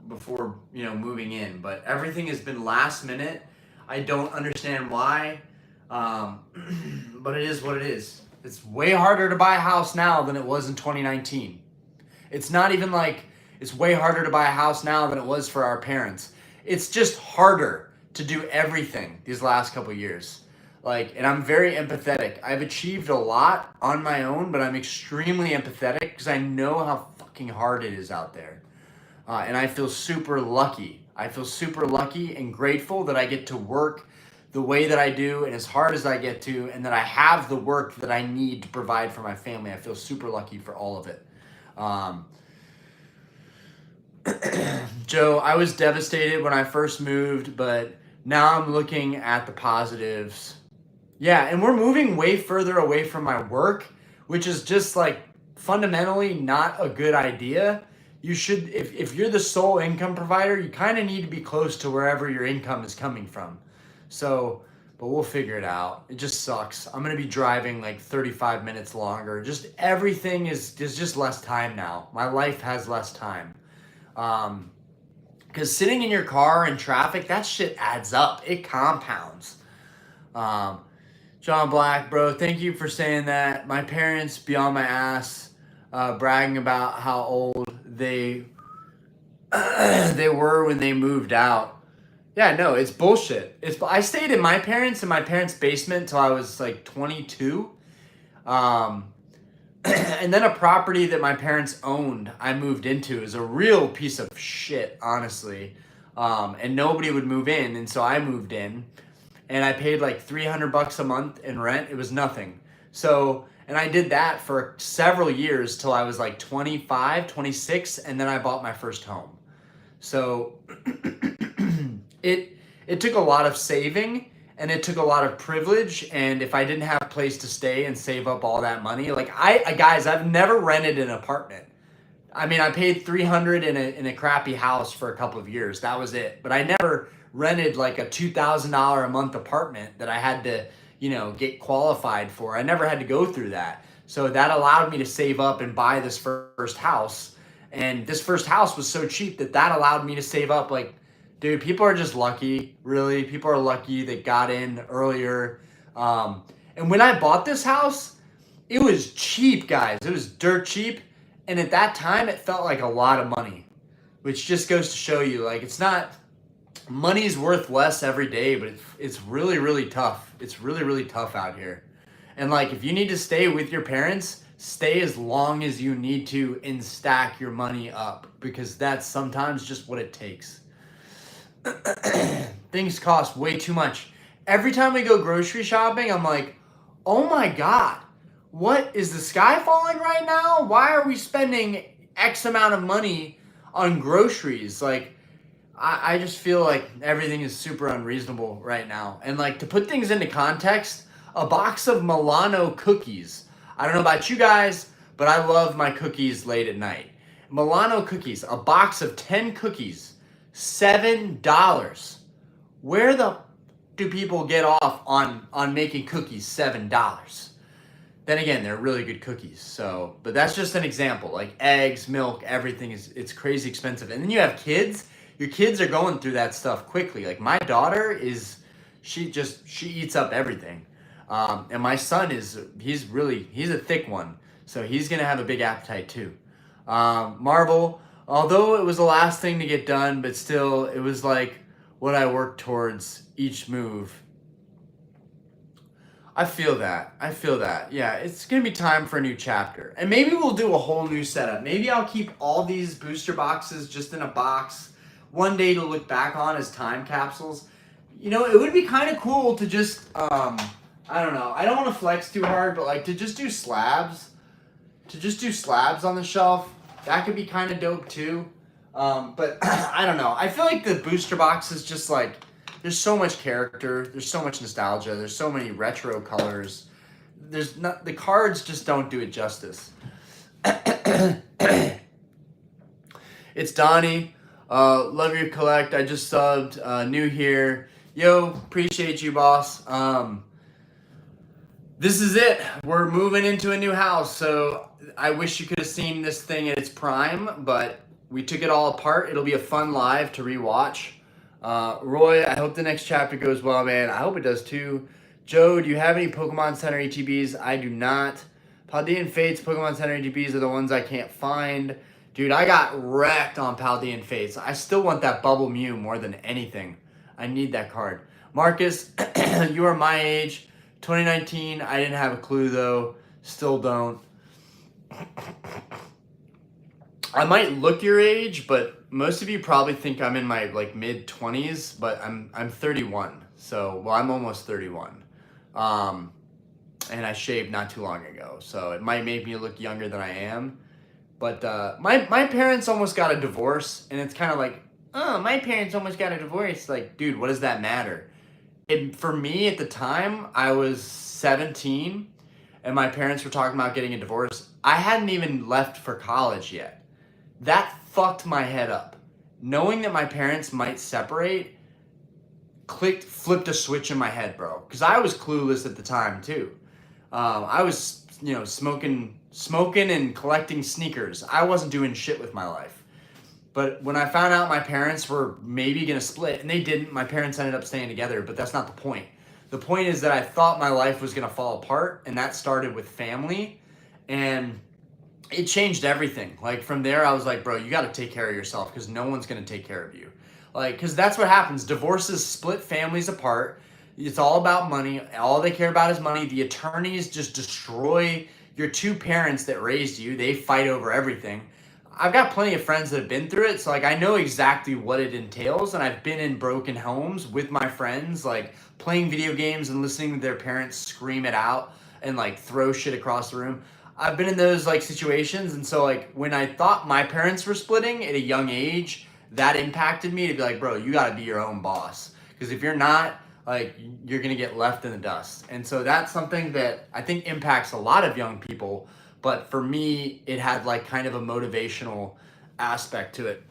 moving in, but everything has been last minute. I don't understand why, but it is what it is. It's way harder to buy a house now than it was in 2019. It's not even like it's way harder to buy a house now than it was for our parents. It's just harder to do everything these last couple years. And I'm very empathetic. I've achieved a lot on my own, but I'm extremely empathetic because I know how fucking hard it is out there. And I feel super lucky. I feel super lucky and grateful that I get to work the way that I do and as hard as I get to, and that I have the work that I need to provide for my family. I feel super lucky for all of it. Joe, I was devastated when I first moved, but now I'm looking at the positives. Yeah, and we're moving way further away from my work, which is just like fundamentally not a good idea. You should, if you're the sole income provider, you kind of need to be close to wherever your income is coming from. So, but we'll figure it out. It just sucks. I'm going to be driving like 35 minutes longer. Just everything is just less time now. My life has less time. Because sitting in your car in traffic, that shit adds up. It compounds. John Black, bro, thank you for saying that. My parents be on my ass, bragging about how old they were when they moved out. Yeah, no, it's bullshit. I stayed in my parents' basement till I was like 22. And then a property that my parents owned, I moved into, is a real piece of shit, honestly. And nobody would move in, and so I moved in. And I paid like $300 a month in rent. It was nothing. So, and I did that for several years till I was like 25, 26, and then I bought my first home. So it took a lot of saving and it took a lot of privilege. And if I didn't have a place to stay and save up all that money, like guys, I've never rented an apartment. I mean, I paid $300 in a crappy house for a couple of years. That was it. But I never rented like a $2,000 a month apartment that I had to, get qualified for. I never had to go through that. So that allowed me to save up and buy this first house. And this first house was so cheap that allowed me to save up. Like, dude, people are just lucky, really. People are lucky that got in earlier. And when I bought this house, it was cheap, guys. It was dirt cheap. And at that time, it felt like a lot of money, which just goes to show you, like, it's not, money's worth less every day, but it's really, really tough. It's really, really tough out here. And like, if you need to stay with your parents, stay as long as you need to and stack your money up, because that's sometimes just what it takes. Things cost way too much. Every time we go grocery shopping, I'm like, oh my God, what is the sky falling right now? Why are we spending X amount of money on groceries? Like, I just feel like everything is super unreasonable right now. And like, to put things into context, a box of Milano cookies. I don't know about you guys, but I love my cookies late at night. Milano cookies, a box of 10 cookies, $7. Where the do people get off on making cookies $7? Then again, they're really good cookies. So, but that's just an example. Like eggs, milk, everything it's crazy expensive. And then you have kids. Your kids are going through that stuff quickly. Like my daughter she eats up everything. And my son he's a thick one. So he's going to have a big appetite too. Marvel, although it was the last thing to get done, but still it was like what I worked towards each move. I feel that. Yeah, it's going to be time for a new chapter. And maybe we'll do a whole new setup. Maybe I'll keep all these booster boxes just in a box one day to look back on as time capsules. You know, it would be kind of cool to just, I don't know. I don't want to flex too hard, but like to just do slabs. To just do slabs on the shelf. That could be kind of dope too. But I don't know. I feel like the booster box is just like, there's so much character. There's so much nostalgia. There's so many retro colors. The cards just don't do it justice. It's Donnie. Love your collect. I just subbed. New here. Yo, appreciate you, boss. This is it. We're moving into a new house. So I wish you could have seen this thing at its prime, but we took it all apart. It'll be a fun live to rewatch. Roy, I hope the next chapter goes well, man. I hope it does too. Joe, do you have any Pokemon Center ETBs? I do not. Paldean Fates Pokemon Center ETBs are the ones I can't find. Dude, I got wrecked on Paldean Fates. I still want that Bubble Mew more than anything. I need that card. Marcus, you are my age. 2019, I didn't have a clue though. Still don't. I might look your age, but most of you probably think I'm in my like mid 20s, but I'm 31. So, well, I'm almost 31. And I shaved not too long ago, so it might make me look younger than I am. But my parents almost got a divorce, and it's kind of like, oh, my parents almost got a divorce. Like, dude, what does that matter? For me at the time, I was 17, and my parents were talking about getting a divorce. I hadn't even left for college yet. That fucked my head up. Knowing that my parents might separate, flipped a switch in my head, bro. Because I was clueless at the time too. I was, smoking and collecting sneakers. I wasn't doing shit with my life. But when I found out my parents were maybe gonna split, and they didn't, my parents ended up staying together. But that's not the point. The point is that I thought my life was gonna fall apart, and that started with family, and it changed everything. Like from there, I was like, bro, you got to take care of yourself because no one's going to take care of you. Like, because that's what happens. Divorces split families apart. It's all about money. All they care about is money. The attorneys just destroy your two parents that raised you. They fight over everything. I've got plenty of friends that have been through it. So like, I know exactly what it entails. And I've been in broken homes with my friends, like playing video games and listening to their parents scream it out and like throw shit across the room. I've been in those like situations, and so like when I thought my parents were splitting at a young age, that impacted me to be like, bro, you got to be your own boss, because if you're not, like, you're gonna get left in the dust. And so that's something that I think impacts a lot of young people, but for me, it had like kind of a motivational aspect to it.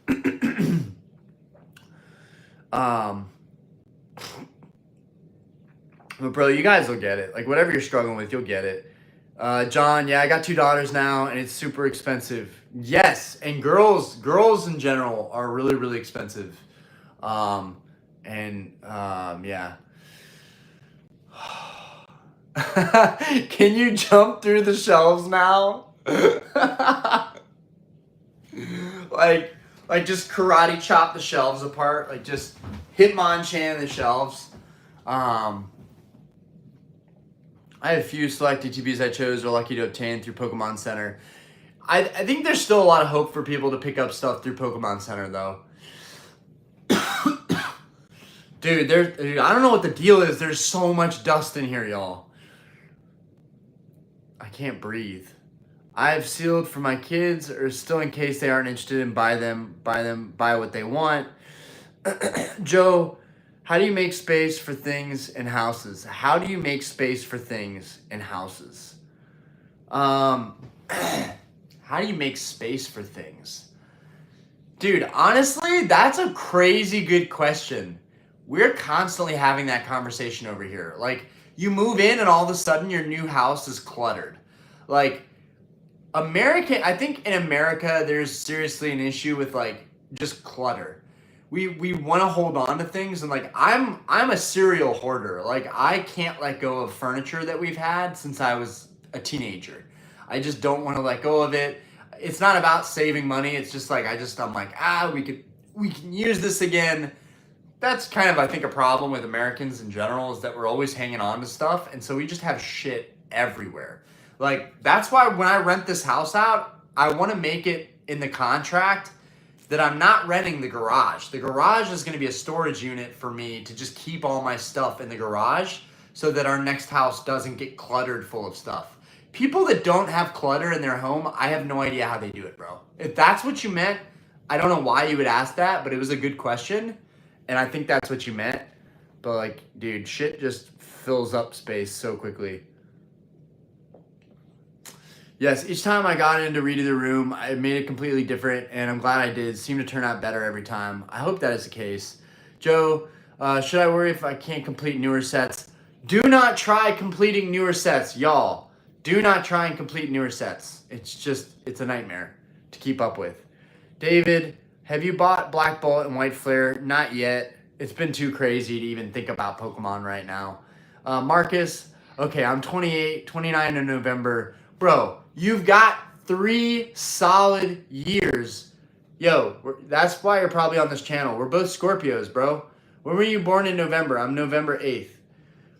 But bro, you guys will get it. Like whatever you're struggling with, you'll get it. John, yeah, I got 2 daughters now, and it's super expensive. Yes, and girls in general are really, really expensive. Yeah. Can you jump through the shelves now? like just karate chop the shelves apart, like just Hitmonchan the shelves. I have a few select ETBs I chose or lucky to obtain through Pokemon Center. I think there's still a lot of hope for people to pick up stuff through Pokemon Center, though. Dude, I don't know what the deal is. There's so much dust in here, y'all. I can't breathe. I have sealed for my kids, or still in case they aren't interested in buy what they want. Joe, how do you make space for things in houses? How do you make space for things in houses? How do you make space for things? Dude, honestly, that's a crazy good question. We're constantly having that conversation over here. Like, you move in and all of a sudden your new house is cluttered. Like, I think in America, there's seriously an issue with like just clutter. We want to hold on to things, and like I'm a serial hoarder. Like I can't let go of furniture that we've had since I was a teenager. I just don't want to let go of it. It's not about saving money. It's just like I'm like, we can use this again. that's kind of, I think, a problem with Americans in general, is that we're always hanging on to stuff, and so we just have shit everywhere. Like, that's why when I rent this house out, I want to make it in the contract that I'm not renting the garage. The garage is going to be a storage unit for me to just keep all my stuff in the garage so that our next house doesn't get cluttered full of stuff. People that don't have clutter in their home, I have no idea how they do it, bro. If that's what you meant, I don't know why you would ask that, but it was a good question. And I think that's what you meant. But like, dude, shit just fills up space so quickly. Yes, each time I got in to redo the room, I made it completely different, and I'm glad I did. It seemed to turn out better every time. I hope that is the case. Joe, should I worry if I can't complete newer sets? Do not try completing newer sets, y'all. Do not try and complete newer sets. It's a nightmare to keep up with. David, have you bought Black Bolt and White Flare? Not yet. It's been too crazy to even think about Pokemon right now. Marcus, okay, I'm 28, 29 in November. Bro, you've got 3 solid years. Yo, that's why you're probably on this channel. We're both Scorpios, bro. When were you born in November? I'm November 8th.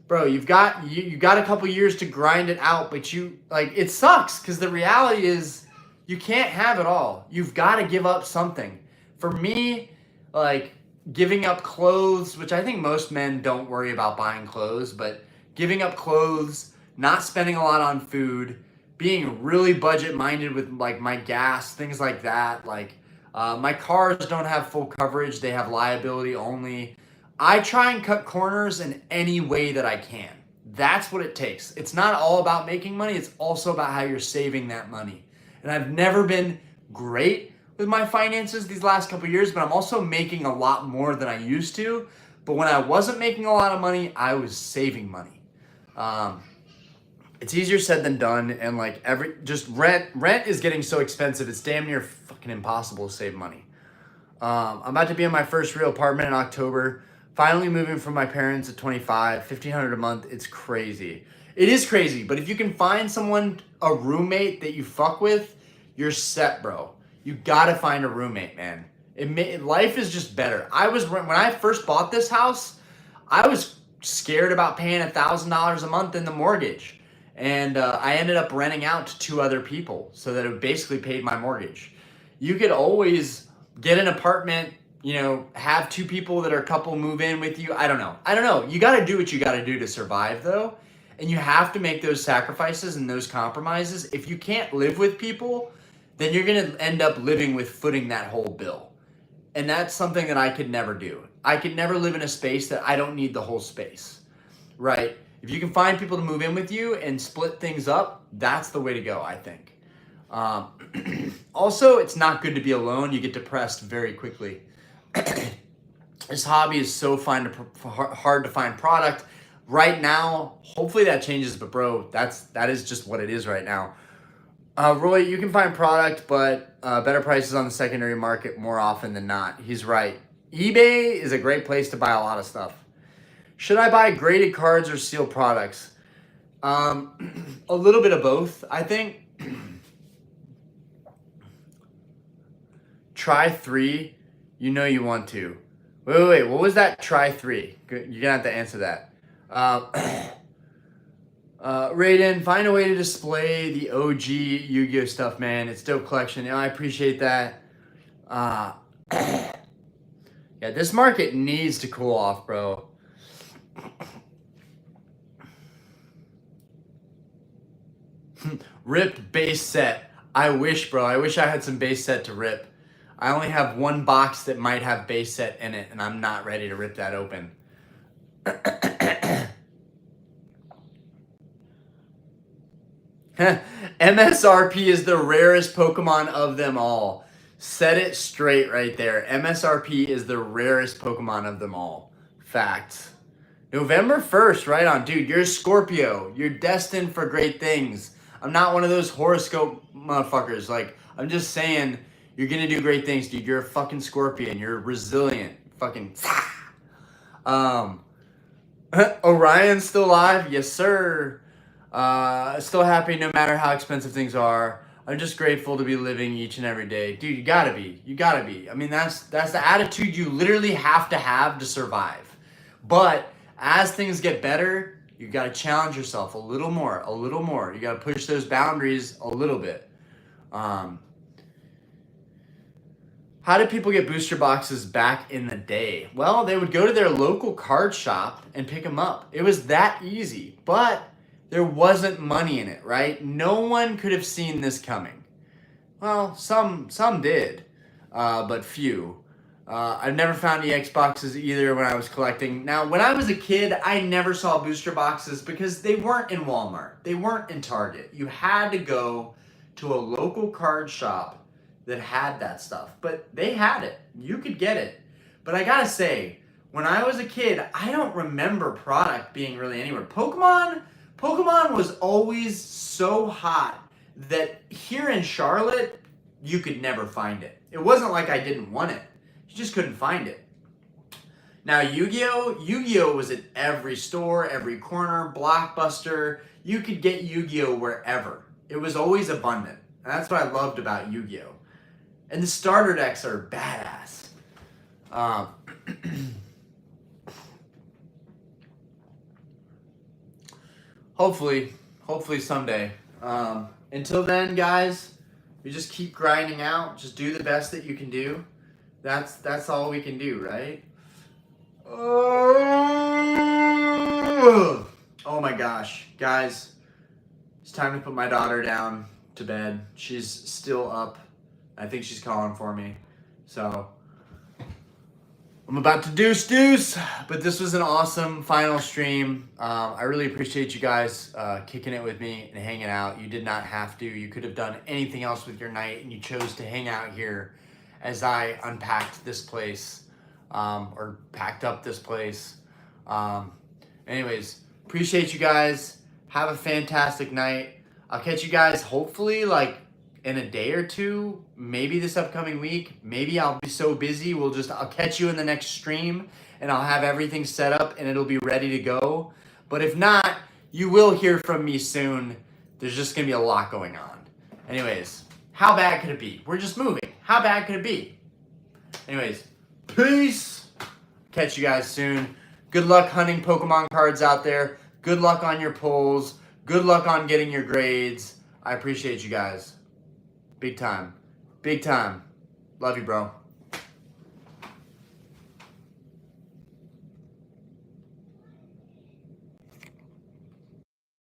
Bro, you got a couple years to grind it out, but it sucks because the reality is you can't have it all. You've got to give up something. For me, like, giving up clothes, which I think most men don't worry about buying clothes, but giving up clothes, not spending a lot on food, being really budget minded with like my gas, things like that. Like, my cars don't have full coverage. They have liability only. I try and cut corners in any way that I can. That's what it takes. It's not all about making money. It's also about how you're saving that money. And I've never been great with my finances these last couple of years, but I'm also making a lot more than I used to. But when I wasn't making a lot of money, I was saving money. It's easier said than done, and like rent is getting so expensive. It's damn near fucking impossible to save money. I'm about to be in my first real apartment in October. Finally moving from my parents at 25, $1,500 a month. It's crazy. It is crazy, but if you can find someone, a roommate that you fuck with, you're set, bro. You gotta find a roommate, man. Life is just better. When I first bought this house, I was scared about paying $1,000 a month in the mortgage. And I ended up renting out to 2 other people so that it basically paid my mortgage. You could always get an apartment, have 2 people that are a couple move in with you. I don't know. You got to do what you got to do to survive, though. And you have to make those sacrifices and those compromises. If you can't live with people, then you're going to end up living with footing that whole bill. And that's something that I could never do. I could never live in a space that I don't need the whole space, right? If you can find people to move in with you and split things up, that's the way to go, I think. Also, it's not good to be alone. You get depressed very quickly. This hobby is so hard to find product. Right now, hopefully that changes, but bro, that is just what it is right now. Roy, you can find product, but better prices on the secondary market more often than not. He's right. eBay is a great place to buy a lot of stuff. Should I buy graded cards or sealed products? A little bit of both, I think. Try 3. You know you want to. Wait. What was that? Try 3. You're going to have to answer that. Raiden, find a way to display the OG Yu-Gi-Oh stuff, man. It's dope collection. I appreciate that. Yeah, this market needs to cool off, bro. Ripped base set. I wish, bro. I wish I had some base set to rip. I only have 1 box that might have base set in it, and I'm not ready to rip that open. MSRP is the rarest Pokemon of them all. Set it straight right there. MSRP is the rarest Pokemon of them all. Facts. November 1st, right on. Dude, you're a Scorpio. You're destined for great things. I'm not one of those horoscope motherfuckers. Like, I'm just saying, you're gonna do great things, dude. You're a fucking Scorpion. You're resilient. Fucking. Orion's still alive? Yes, sir. Still happy no matter how expensive things are. I'm just grateful to be living each and every day. Dude, you gotta be. You gotta be. I mean, that's the attitude you literally have to survive. But as things get better, you gotta challenge yourself a little more, a little more. You gotta push those boundaries a little bit. How did people get booster boxes back in the day? Well, they would go to their local card shop and pick them up. It was that easy, but there wasn't money in it, right? No one could have seen this coming. Well, some did, but few. I've never found EX boxes either when I was collecting. Now, when I was a kid, I never saw booster boxes because they weren't in Walmart. They weren't in Target. You had to go to a local card shop that had that stuff, but they had it. You could get it. But I gotta say, when I was a kid, I don't remember product being really anywhere. Pokemon was always so hot that here in Charlotte, you could never find it. It wasn't like I didn't want it. You just couldn't find it. Now Yu-Gi-Oh was at every store, every corner, Blockbuster. You could get Yu-Gi-Oh wherever. It was always abundant. And that's what I loved about Yu-Gi-Oh. And the starter decks are badass. Hopefully someday. Until then, guys, you just keep grinding out. Just do the best that you can do. That's all we can do, right? Oh my gosh, guys, it's time to put my daughter down to bed. She's still up. I think she's calling for me. So I'm about to deuce, but this was an awesome final stream. I really appreciate you guys kicking it with me and hanging out. You did not have to. You could have done anything else with your night, and you chose to hang out here as I unpacked this place or packed up this place. Anyways, appreciate you guys. Have a fantastic night. I'll catch you guys hopefully like in a day or two, maybe this upcoming week. Maybe I'll be so busy, I'll catch you in the next stream and I'll have everything set up and it'll be ready to go. But if not, you will hear from me soon. There's just gonna be a lot going on. Anyways, how bad could it be? We're just moving. How bad could it be? Anyways, peace. Catch you guys soon. Good luck hunting Pokemon cards out there. Good luck on your pulls. Good luck on getting your grades. I appreciate you guys. Big time. Big time. Love you, bro.